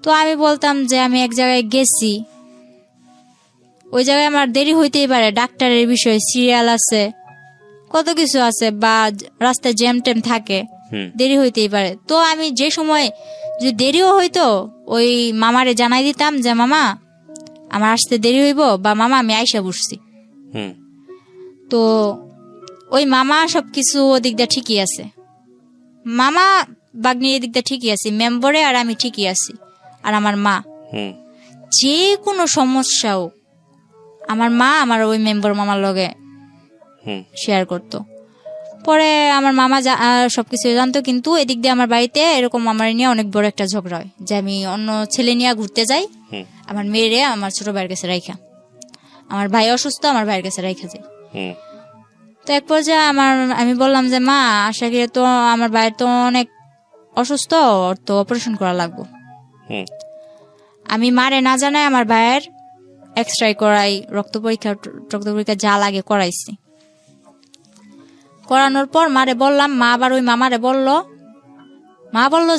তো আমি বলতাম যে আমি এক জায়গায় গেছি, ওই জায়গায় আমার দেরি হইতেই পারে, ডাক্তারের বিষয়, সিরিয়াল আছে, কত কিছু আছে, বা রাস্তায় জ্যাম ট্যাম থাকে, দেরি হইতেই পারে। তো আমি যে সময় যদি দেরিও হইতো ওই মামারে জানাই দিতাম যে মামা আমার আসতে দেরি হইব, বা মামা আমি আইসা বসছি। তো ওই মামা সবকিছু ওদিক দিয়ে ঠিকই আছে, মামা বাগনির এদিক দিয়ে ঠিকই আছে, মেম্বরে আর আমি ঠিকই আছি। আর আমার মা যে কোনো সমস্যাও আমার মা আমার ওই মেম্বার মামার লগে শেয়ার করতো। পরে আমার মামা সবকিছু জানতো, কিন্তু এদিক দিয়ে আমার বাড়িতে এরকম আমার নিয়ে অনেক বড় একটা ঝগড়া হয় যে আমি অন্য ছেলে নিয়ে ঘুরতে যাই, আমার মেয়েরে আমার ছোট ভাইয়ের কাছে রাইখা, আমার ভাই অসুস্থ, আমার ভাইয়ের কাছে রাইখা যাই। তো এক পর্যায়ে আমি বললাম যে মা আশা করি তো আমার ভাইয়ের তো অনেক অসুস্থ, ওর তো অপারেশন করা লাগবো। আমি মারে না জানাই আমার ভাইয়ের এক্সরে করাই, রক্ত পরীক্ষা যা লাগে করাইছি। করানোর পর মারে বললাম, মা আবার ওই মামারে বলল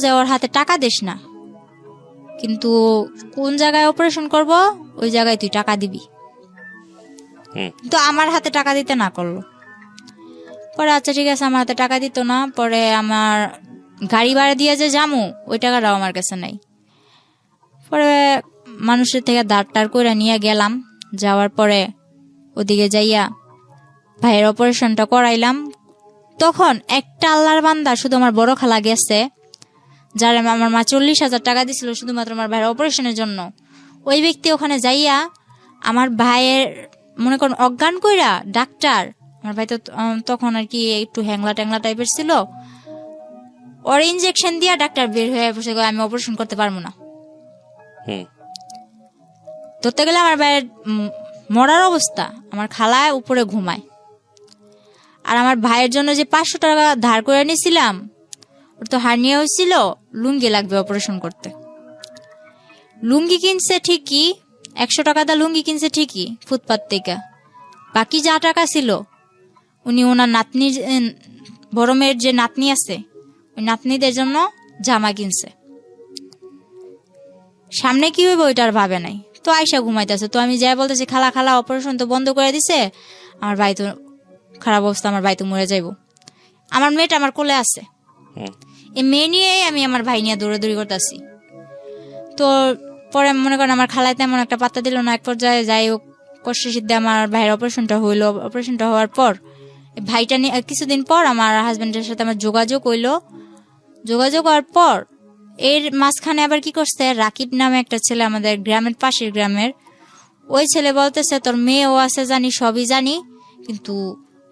যে ওর হাতে টাকা দিস না, কিন্তু কোন জায়গায় অপারেশন করব ওই জায়গায় তুই টাকা দিবি। তো আমার হাতে টাকা দিতে না করলো। পরে আচ্ছা ঠিক আছে, আমার হাতে টাকা দিত না। পরে আমার গাড়ি ভাড়া দিয়ে যে যামু ওই টাকাটাও আমার কাছে নাই। পরে মানুষের থেকে দাঁড় করে নিয়ে গেলাম। যাওয়ার পরে ওদিকে যাইয়া ভাইয়ের অপারেশনটা করাইলাম। তখন একটা আল্লাহর বান্দা, শুধু আমার বড় খালা গেছে, যার আমার মা 40,000 টাকা দিছিল শুধুমাত্র আমার ভাইয়ের অপারেশনের জন্য। ওই ব্যক্তি ওখানে যাইয়া আমার ভাইয়ের মনে করেন অজ্ঞান কইরা ডাক্তার, আমার ভাই তো তখন আর কি একটু হ্যাংলা ট্যাংলা টাইপের ছিল, ওর ইনজেকশন দিয়া ডাক্তার বের হয়ে বসে আমি অপারেশন করতে পারবো না। ধরতে গেলে আমার ভাইয়ের মরার অবস্থা, আমার খালায় উপরে ঘুমায়। আর আমার ভাইয়ের জন্য যে 500 টাকা ধার করে নিয়েছিলাম, ওর তো হার্নিয়া হয়েছিল, লুঙ্গি লাগবে অপারেশন করতে। লুঙ্গি কিনছে ঠিকই, 100 টাকা দা লুঙ্গি কিনছে ঠিকই ফুটপাত থেকে। বাকি যা টাকা ছিল উনি ওনার নাতনির, বড় মেয়ের যে নাতনি আছে ওই নাতনিদের জন্য জামা কিনছে। সামনে কি হইব ওইটা আর ভাবে নাই। তো আয়সা ঘুমাইতেছে, তো আমি যাই বলতেছি খালা খালা অপারেশন তো বন্ধ করে দিছে, আমার ভাই তো খারাপ অবস্থা, আমার ভাই তো মরে যাইব। আমার মেয়েটা আমার কোলে আছে, এই মেয়ে নিয়েই আমি আমার ভাই নিয়ে দৌড়াদৌড়ি করতেছি। তো পরে মনে করেন আমার খালায় তেমন একটা পাত্তা দিল না। এক পর্যায়ে যাই হোক কষ্ট সিদ্ধে আমার ভাইয়ের অপারেশনটা হইলো। অপারেশনটা হওয়ার পর ভাইটা নিয়ে কিছুদিন পর আমার হাজবেন্ডের সাথে আমার যোগাযোগ হইলো। যোগাযোগ হওয়ার পর এর মাঝখানে আবার কি করছে, রাকিব নামে একটা ছেলে, আমাদের গ্রামের পাশের গ্রামের, ওই ছেলে বলতেছে তোর মেয়েও আছে জানি, সবই জানি, কিন্তু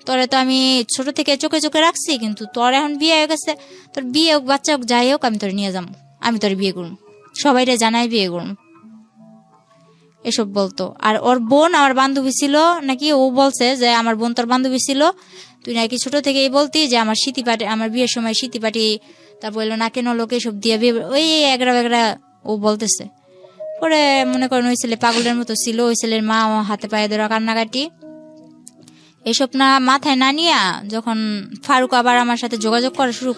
তোরে তো আমি ছোট থেকে চোখে চোখে রাখছি, কিন্তু তোর এখন বিয়ে হয়ে গেছে, তোর বিয়ে হোক বাচ্চা হোক যাই হোক আমি তোর নিয়ে যাবো, আমি তোর বিয়ে করুম, সবাইরে জানাই বিয়ে করুম, এসব বলতো। আর ওর বোন আমার বান্ধবী ছিল নাকি, ও বলছে যে আমার বোন তোর বান্ধবী ছিল, তুই নাকি ছোট থেকেই বলতি যে আমার স্মৃতি পাটি, আমার বিয়ের সময় স্মৃতি পাটি, তারপর এলো না কেন লোকে সব দিয়ে বিয়ে, ওই এগরা বেগরা ও বলতেছে। পরে মনে করেন ওই ছেলে পাগলের মতো ছিল, ওই ছেলের মা হাতে পায়ে ধরা কান্নাকাটি, এসব না মাথায় না নিয়া যখন ফারুক আবার আমার সাথে যোগাযোগ করা শুরু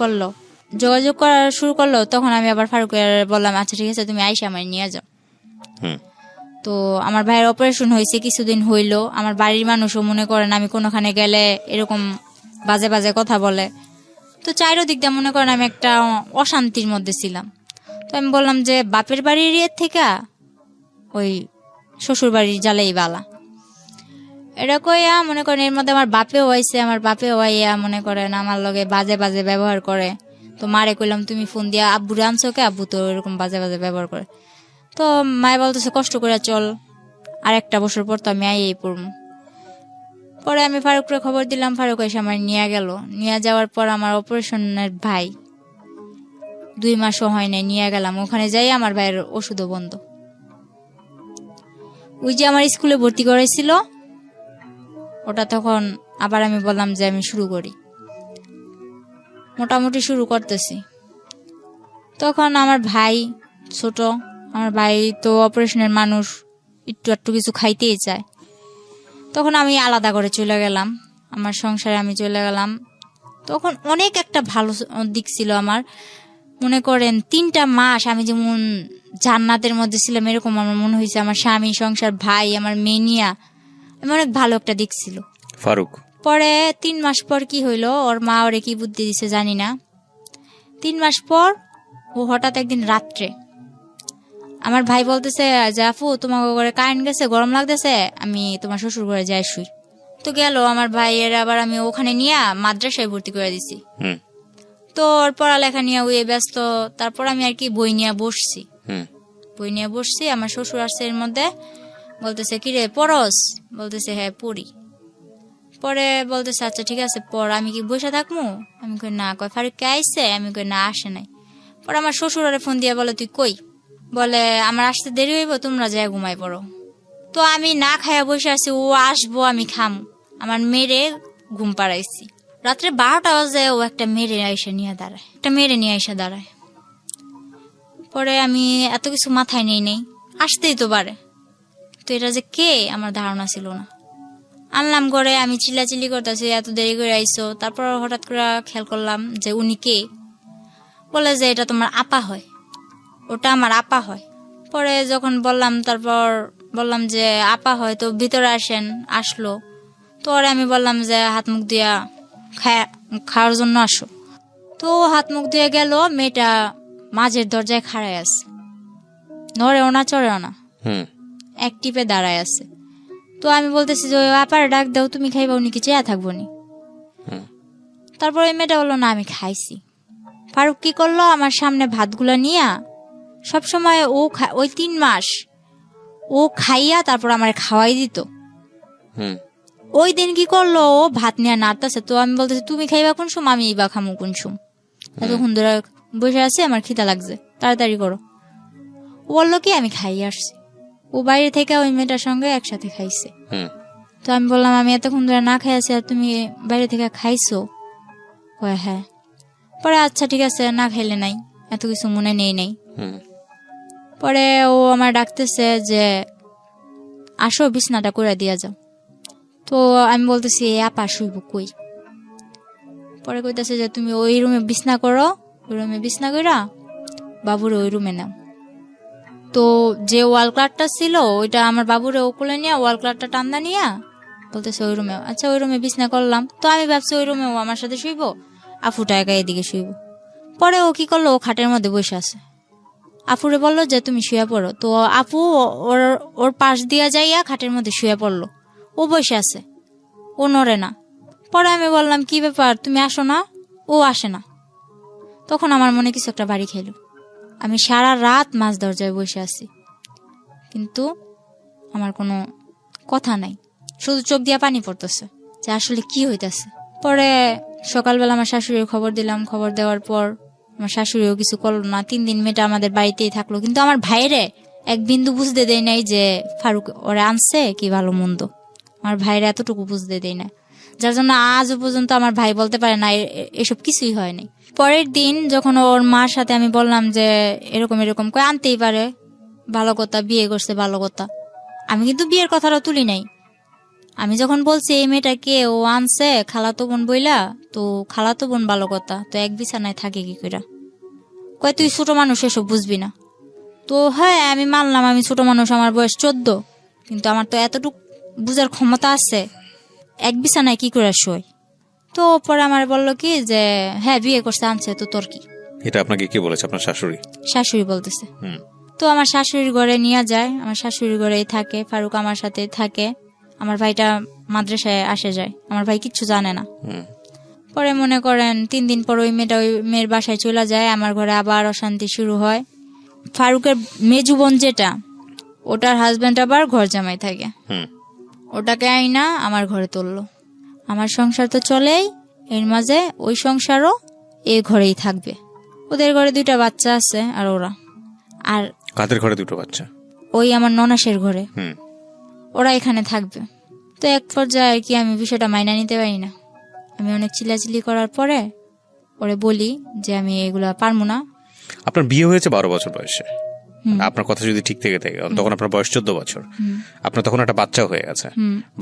করলো, তখন আমি আবার ফারুকের বললাম আচ্ছা ঠিক আছে তুমি আইসা আমার নিয়ে যাও। তো আমার ভাইয়ের অপারেশন হয়েছে কিছুদিন হইলো। আমার বাড়ির মানুষও মনে করেন আমি কোনোখানে গেলে এরকম বাজে বাজে কথা বলে, তো চারিদিক দিয়ে মনে করেন আমি একটা অশান্তির মধ্যে ছিলাম। তো আমি বললাম যে বাপের বাড়ির ইয়ের থেকে ওই শ্বশুর বাড়ির জ্বালাই বালা, এটা কইয়া মনে করেন এর মধ্যে আমার বাপেও আইছে, আমার বাপেও আইয়া মনে করেন আমার লগে বাজে বাজে ব্যবহার করে। তো মারে কইলাম তুমি ফোন দিয়া আব্বুরে আনছো কে, আব্বু তো এরকম বাজে বাজে ব্যবহার করে। তো মায়ে বলতেছে কষ্ট করে চল, আর একটা বছর পর তো আমি আইয়েই পড়বো। পরে আমি ফারুকরে খবর দিলাম, ফারুক এসে আমার নিয়ে গেল। নিয়ে যাওয়ার পর আমার অপারেশনের ভাই 2 মাসও হয় নাই, নিয়ে গেলাম ওখানে যাই, আমার ভাইয়ের ওষুধও বন্ধ। ওই যে আমার স্কুলে ভর্তি করাইছিল ওটা, তখন আবার আমি বললাম যে আমি শুরু করি, মোটামুটি শুরু করতেছি। তখন আমার ভাই ছোট, আমার ভাই তো অপারেশনের মানুষ, একটু একটু কিছু খাইতেই চায়। তখন আমি আলাদা করে চলে গেলাম, আমার সংসারে আমি চলে গেলাম। তখন অনেক একটা ভালো দিক ছিল আমার, মনে করেন 3টা মাস আমি যেমন জান্নাতের মধ্যে ছিলাম, এরকম আমার মনে হয়েছে। আমার স্বামী, সংসার, ভাই, আমার মেয়ে নিয়া আমি অনেক ভালো একটা দিক ছিল। ফারুক পরে 3 মাস পর কি হইলো, ওর মা ওরে কি বুদ্ধি দিছে জানি না, 3 মাস পর ও হঠাৎ একদিন রাত্রে আমার ভাই বলতেছে যে আপু তোমার ঘরে কারেন্ট গেছে, গরম লাগতেছে, আমি তোমার শ্বশুর ঘরে যাই শুই। তো গেল আমার ভাইয়ের, আবার আমি ওখানে নিয়ে মাদ্রাসায় ভর্তি করে দিছি। তো ওর পড়ালেখা নিয়ে ওই ব্যস্ত। তারপর আমি আর কি বই নিয়ে বসছি, আমার শ্বশুর আসছে এর মধ্যে, বলতেছে কিরে পড়স, বলতেছে হ্যাঁ পড়ি। পরে বলতেছে আচ্ছা ঠিক আছে পড়, আমি কি বসে থাকবো, আমি কই না। কয় ফারুক কে আইসে, আমি কই না আসে নাই। পরে আমার শ্বশুর আরে ফোন দিয়ে বলে তুই কই, বলে আমার আসতে দেরি হইব, তোমরা যাই ঘুমাই পড়ো। তো আমি না খাইয়া বসে আছি, ও আসবো আমি খাম, আমার মেরে ঘুম পাড়াইছি। রাত্রে 12টা বাজে ও একটা মেরে নিয়ে এসে দাঁড়ায়। পরে আমি এত কিছু মাথায় নেই, আসতেই তো পারে, তো এটা যে কে আমার ধারণা ছিল না। আনলাম ঘরে, আমি চিল্লাচিল্লি করতেছি এত দেরি করে আইসো। তারপর হঠাৎ করে খেয়াল করলাম যে উনি কে, বলে যে এটা তোমার আপা হয়, ওটা আমার আপা হয়। পরে যখন বললাম, তারপর বললাম যে আপা হয়তো ভিতরে আসেন, আসলো। তো ওরে আমি বললাম যে হাত মুখ দিয়া খাওয়ার জন্য আসো। তো হাত মুখ দিয়ে গেল, মেয়েটা মাঝের দরজায় খাড়ায় আছে, নড়েও না চড়েও না, এক টিপে দাঁড়ায় আছে। তো আমি বলতেছি যে ওই আপার ডাক দাও, তুমি খাইবা, উনি কি চেয়া থাকবো নি। তারপর ওই মেয়েটা বললো না আমি খাইছি। ফারুক কি করলো, আমার সামনে ভাতগুলা নিয়া সবসময় ওই 3 মাস ও খাইয়া তারপর আমার খাওয়াই দিত। ওই দিন কি করলো, ও ভাত নিয়ে নাড়তেছে। তো আমি বলতেছি তুমি খাইবা কোন সময়, আমি বা খামু কোন সময়, এতক্ষণ ধরে বসে আছে, আমার খিদা লাগছে, তাড়াতাড়ি করো। ও বললো কি আমি খাইয়ে আসছি। ও বাইরে থেকে ওই মেয়েটার সঙ্গে একসাথে খাইছে। তো আমি বললাম আমি এতক্ষণ ধরে না খাই আছি, আর তুমি বাইরে থেকে খাইছো? কয় হ্যাঁ। পরে আচ্ছা ঠিক আছে, না খাইলে নাই, এত কিছু মনে নেই নাই। পরে ও আমার ডাকতেছে যে আসো বিছনাটা করে দিয়া যাও। তো আমি বলতেছি আপা শুইব কই। পরে কইতেছে যে তুমি ওই রুমে বিছনা করো, ওই রুমে বিছনা কইরা বাবুরে ওই রুমে নাও। তো যে ওয়াল ক্লাটটা ছিল ওইটা আমার বাবুরে ও কোলে নিয়ে ওয়াল ক্লাটটা টান্দা নিয়া বলতেছে ওই রুমে। আচ্ছা ওই রুমে বিছনা করলাম। তো আমি ভাবছি ওই রুমে ও আমার সাথে শুইব, আফুটা একা এদিকে শুইব। পরে ও কি করলো, ও খাটের মধ্যে বসে আছে। আফুরে বললো যে তুমি শুয়ে পড়ো। তো আপু ওর পাশ দিয়া যাইয়া খাটের মধ্যে শুয়ে পড়লো। ও বসে আছে, ও নড়ে না। পরে আমি বললাম কি ব্যাপার, তুমি আসো না। ও আসে না। তখন আমার মনে কিছু একটা বাড়ি খেলো। আমি সারা রাত মাঝ দরজায় বসে আছি, কিন্তু আমার কোনো কথা নাই, শুধু চোখ দিয়া পানি পড়তেছে যে আসলে কি হইতেছে। পরে সকালবেলা আমার শাশুড়ির খবর দিলাম। খবর দেওয়ার পর আমার শাশুড়িও কিছু করলো না। 3 দিন মেয়েটা আমাদের বাড়িতেই থাকলো। কিন্তু আমার ভাইরে এক বিন্দু বুঝতে দেয় নাই যে ফারুক ওরা আনছে কি ভালো মন্দ। আমার ভাইরা এতটুকু বুঝতে দেয় না, যার জন্য আজও পর্যন্ত আমার ভাই বলতে পারে না এসব কিছুই হয়নি। পরের দিন যখন ওর মার সাথে আমি বললাম যে এরকম এরকম করে আনতেই পারে, ভালো কথা, বিয়ে করছে ভালো কথা। আমি কিন্তু বিয়ের কথাটা তুলি নাই। আমি যখন বলছি এই মেয়েটাকে ও আনছে খালাতো বোন বইলা, তো খালাতো বোন ভালো কথা, তো এক বিছানায় থাকে কি কইরা। কয় তুই ছোট মানুষ, এসব বুঝবি না। তো হ্যাঁ আমি মানলাম আমি ছোট মানুষ, আমার বয়স 14, কিন্তু আমার তো এতটুকু বুঝার ক্ষমতা আছে এক বিছানায় কি করে শোয়। তো পরে আমার বললো কি যে হ্যাঁ বিয়ে করছে, আনছে, তো তোর কি। এটা আপনাকে কি বলেছে আপনার শাশুড়ি? শাশুড়ি বলতেছে। তো আমার শাশুড়ির ঘরে নিয়ে যায়, আমার শাশুড়ির ঘরেই থাকে, ফারুক আমার সাথে থাকে। আমার ভাইটা মাদ্রাসায় আসে যায়, আমার ভাই কিচ্ছু জানে না। পরে মনে করেন 3 দিন পর ওই মেয়েটা ওই মেয়ের বাসায় চলে যায়, আমার ঘরে আবার অশান্তি শুরু হয়। ফারুকের মেজু বোন যেটা, ওটার হাজবেন্ড আবার ঘর জামাই থাকে, ওটাকে আইনা আমার ঘরে তুললো। আমার সংসার তো চলেই, এর মাঝে ওই সংসারও এই ঘরেই থাকবে। ওদের ঘরে 2টা বাচ্চা আছে, আর ওরা আর কাদের ঘরে 2টো বাচ্চা? ওই আমার ননাসের ঘরে, ওরা এখানে থাকবে। তো এক পর্যায়ে আর কি আমি বিষয়টা মাইনা নিতে পারি না। আমি অনেক চিল্লাচিল্লি করার পরে ওরে বলি যে আমি এগুলা পারবো না। আপনার বিয়ে হয়েছে 12 বছর বয়সে, আপনার কথা যদি ঠিক থেকে থাকে, তখন আপনার বয়স 14 বছর। আপনার তখন একটা বাচ্চা হয়ে গেছে।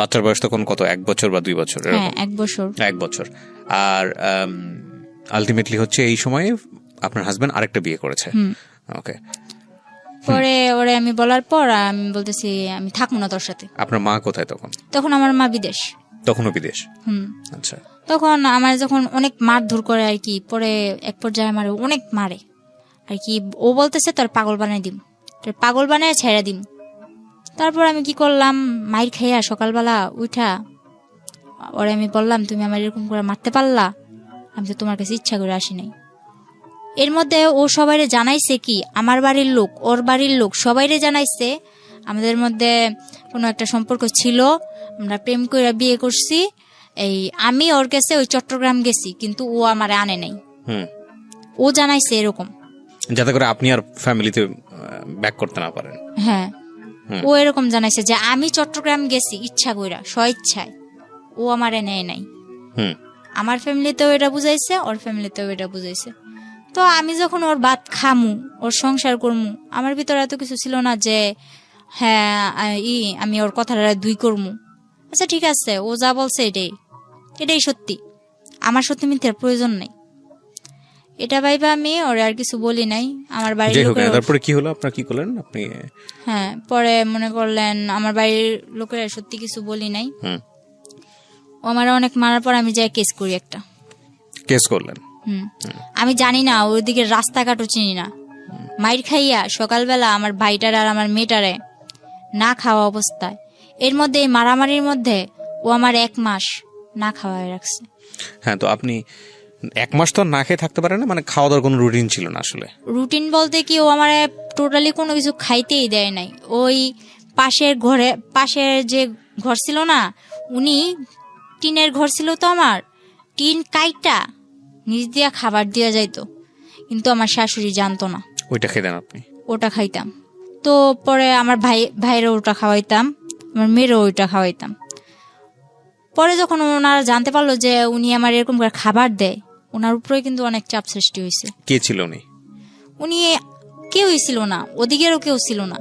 বাচ্চার বয়স তখন কত, 1 বছর বা 2 বছর? হ্যাঁ 1 বছর। 1 বছর। আর আলটিমেটলি হচ্ছে এই সময়ে আপনার হাজবেন্ড আরেকটা বিয়ে করেছে। ওকে। পরে ওরে আমি বলার পর আমি বলতেছি আমি থাকবো না তোর সাথে। আপনার মা কোথায় তখন? তখন আমার মা বিদেশ। তখনও বিদেশ? আচ্ছা। তখন আমার যখন অনেক মারধর করে আর কি, পরে এক পর্যায়ে আমার অনেক মারে আর কি। ও বলতেছে তোর পাগল বানাই দিম, তোর পাগল বানায় ছেড়ে দিম। তারপর আমি কি করলাম, মাইর খাইয়া সকালবেলা উঠা ওরে আমি বললাম তুমি আমার এরকম করে মারতে পারলা, আমি তো তোমার কাছে ইচ্ছা করে আসি নাই। এর মধ্যে ও সবাইরে জানাইছে কি, আমার বাড়ির লোক, ওর বাড়ির লোক সবাইরে জানাইছে আমাদের মধ্যে কোনো একটা সম্পর্ক ছিল, আমরা প্রেম করে বিয়ে করছি। এই আমি ওর কাছে ওই চট্টগ্রাম গেছি, কিন্তু ও আমারে আনে নাই। ও জানাইছে এরকম, যাতে করে আপনি আর ফ্যামিলিতে ব্যাক করতে না পারেন। হ্যাঁ ও এরকম জানাইছে যে আমি চট্টগ্রাম গেছি ইচ্ছা কইরা, স্বইচ্ছায়, ও আমারে নেয় নাই। আমার ফ্যামিলিতেও এটা বুঝাইছে, ওর ফ্যামিলিতেও এটা বুঝাইছে। তো আমি যখন ওর ভাত খামু, ওর সংসার করমু, আমার ভিতরে এত কিছু ছিল না যে হ্যাঁ আমি ওর কথাটা 2 করমু। আচ্ছা ঠিক আছে, ও যা বলছে এটাই সত্যি, আমার সত্যি মিথ্যার প্রয়োজন নেই। এটা ভাইবা আমি ওরে আর কিছু বলি নাই। আমার বাড়ির যাই হোক, লোকেরা তারপরে কি হলো, আপনার কি করলেন আপনি? হ্যাঁ, পরে মনে করলেন আমার বাড়ির লোকেরা সত্যি কিছু বলি নাই। হুম, ও আমার অনেক মারার পর আমি যাই কেস করি একটা। কেস করলেন? আমি জানি না, ওইদিকে রাস্তাঘাটও চিনি না। মাইর খাইয়া সকালবেলা আমার ভাইটার আর আমার মেয়েটারে না খাওয়া অবস্থায়, এর মধ্যে এই মারামারির মধ্যে ও আমার 1 মাস না খাওয়ায় রাখছে। হ্যাঁ, তো আপনি 1 মাস তো আর না খেয়ে থাকতে পারেন না, মানে খাওয়া দাওয়ার কোনো রুটিন ছিল না আসলে? রুটিন বলতে কি, ও আমার টোটালি কোনো কিছু খাইতেই দেয় নাই। ওই পাশের যে ঘর ছিল না, উনি টিনের ঘর ছিল, তো আমার টিন কাইটা নিচ দিয়া খাবার দিয়া যাইতো, কিন্তু আমার শাশুড়ি জানতো না। ওইটা খেতেন আপনি? ওটা খাইতাম। তো পরে আমার ভাইয়েরও ওটা খাওয়াইতাম, আমার মেয়েরও ওইটা খাওয়াইতাম। পরে যখন ওনারা জানতে পারলো যে উনি আমার এরকম করে খাবার দেয়, ওনার উপরে কিন্তু অনেক চাপ সৃষ্টি হয়েছে। কে ছিল উনি? উনি কেউই ছিল না, ওদিকেরও কেউ ছিল না,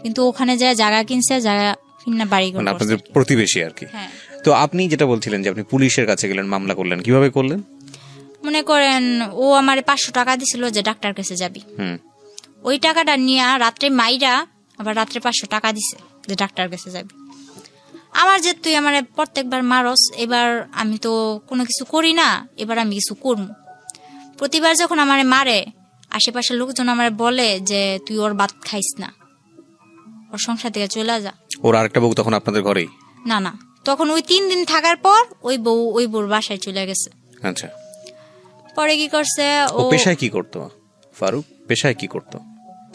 কিন্তু ওখানে যায় জায়গা কিনছে, জায়গা কিনে বাড়ি মানে আপনাদের প্রতিবেশী আর কি। হ্যাঁ। তো আপনি যেটা বলছিলেন যে আপনি পুলিশের কাছে গেলেন, মামলা করলেন, কিভাবে করলেন? মনে করেন ও আমার 500 টাকা দিছিল যে ডাক্তার কাছে যাবি। ওই টাকাটা নিয়ে রাত্রে মাইরা আবার রাত্রে 500 টাকা দিছে যে ডাক্তার কাছে যাবি। আমার যে তুই আমার প্রত্যেকবার মারস, এবার আমি তো কোনো কিছু করি না, এবার আমি কিছু করবো। প্রতিবার যখন আমার মারে, আশেপাশের লোকজন আমার বলে যে তুই ওর ভাত খাইস না, ওর সংসার থেকে চলে যা। ওর আরেকটা বউ তখন আপনাদের ঘরেই? না না, তখন ওই 3 দিন থাকার পর ওই বউর বাসায় চলে গেছে। আচ্ছা। পরে কি করছে, ও পেশায় কি করতো? ফারুক পেশায় কি করতো?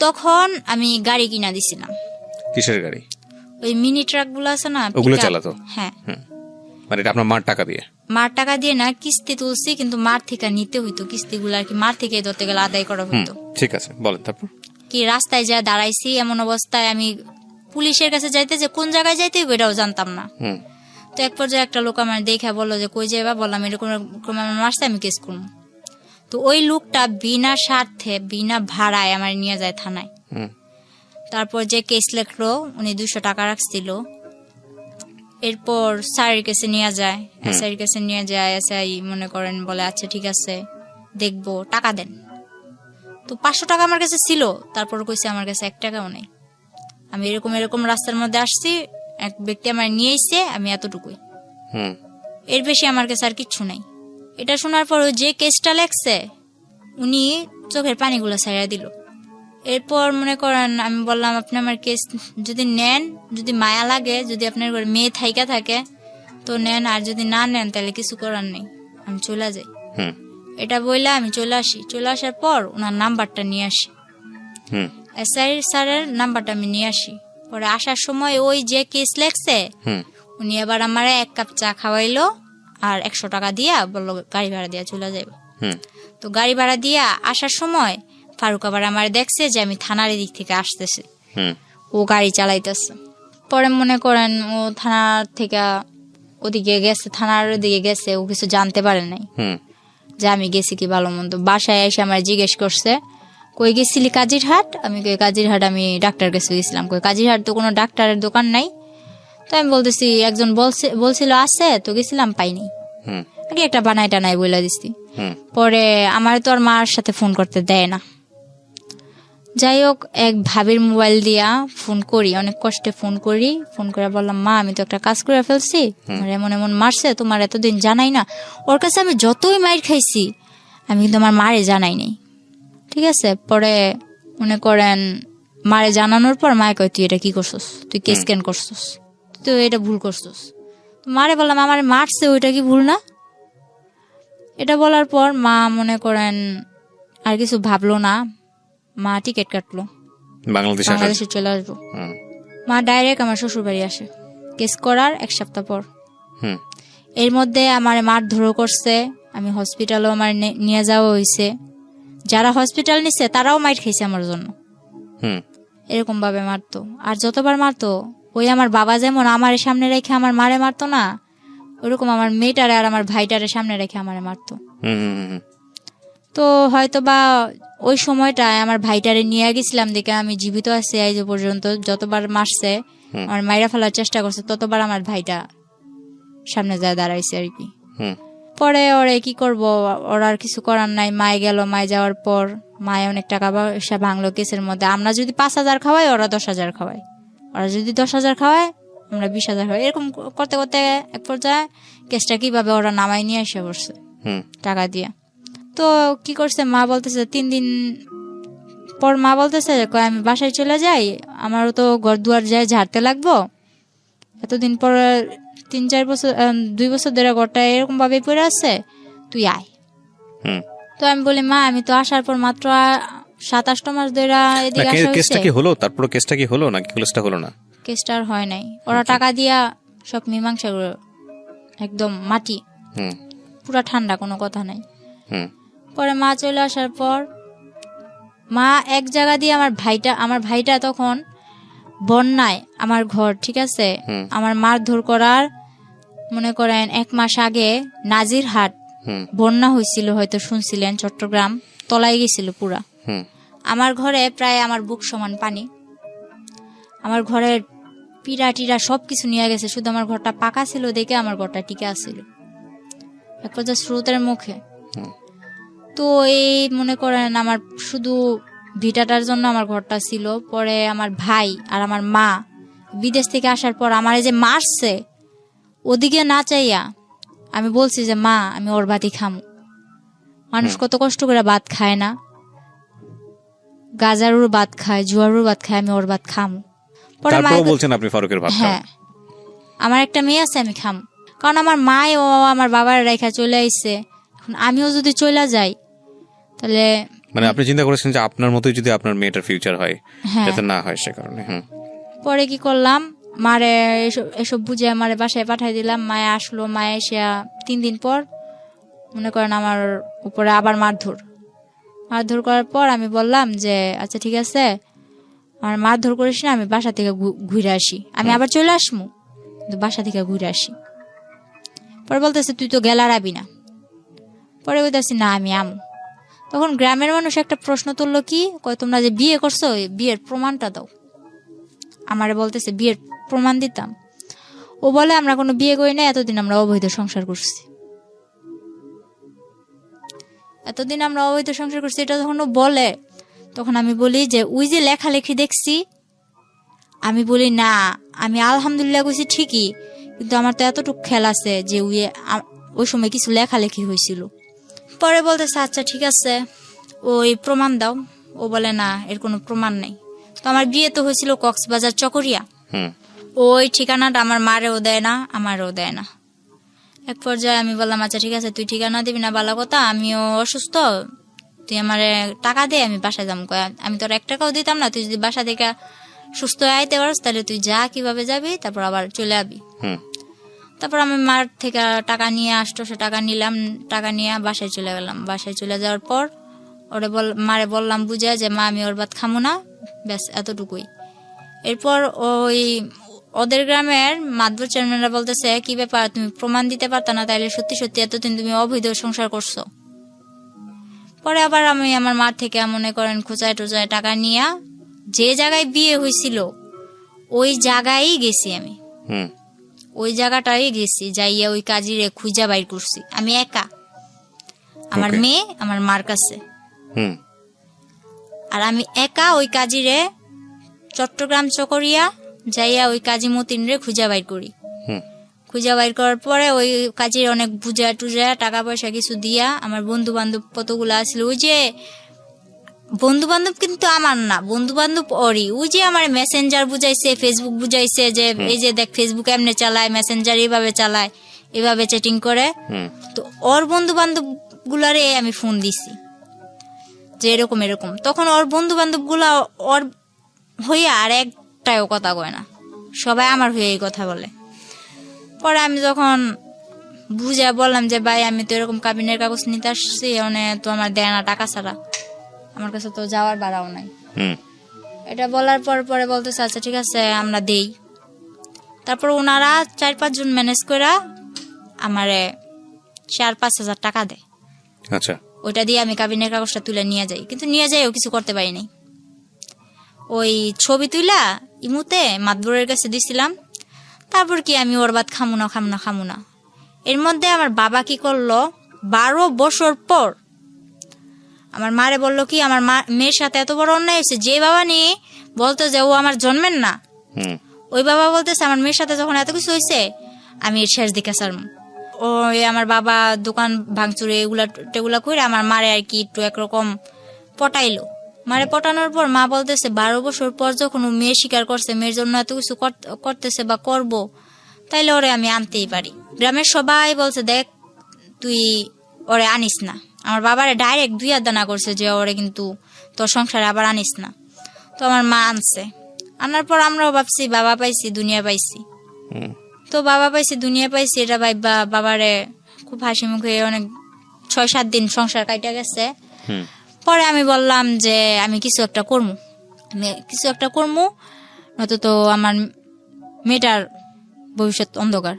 তখন আমি গাড়ি কিনা দিছিলাম। কিসের গাড়ি? ওই মিনি ট্রাক গুলো আছে না, ওগুলো pickup। চালাতো? হ্যাঁ। মানে এটা আপনার মার টাকা দিয়ে? মার টাকা দিয়ে না, কিস্তি তুলছি, কিন্তু মার থেকে নিতে হইতো কিস্তিগুলো আর কি, মার থেকে ধরতে গেলে আদায় করা হইতো। ঠিক আছে, বলেন তারপর। কি রাস্তায় যা দাঁড়াইছি, এমন অবস্থায় আমি পুলিশের কাছে যাইতে, যে কোন জায়গায় যাইতে এটাও জানতাম না। তো এক পর্যায়ে একটা লোক আমার দেখে বললো যে কই যাইবা, বললাম এরকম আমার মারছে, আমি কেস করবো। তো ওই লোকটা বিনা স্বার্থে বিনা ভাড়ায় আমার নিয়ে যায় থানায়। তারপর যে কেস লেখলো, উনি 200 টাকা রাখছিল। এরপর স্যারের কাছে নিয়ে যায়, এসআইয়ের কাছে নিয়ে যায়। এসআই মনে করেন বলে আচ্ছা ঠিক আছে দেখবো, টাকা দেন। তো 500 টাকা আমার কাছে ছিল, তারপর কইছে আমার কাছে 1 টাকাও নেই। আমি এরকম রাস্তার মধ্যে আসছি, এক ব্যক্তি আমার নিয়ে এসে, আমি এতটুকুই, এর বেশি আমার কাছে আর কিচ্ছু নাই। এটা শোনার পর যে কেসটা লেখছে, উনি চোখের পানিগুলো ছাইড়া দিল। এরপর মনে করেন আমি বললাম আপনি আমার কেস যদি নেন, যদি মায়া লাগে, যদি আপনার ঘরে মেয়ে থাইকা থাকে তো নেন, আর যদি না নেন তাহলে কিছু করার নেই, আমি চলে যাই। এটা বললে আমি চলে আসি। চলে আসার পর ওনার নাম্বারটা নিয়ে আসি, এসআই স্যারের নাম্বারটা আমি নিয়ে আসি। পরে আসার সময় ওই যে কেস লেখছে, উনি এবার আমার 1 কাপ চা খাওয়াইলো আর 100 টাকা দিয়া বললো গাড়ি ভাড়া দিয়া চলে যাইব। তো গাড়ি ভাড়া দিয়া আসার সময় ফারুক আবার আমার দেখছে যে আমি থানার দিক থেকে আসতেছি, ও গাড়ি চালাইতেছে। পরে মনে করেন ও থানার থেকে ওদিকে গেছে, থানার ওদিকে গেছে, ও কিছু জানতে পারে নাই যে আমি গেছি কি ভালো মন্দ। বাসায় এসে আমার জিজ্ঞেস করছে কই গেছিলি, কাজিরহাট। আমি কই কাজিরহাট আমি ডাক্তার কাছে গেছিলাম। কই কাজিরহাট তো কোনো ডাক্তারের দোকান নাই। তো আমি বলতেছি একজন বলছিল আছে, তো গেছিলাম পাইনি, আগে একটা বানাই টানাই বলে দিছি। পরে আমার তো আর মার সাথে ফোন করতে দেয় না। যাই হোক, এক ভাবির মোবাইল দিয়া ফোন করি, অনেক কষ্টে ফোন করি। ফোন করে বললাম মা আমি তো একটা কাজ করে ফেলছি, আমার এমন এমন মারছে, তোমার এতদিন জানাই না। ওর কাছে আমি যতই মাইর খাইছি, আমি কিন্তু আমার মারে জানাই নাই। ঠিক আছে। পরে মনে করেন মারে জানানোর পর মায়ে কয় তুই এটা কি করছস, তুই কেস কেন করছস, তুই এটা ভুল করছস। মারে বললাম আমার মারছে, ওইটা কি ভুল না? এটা বলার পর মা মনে করেন আর কিছু ভাবলো না, মা টিকিট কাটলো, বাংলাদেশে চলে আসবো। মা ডাইরেক্ট আমার শ্বশুর বাড়ি আসে কেস করার 1 সপ্তাহ পর। এর মধ্যে আমার মারধরও করছে, আমি হসপিটালও আমার নিয়ে যাওয়া হয়েছে। যারা হসপিটাল নিচ্ছে তারাও মাইর খাইছে আমার জন্য, এরকম ভাবে মারতো। আর যতবার মারতো, ওই আমার বাবা যেমন আমার সামনে রেখে আমার মারে মারতো না, ওরকম আমার মেয়েটারে আর আমার ভাইটারে সামনে রেখে আমারে মারতো। তো হয়তো বা ওই সময়টায় আমার ভাইটারে নিয়ে গেছিলাম দেখে আমি জীবিত আছি আজ পর্যন্ত। যতবার মারছে, আমার মাইরা ফেলার চেষ্টা করছে, ততবার আমার ভাইটা সামনে যায় দাঁড়াইছে আর কি। পরে ওরে কি করব, ওরা আর কিছু করার নাই। মায়ে গেল, মায়ে যাওয়ার পর মায়ে অনেক টাকা পয়সা ভাঙলো কেসের মধ্যে। আমরা যদি 5,000 খাওয়াই, ওরা 10,000 খাওয়ায়। ওরা যদি 10,000 খাওয়ায়, আমরা 20,000 খাওয়াই। এরকম করতে করতে এক পর্যায়ে কেসটা কিভাবে ওরা নামাই নিয়ে এসে বসছে টাকা দিয়ে। তো কি করছে, মা বলতেছে 3 দিন পর মা বলতেছে আমি বাসায় চলে যাই, আমারও তো ঘর দুয়ার যায় ঝাড়তে লাগবো। এতদিন পর 3-4 বছর 2 বছর ধরে ঘরটা এরকম ভাবে পড়ে আছে, তুই আয়। তো আমি বলি মা, আমি তো আসার পর মাত্র 7-8 মাস ধরে এদিকে আসা হয়েছে। কেসটা কি হলো? তারপর কেসটা কি হলো নাকি কেসটা হলো না? কেসটা আর হয় নাই। ওরা টাকা দিয়া সব মীমাংসা করে, একদম মাটি পুরা ঠান্ডা, কোনো কথা নাই। পরে মা চলে আসার পর মা এক জায়গা দিয়ে আমার ভাইটা তখন বন্যায়, আমার ঘর ঠিক আছে, আমার মারধর করার মনে করেন 1 মাস আগে নাজিরহাট বন্যা হয়েছিল, হয়তো শুনছিলেন, চট্টগ্রাম তলায় গেছিল পুরা। আমার ঘরে প্রায় আমার বুক সমান পানি। আমার ঘরের পিড়া টিরা সবকিছু নিয়ে গেছে, শুধু আমার ঘরটা পাকা ছিল দেখে আমার ঘরটা টিকে আসছিল এক পর্যায়ে স্রোতের মুখে। তো এই মনে করেন আমার শুধু ভিটাটার জন্য আমার ঘরটা ছিল। পরে আমার ভাই আর আমার মা বিদেশ থেকে আসার পর আমার এই যে মারছে, ওদিকে না চাইয়া আমি বলছি যে মা, আমি ওর ভাতই খামু। মানুষ কত কষ্ট করে ভাত খায় না, গাজারুর ভাত খায়, জুয়ারুর ভাত খায়, আমি ওর ভাত খামু। পরে মা বলছেন আপনি ফারুকের ভাত খান? হ্যাঁ, আমার একটা মেয়ে আছে, আমি খামু। কারণ আমার মায় ও আমার বাবার রেখা চলে আইছে, এখন আমিও যদি চলে যাই তাহলে মানে আপনি চিন্তা করেছেন যে আপনার মতোই যদি আপনার মেয়েটার ফিউচার হয়, যাতে না হয় সে কারণে। পরে কি করলাম, মারে এসব বুঝে মারে বাসায় পাঠাই দিলাম। মায়ে আসলো, মায়ে এসে 3 দিন পর মনে করেন আমার উপরে আবার মারধর করার পর আমি বললাম যে আচ্ছা ঠিক আছে, আমার মারধর করিস না, আমি বাসা থেকে ঘুরে আসি, আমি আবার চলে আসবো, কিন্তু বাসা থেকে ঘুরে আসি। পরে বলতেছে তুই তো গেলার আবি না। পরে বলতেছি না, আমি আমু। তখন গ্রামের মানুষ একটা প্রশ্ন তুললো, কি কয়, তোমরা যে বিয়ে করছো বিয়ের প্রমাণটা দাও। আমারে বলতেছে বিয়ের প্রমাণ দিতাম। ও বলে আমরা কোনো বিয়ে করি না, এতদিন আমরা অবৈধ সংসার করছি। এটা যখন ও বলে, তখন আমি বলি যে ওই যে লেখালেখি দেখছি, আমি বলি না, আমি আলহামদুলিল্লাহ কইছি ঠিকই, কিন্তু আমার তো এতটুকু খেয়াল আছে যে ওই সময় কিছু লেখালেখি হয়েছিল। পরে বলতেছে আচ্ছা ঠিক আছে, ওই প্রমাণ দাও। ও বলে না, এর কোনো প্রমাণ নেই। তো আমার বিয়ে তো হয়েছিল কক্সবাজার চকরিয়া, ওই ঠিকানাটা আমার মারেও দেয় না, আমারও দেয় না। এক পর্যায়ে আমি বললাম আচ্ছা ঠিক আছে, তুই ঠিকানা দিবি না ভালো কথা, আমিও অসুস্থ, তুই আমারে টাকা দে, আমি বাসায় যাবো। আমি তোর 1 টাকাও দিতাম না, তুই যদি বাসা থেকে সুস্থ হয়ে আইতে পারস তাহলে তুই যা, কিভাবে যাবি, তারপর আবার চলে আবি। তারপর আমি মার থেকে টাকা নিয়ে 800 টাকা নিলাম, টাকা নিয়ে বাসায় চলে গেলাম। বাসায় চলে যাওয়ার পর ওরে মারে বললাম বুঝে যে মা, আমি ওর ভাত খামো না, ব্যাস এতটুকুই। এরপর ওই ওদের গ্রামের মাতবর চেয়ারম্যানরা বলতেছে কি ব্যাপার, তুমি প্রমাণ দিতে পারতা না, তাইলে সত্যি সত্যি এতদিন তুমি অবৈধ সংসার করছো। পরে আবার আমি আমার মার থেকে মনে করেন খোঁচায় টোচায় টাকা নিয়ে যে জায়গায় বিয়ে হয়েছিল ওই জায়গায় গেছি। আমি ওই জায়গাটাই গেছি, যাইয়া ওই কাজিরে খুঁজা বাইর করছি। আমি একা, আমার মেয়ে আমার মার কাছে, আর আমি একা ওই কাজিরে চট্টগ্রাম চকরিয়া যাইয়া ওই কাজী মতিন রে খুঁজা বাইর করি। খুঁজা বাইর করার পরে ওই কাজের অনেক বুঝা টুজা টাকা পয়সা কিছু দিয়া, আমার বন্ধু বান্ধব কতগুলো আসছিল, ওই যে বন্ধু বান্ধব কিন্তু আমার না, বন্ধু বান্ধব ওরই, ওই যে আমার মেসেঞ্জার বুঝাইছে, ফেসবুক বুঝাইছে, যে এই যে দেখ ফেসবুক এমনি চালায়, মেসেঞ্জার এইভাবে চালায়, এইভাবে চ্যাটিং করে। তো ওর বন্ধু বান্ধব গুলারে আমি ফোন দিছি যে এরকম এরকম। তখন ওর বন্ধু বান্ধব গুলা ওর হইয়া আর একটাও কথা কয় না, সবাই আমার হয়ে এই কথা বলে। পরে আমি যখন বুঝা বললাম যে ভাই, আমি তো এরকম কাবিনের কাগজ নিতে আসছি, তো আমার দেয় না টাকা ছাড়া, আমার কাছে তো যাওয়ার ভাড়াও নাই। এটা বলার পরে বলতেছে আচ্ছা ঠিক আছে আমরা দেই। তারপর ওনারা 4-5 জন ম্যানেজ করে আমারে 4-5 হাজার টাকা দেয়। আচ্ছা, ওইটা দিয়ে আমি কাবিনের কাগজটা তুলে নিয়ে যাই, কিন্তু নিয়ে যাইও কিছু করতে পারিনি। ওই ছবি তুইলা ইমুতে মাতবরের কাছে দিছিলাম। তারপর কি আমি ওর ভাত খামু না, এর মধ্যে আমার বাবা কি করলো, 12 বছর পর আমার মারে বললো কি আমার মেয়ের সাথে এত বড় অন্যায় হয়েছে। যে বাবা নিয়ে বলতো যে ও আমার জন্মের না, ওই বাবা বলতেছে আমার মেয়ের সাথে যখন এত কিছু হয়েছে আমি এর শেষ দিকে সারম। ওই আমার বাবা দোকান ভাঙচুরে এগুলা টেগুলা করে আমার মারে আর কি একটু একরকম পটাইলো। মারে পটানোর পর মা বলতেছে 12 বছর পর যখন ও মেয়ে স্বীকার করছে, মেয়ের জন্য এত কিছু করতেছে বা করবো, তাইলে ওরে আমি আনতেই পারি। গ্রামের সবাই বলছে দেখ তুই ওরে আনিস না। আমার বাবারে ডাইরেক্ট 2 হাত দানা করছে যে ওরে কিন্তু তোর সংসারে আবার আনিস না। তো আমার মা আনছে, আনার পর আমরাও ভাবছি বাবা পাইছি দুনিয়া পাইছি। তো বাবা পাইছি দুনিয়া পাইছি এটা ভাইবা বাবারে খুব হাসি মুখে অনেক 6-7 দিন সংসার কাইটা গেছে। পরে আমি বললাম যে আমি কিছু একটা করবো, নয়তো তো আমার মেয়েটার ভবিষ্যৎ অন্ধকার।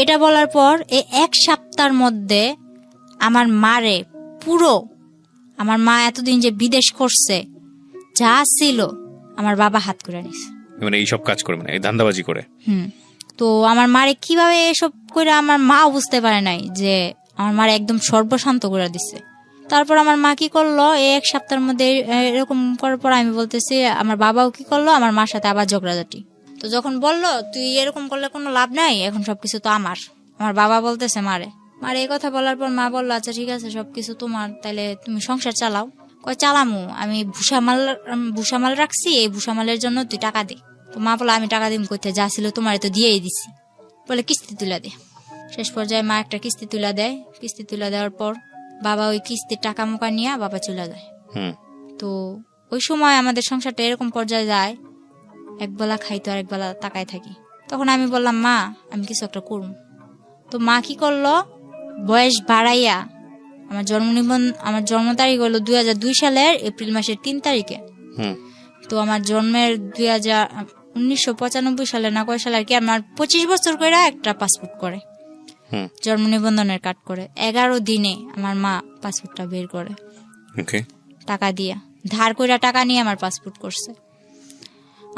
এটা বলার পর এই 1 সপ্তাহের মধ্যে আমার মারে পুরো, আমার মা এতদিন যে বিদেশ করছে যা ছিল আমার বাবা হাত করে নিছে, মানে এইসব কাজ করে, মানে এই ধান্দাবাজি করে। তো আমার মারে কিভাবে এসব করে আমার মা বুঝতে পারে নাই যে আমার মারে একদম সর্বশান্ত করে দিছে। তারপর আমার মা কি করলো, এই 1 সপ্তাহের মধ্যে এরকম করার পর আমি বলতেছি আমার বাবাও কি করলো, আমার মার সাথে আবার ঝগড়াঝাটি। তো যখন বললো তুই এরকম করলে কোনো লাভ নাই, এখন সবকিছু তো আমার বাবা বলতেছে মারে এই কথা বলার পর মা বললো আচ্ছা ঠিক আছে সবকিছু তোমার, তাইলে তুমি সংসার চালাও। কয় চালামু, আমি ভুসামাল রাখছি, এই ভুসামালের জন্য তুই টাকা দে। তো মা বলে আমি টাকা দিম কইতে, যা ছিল তোমার তো দিয়েই দিছি, বলে কিস্তি তুলে দে। শেষ পর্যায়ে মা একটা কিস্তি তুলে দেয়। কিস্তি তুলে দেওয়ার পর বাবা ওই কিস্তির টাকা মোকা নিয়ে বাবা চলে যায়। তো ওই সময় আমাদের সংসারটা এরকম পর্যায়ে যায়, একবেলা খাইতো আর একবেলা তাকায় থাকি। তখন আমি বললাম মা আমি কিছু একটা করুম। তো মা কি করলো, বয়স বাড়াইয়া আমার আমার জন্ম তারিখ হলো 2002 সালের এপ্রিল মাসের 3 তারিখে। তো আমার জন্মের 1995 সালে না কয় সালে আর কি, আমার 25 বছর করে একটা পাসপোর্ট করে, জন্ম নিবন্ধনের কার্ড করে। 11 দিনে আমার মা পাসপোর্টটা বের করে টাকা দিয়া, ধার করে টাকা নিয়ে আমার পাসপোর্ট করছে,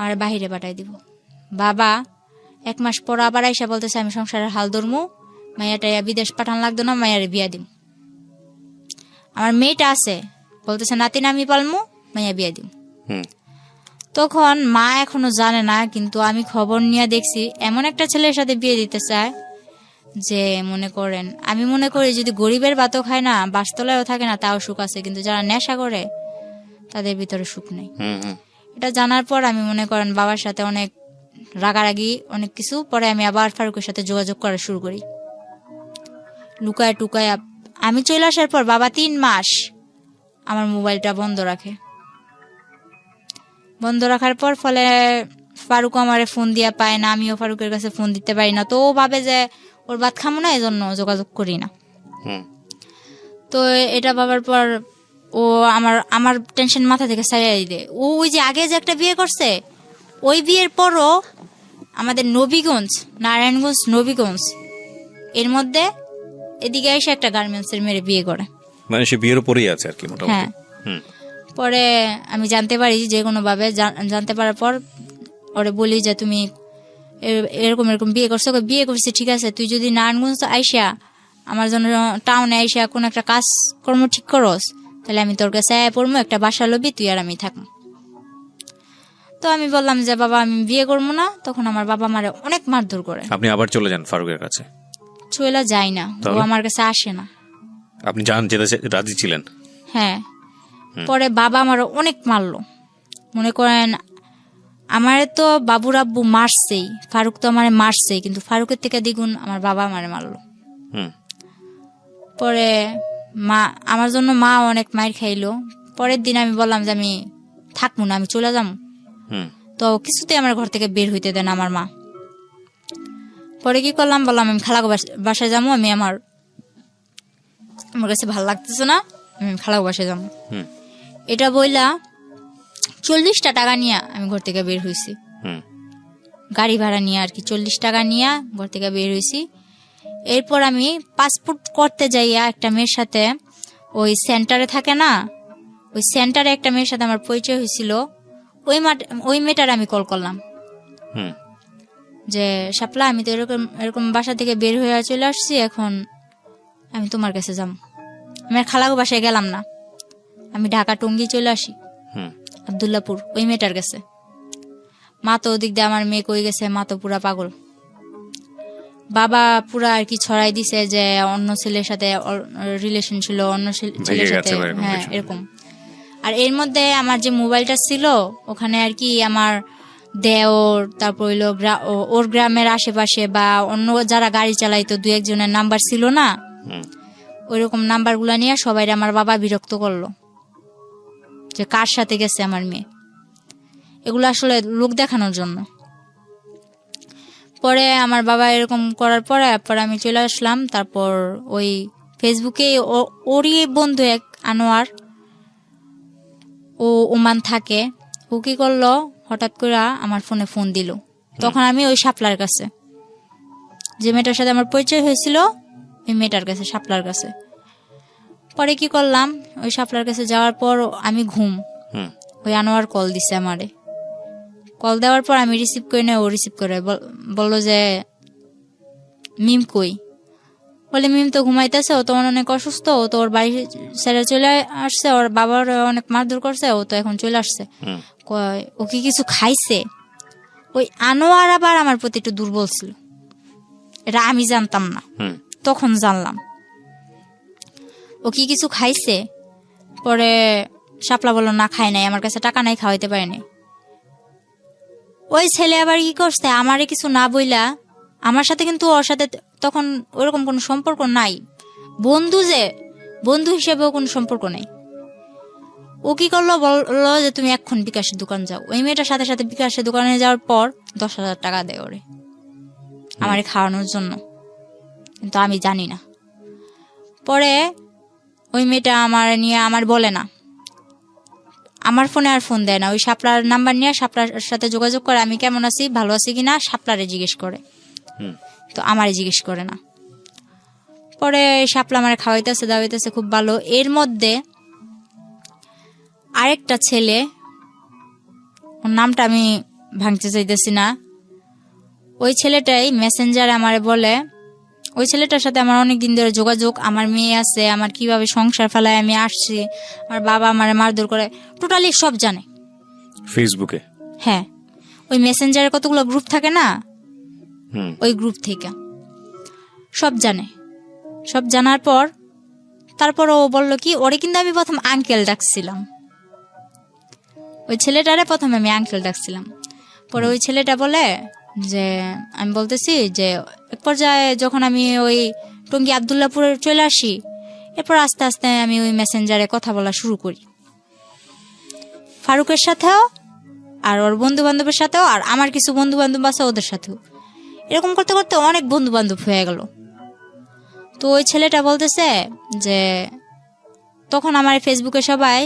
আর বাহিরে পাঠাই দিব। বাবা 1 মাস পর আবার আইসা বলতেছে আমি সংসারের হাল ধরমু, মাইয়াটা বিদেশ পাঠান লাগতো না, মাইয়ারে বিয়া দিম। আমার মেয়েটা আছে বলতেছে নাতিন আমি পালমু, মাইয়া বিয়া দিম। তখন মা এখনো জানে না, কিন্তু আমি খবর নিয়ে দেখছি এমন একটা ছেলের সাথে বিয়ে দিতে চায় যে মনে করেন, আমি মনে করি যদি গরিবের ভাতও খায় না, বাসতলায়ও থাকে না, তাও সুখ আছে, কিন্তু যারা নেশা করে তাদের ভিতরে সুখ নেই। এটা জানার পর আমি মনে করেন বাবার সাথে অনেক রাগারাগি অনেক কিছু, পরে আমি আবার ফারুকের সাথে যোগাযোগ করা শুরু করি লুকায় টুকায়। আমি চলে আসার পর বাবা 3 মাস আমার মোবাইলটা বন্ধ রাখে। বন্ধ রাখার পর ফলে ফারুক আমারে ফোন দিয়া পায় না, আমিও ফারুকের কাছে ফোন দিতে পারি না। তো ও ভাবে যে ওর ভাত খামো না, এজন্য যোগাযোগ করি না। তো এটা ভাবার পর ও আমার টেনশন মাথা থেকে সারিয়ে দেয়। ওই যে আগে যে একটা বিয়ে করছে, ওই বিয়ের পরও আমাদের নবীগঞ্জ, নারায়ণগঞ্জ নবীগঞ্জ এর মধ্যে এদিকে এসে একটা গার্মেন্টসের মেরে বিয়ে করে, মানে সে বিয়ের উপরেই আছে আর কি মোটামুটি। হ্যাঁ। পরে আমি জানতে পারি যে কোনো ভাবে, জানতে পারার পর ওরে বলি যে তুমি এরকম বিয়ে করছো। বিয়ে করছি ঠিক আছে, তুই যদি নারায়ণগঞ্জ আইসা আমার জন্য টাউনে আইসা কোন একটা কাজ কর্ম ঠিক করস, তাহলে আমি তোর কাছে পড়বো, একটা বাসা লবি, তুই আর আমি থাকবো। তো আমি বললাম যে বাবা আমি বিয়ে করবো না। তখন আমার বাবা মারে অনেক মারধর করে। আপনি আবার চলে যান ফারুকের কাছে? চলে যাই না, ও আমার কাছে আসে না। আপনি জান যেতে রাজি ছিলেন? হ্যাঁ। পরে বাবা আমার অনেক মারলো, মনে করেন আমারে তো বাবুর আব্বু মারছেই, ফারুক তো আমারে মারছেই, কিন্তু ফারুকের থেকে দ্বিগুণ আমার বাবা আমারে মারলো। পরে মা আমার জন্য মা অনেক মার খাইলো। পরের দিন আমি বললাম যে আমি থাকবো না, আমি চলে যাবো। তো কিছুতে আমার ঘর থেকে বের হইতে দেন আমার মা। পরে কি করলাম, বললাম আমি খালাগো বাসায় যাবো, আমি আমার কাছে ভালো লাগতেছে না, আমি খালাগো বাসায় যাবো। এটা বইলা 40টা টাকা নিয়ে আমি ঘর থেকে বের হয়েছি, গাড়ি ভাড়া নিয়ে আর কি। 40 টাকা নিয়ে ঘর থেকে বের হয়েছি। এরপর আমি পাসপোর্ট করতে যাইয়া একটা মেয়ের সাথে, ওই সেন্টারে থাকে না, ওই সেন্টারে একটা মেয়ের সাথে আমার পরিচয় হয়েছিল। ওই মেয়েটার আমি কল করলাম, যে শাপলা আমি তো এরকম এরকম বাসা থেকে বের হয়ে চলে আসছি, এখন আমি তোমার কাছে যাম। আমি আর খালাগো বাসায় গেলাম না, আমি ঢাকা টঙ্গী চলে আসি, আব্দুল্লাপুর ওই মেয়েটার কাছে। মা তো ওদিক দিয়ে আমার মেয়ে কই গেছে, মা তো পুরা পাগল। বাবা পুরা আর কি ছড়াই দিছে যে অন্য ছেলের সাথে রিলেশন ছিল, অন্য ছেলের সাথে, হ্যাঁ এরকম। আর এর মধ্যে আমার যে মোবাইলটা ছিল ওখানে আর কি আমার দেওর, তারপর হইলো ওর গ্রামের আশেপাশে বা অন্য যারা গাড়ি চালাইতো দু একজনের নাম্বার ছিল না, ওইরকম নাম্বার গুলা নিয়ে সবাই আমার বাবা বিরক্ত করলো যে কার সাথে গেছে আমার মেয়ে, এগুলো আসলে লোক দেখানোর জন্য। পরে আমার বাবা এরকম করার পরে আমি চলে আসলাম। তারপর ওই ফেসবুকে ওরই বন্ধু এক আনোয়ার, ও ওমান থাকে, ও কি করলো হঠাৎ করে আমার ফোনে ফোন দিল। তখন আমি ওই শাপলার কাছে, যে মেয়েটার সাথে আমার পরিচয় হয়েছিল ওই মেয়েটার কাছে, শাপলার কাছে। পরে কি করলাম, ওই শাপলার কাছে যাওয়ার পর আমি ওই আনোয়ার কল দিছে আমারে। কল দেওয়ার পর আমি রিসিভ করি না, ও রিসিভ করে বললো যে মিম কই। বলে মিম তো ঘুমাইতেছে, ও তো অনেক অসুস্থ, ও তো ওর বাড়ি ছেড়ে চলে আসছে, ওর বাবার অনেক মারধর করছে, ও তো এখন চলে আসছে। ও কি কিছু খাইছে? ওই আনোয়ার আবার আমার প্রতি একটু দুর্বল ছিল, এটা আমি জানতাম না, তখন জানলাম ও কি কিছু খাইছে। পরে শাপলা বললো না খাই নাই, আমার কাছে টাকা নাই, খাওয়াইতে পারিনি। ওই ছেলে আবার কি করছে, আমারে কিছু না বইলা, আমার সাথে কিন্তু ওর সাথে তখন ওরকম কোনো সম্পর্ক নাই, বন্ধু হিসেবেও কোনো সম্পর্ক নেই। ও কি করলো, বললো যে তুমি এখন বিকাশের দোকান যাও। ওই মেয়েটার সাথে সাথে বিকাশের দোকানে যাওয়ার পর 10,000 টাকা দেয় ওরে আমারে খাওয়ানোর জন্য, কিন্তু আমি জানি না। পরে ওই মেয়েটা আমার নিয়ে আমার বলে না, আমার ফোনে আর ফোন দেয় না, ওই শাপলার নাম্বার নিয়ে শাপলার সাথে যোগাযোগ করে আমি কেমন আছি, ভালো আছি কিনা শাপলারে জিজ্ঞেস করে, তো আমারে জিজ্ঞেস করে না। পরে শাপলা আমার খাওয়াইতেছে দাওয়াইতেছে খুব ভালো। এর মধ্যে আরেকটা ছেলে, ওর নামটা আমি ভাঙতে চাইতেছি না, ওই ছেলেটাই মেসেঞ্জারে আমারে বলে, ওই ছেলেটার সাথে আমার অনেক দিন ধরে যোগাযোগ, আমার মেয়ে আছে, আমার কিভাবে সংসার ফেলায় আমি আসছি, আমার বাবা আমারে মারধর করে, টোটালি সব জানে ফেসবুকে। হ্যাঁ, ওই মেসেঞ্জারে কতগুলো গ্রুপ থাকে না, ওই গ্রুপ থেকে সব জানে। সব জানার পর তারপর ও বললো কি, ওরে কিন্তু আমি প্রথম আঙ্কেল ডাকছিলাম, ওই ছেলেটারে প্রথমে আমি আঙ্কেল ডাকছিলাম। পরে ওই ছেলেটা বলে যে, আমি বলতেছি যে এক পর্যায়ে যখন আমি ওই টঙ্গী আব্দুল্লাপুরে চলে আসি, এরপর আস্তে আস্তে আমি ওই মেসেঞ্জারে কথা বলা শুরু করি ফারুকের সাথেও, আর ওর বন্ধু বান্ধবের সাথেও, আর আমার কিছু বন্ধু বান্ধব আছে ওদের সাথেও। এরকম করতে করতে অনেক বন্ধু বান্ধব হয়ে গেল। তো ওই ছেলেটা বলতেছে যে তখন আমার ফেসবুকে সবাই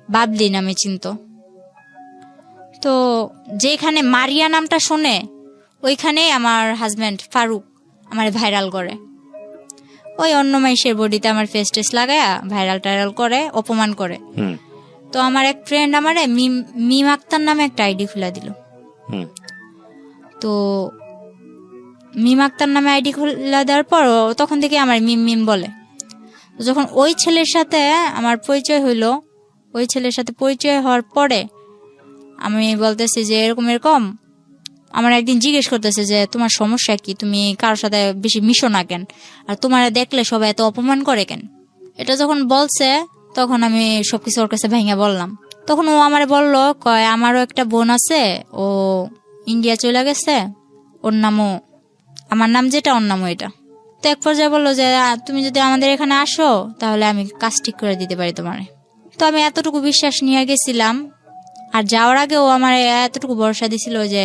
বাবলি নামে চিনত, তো যেখানে মারিয়া নামটা শোনে ওইখানে আমার হাজবেন্ড ফারুক আমার ভাইরাল করে, ওই অন্য মাইশের বডিতে আমার ফেস টেস লাগায়া ভাইরাল টাইরাল করে, অপমান করে। তো আমার এক ফ্রেন্ড আমারে মিম আক্তার নামে একটা আইডি খুলে দিল। তো মিম আক্তার নামে আইডি খুলে দেওয়ার পর তখন থেকে আমার মিম মিম বলে। যখন ওই ছেলের সাথে আমার পরিচয় হইলো, ওই ছেলের সাথে পরিচয় হওয়ার পরে আমি বলতেছি যে এরকম এরকম, আমার একদিন জিজ্ঞেস করতেছে যে তোমার সমস্যা কি, তুমি কারোর সাথে বেশি মিশো না কেন, আর তোমার দেখলে সবাই এত অপমান করে কেন। এটা যখন বলছে তখন আমি সবকিছু ওর কাছে ভেঙে বললাম। তখন ও আমারে বললো, কয় আমারও একটা বোন আছে, ও ইন্ডিয়া চলে গেছে, ওর নামও আমার নাম যেটা, ওর নামও এটা। তো এক পর্যায়ে বললো যে তুমি যদি আমাদের এখানে আসো তাহলে আমি কাজ ঠিক করে দিতে পারি তোমারে। তো আমি এতটুকু বিশ্বাস নিয়ে গেছিলাম, আর যাওয়ার আগে ও আমার এতটুকু ভরসা দিছিল যে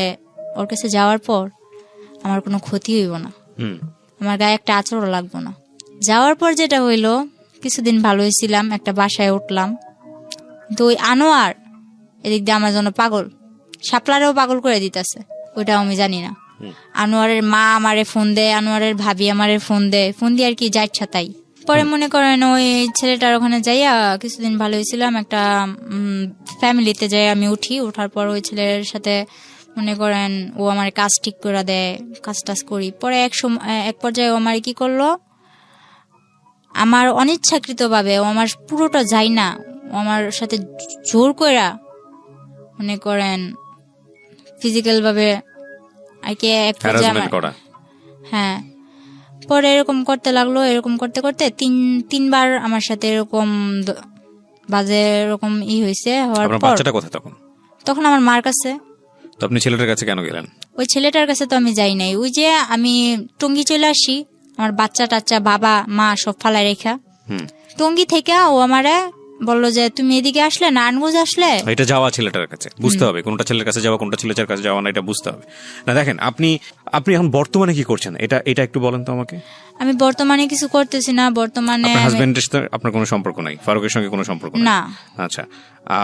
ওর কাছে যাওয়ার পর আমার কোনো ক্ষতি হইব না, আমার গায়ে একটা আঁচড়ও লাগবো না। যাওয়ার পর যেটা হইলো, কিছুদিন ভালো হয়েছিলাম, একটা বাসায় উঠলাম, তো ওই আনোয়ার এদিক দিয়ে আমার জন্য পাগল, শাপলারেও পাগল করে দিতেছে, ওইটাও আমি জানি না। আনোয়ারের মা আমারে ফোন দেয়, আনোয়ারের ভাবি আমারে ফোন দিয়ে আর কি যা ইচ্ছা তাই। পরে মনে করেন ওই ছেলেটার ওখানে যাইয়া কিছুদিন ভালো হয়েছিলাম, একটা ফ্যামিলিতে যাই আমি উঠি, ওঠার পর ওই ছেলের সাথে মনে করেন ও আমার কাজ ঠিক করে দেয়, কাজ টাজ করি। পরে এক পর্যায়ে ও আমার কি করলো, আমার অনিচ্ছাকৃত ভাবে ও আমার পুরোটা যায় না, ও আমার সাথে জোর কইরা মনে করেন ফিজিক্যাল ভাবে আর কি এক পর্যায়ে হ্যারাসমেন্ট করা। হ্যাঁ, পরে এরকম করতে লাগলো। এরকম করতে করতে তিনবার আমার সাথে এরকম বাজে এরকম হয়েছে। হওয়ার আপনার পর বাচ্চাটা কোথায় তখন? তখন আমার মার কাছে। তো আপনি ছেলেটার কাছে কেন গেলেন? ওই ছেলেটার কাছে তো আমি যাই নাই, ওই যে আমি টঙ্গী চলে আসি, আমার বাচ্চা টাচ্চা বাবা মা সব ফালাই রেখা। টঙ্গী থেকে ও আমারে বললো যে তুমি এদিকে আসলে নারায়ণগঞ্জ আসলে। এটা যাওয়া ছেলেটার কাছে, বুঝতে হবে কোনটা ছেলের কাছে যাওয়া কোনটা ছেলেটার কাছে যাওয়া না, এটা বুঝতে হবে না। দেখেন আপনি এখন বর্তমানে কি করছেন এটা একটু বলেন তো আমাকে। আমি বর্তমানে কিছু করতেছি না, বর্তমানে আপনার হাজবেন্ডের সাথে আপনার কোনো সম্পর্ক নাই, ফারুকের সঙ্গে কোনো সম্পর্ক না। আচ্ছা,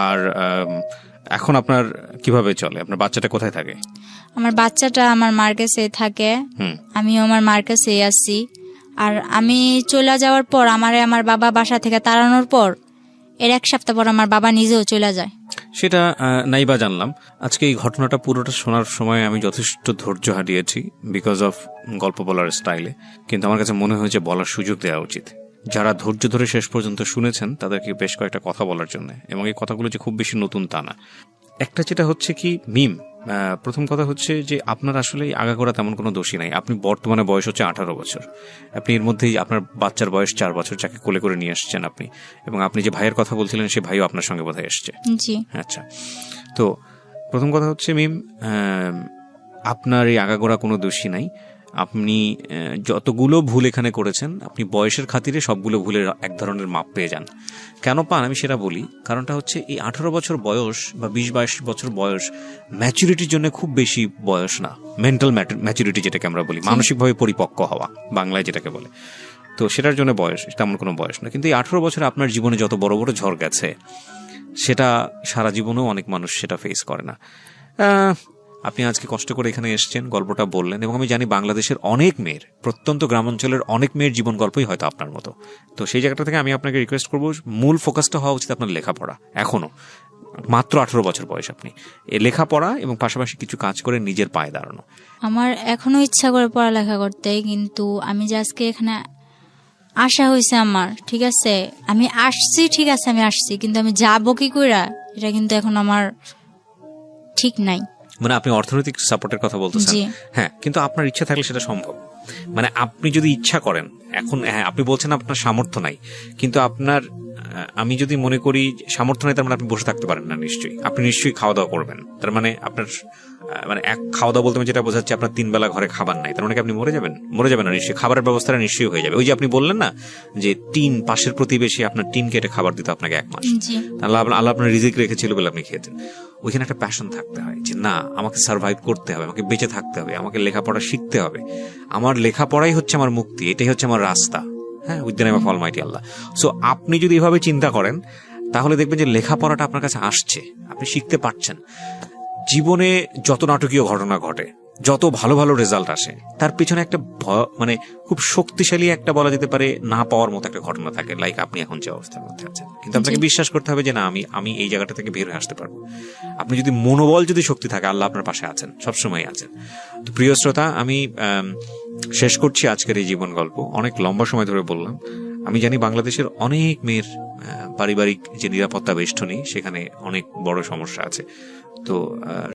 আর এখন আপনার কিভাবে চলে? আপনার বাচ্চাটা কোথায় থাকে? আমার বাচ্চাটা আমার মার কাছে থাকে, আমিও আমার মার কাছে আছি। আর আমি চলে যাওয়ার পর আমার বাবা বাসা থেকে তাড়ানোর পর এর এক সপ্তাহ পর আমার বাবা নিজেও চলে যায়। সেটা নাইবা জানলাম। আজকে এই ঘটনাটা পুরোটা শোনার সময় আমি যথেষ্ট ধৈর্য হারিয়েছি বিকজ অফ গল্প বলার স্টাইলে, কিন্তু আমার কাছে মনে হয়েছে বলার সুযোগ দেওয়া উচিত। যারা ধৈর্য ধরে শেষ পর্যন্ত শুনেছেন তাদেরকে বেশ কয়েকটা কথা বলার জন্য, এবং এই কথাগুলো যে খুব বেশি নতুন তা না। একটা যেটা হচ্ছে কি মিম, প্রথম কথা হচ্ছে যে আপনার আসলে আগাগোড়া তেমন কোনো দোষী নাই। আপনি বর্তমানে বয়স হচ্ছে 18 বছর, আপনি এর মধ্যেই আপনার বাচ্চার বয়স 4 বছর, যাকে কোলে করে নিয়ে আসছেন আপনি, এবং আপনি যে ভাইয়ের কথা বলছিলেন সে ভাইও আপনার সঙ্গে বোধহয় এসছে। জি আচ্ছা, তো প্রথম কথা হচ্ছে মিম, আপনার এই আগাগোড়া কোনো দোষী নাই। আপনি যতগুলো ভুল এখানে করেছেন, আপনি বয়সের খাতিরে সবগুলো ভুলের এক ধরনের মাপ পেয়ে যান। কেন পান আমি সেটা বলি। কারণটা হচ্ছে এই 18 বছর বয়স বা 20-22 বছর বয়স ম্যাচুরিটির জন্য খুব বেশি বয়স না। মেন্টাল ম্যাচুরিটি যেটাকে আমরা বলি, মানসিকভাবে পরিপক্ক হওয়া বাংলায় যেটাকে বলে, তো সেটার জন্য বয়স তেমন কোনো বয়স না। কিন্তু এই 18 বছরে আপনার জীবনে যত বড় বড় ঝড় গেছে, সেটা সারা জীবনেও অনেক মানুষ সেটা ফেস করে না। আপনি আজকে কষ্ট করে এখানে এসেছেন, গল্পটা বললেন, এবং আমি জানি বাংলাদেশের অনেক মেয়ের, প্রত্যন্ত গ্রামাঞ্চলের অনেক মেয়ের জীবন গল্পই হয়তো আপনার মতো। তো সেই জায়গাটা থেকে আমি আপনাকে রিকোয়েস্ট করবো, মূল ফোকাসটা হওয়া উচিত আপনার লেখাপড়া। এখনো মাত্র 18 বছর বয়স, আপনি এই লেখাপড়া এবং পাশাপাশি কিছু কাজ করে নিজের পায়ে দাঁড়ানো। আমার এখনো ইচ্ছা করে পড়ালেখা করতে, কিন্তু আমি যে আজকে এখানে আসা হয়েছে আমার, ঠিক আছে আমি আসছি, ঠিক আছে আমি আসছি, কিন্তু আমি যাবো কি কইরা এটা কিন্তু এখন আমার ঠিক নাই। মানে আপনি অর্থনৈতিক সাপোর্টের কথা বলতেছেন? হ্যাঁ, কিন্তু আপনার ইচ্ছা থাকলে সেটা সম্ভব। মানে আপনি যদি ইচ্ছা করেন, এখন হ্যাঁ আপনি বলছেন আপনার সামর্থ্য নাই, কিন্তু আপনার আমি যদি মনে করি সামর্থ্য নাই, তার মানে আপনি বসে থাকতে পারেন না। নিশ্চয়ই আপনি নিশ্চয়ই খাওয়া দাওয়া করবেন। তার মানে আপনার মানে এক খাওয়া দাওয়া বলতে আমি যেটা বোঝাচ্ছি, আপনার 3 বেলা ঘরে খাবার নাই, তার মানে কি আপনি মরে যাবেন? মরে যাবেন না নিশ্চয়ই, খাবারের ব্যবস্থাটা নিশ্চয়ই হয়ে যাবে। ওই যে আপনি বললেন না যে টিন, পাশের প্রতিবেশী আপনার টিন কেটে খাবার দিত আপনাকে 1 মাস, আল্লাহ আপনার রিজিক রেখেছিল বলে আপনি খেতেন। ওইখানে একটা প্যাশন থাকতে হয় যে না, আমাকে সার্ভাইভ করতে হবে, আমাকে বেঁচে থাকতে হবে, আমাকে লেখাপড়া শিখতে হবে, আমার লেখাপড়াই হচ্ছে আমার মুক্তি, এটাই হচ্ছে আমার রাস্তা। হ্যাঁ, with the name of Almighty Allah. So আপনি যদি এভাবে চিন্তা করেন, তাহলে দেখবেন যে লেখাপড়াটা আপনার কাছে আসছে, আপনি শিখতে পারছেন। জীবনে যত নাটকীয় ঘটনা ঘটে, যত ভালো ভালো রেজাল্ট আসে, তার পিছনে একটা মানে খুব শক্তিশালী একটা বলা যেতে পারে না পাওয়ার মতো একটা ঘটনা থাকে। লাইক আপনি এখন যে অবস্থার মধ্যে আছেন, কিন্তু আপনাকে বিশ্বাস করতে হবে যে না, আমি এই জায়গাটা থেকে বের হয়ে আসতে পারবো। আপনি যদি মনোবল, যদি শক্তি থাকে, আল্লাহ আপনার পাশে আছেন, সবসময় আছেন। তো প্রিয় শ্রোতা, আমি শেষ করছি আজকের এই জীবন গল্প। অনেক লম্বা সময় ধরে বললাম। আমি জানি বাংলাদেশের অনেক মেয়ের পারিবারিক যে নিরাপত্তা বেষ্টনী, সেখানে অনেক বড় সমস্যা আছে। তো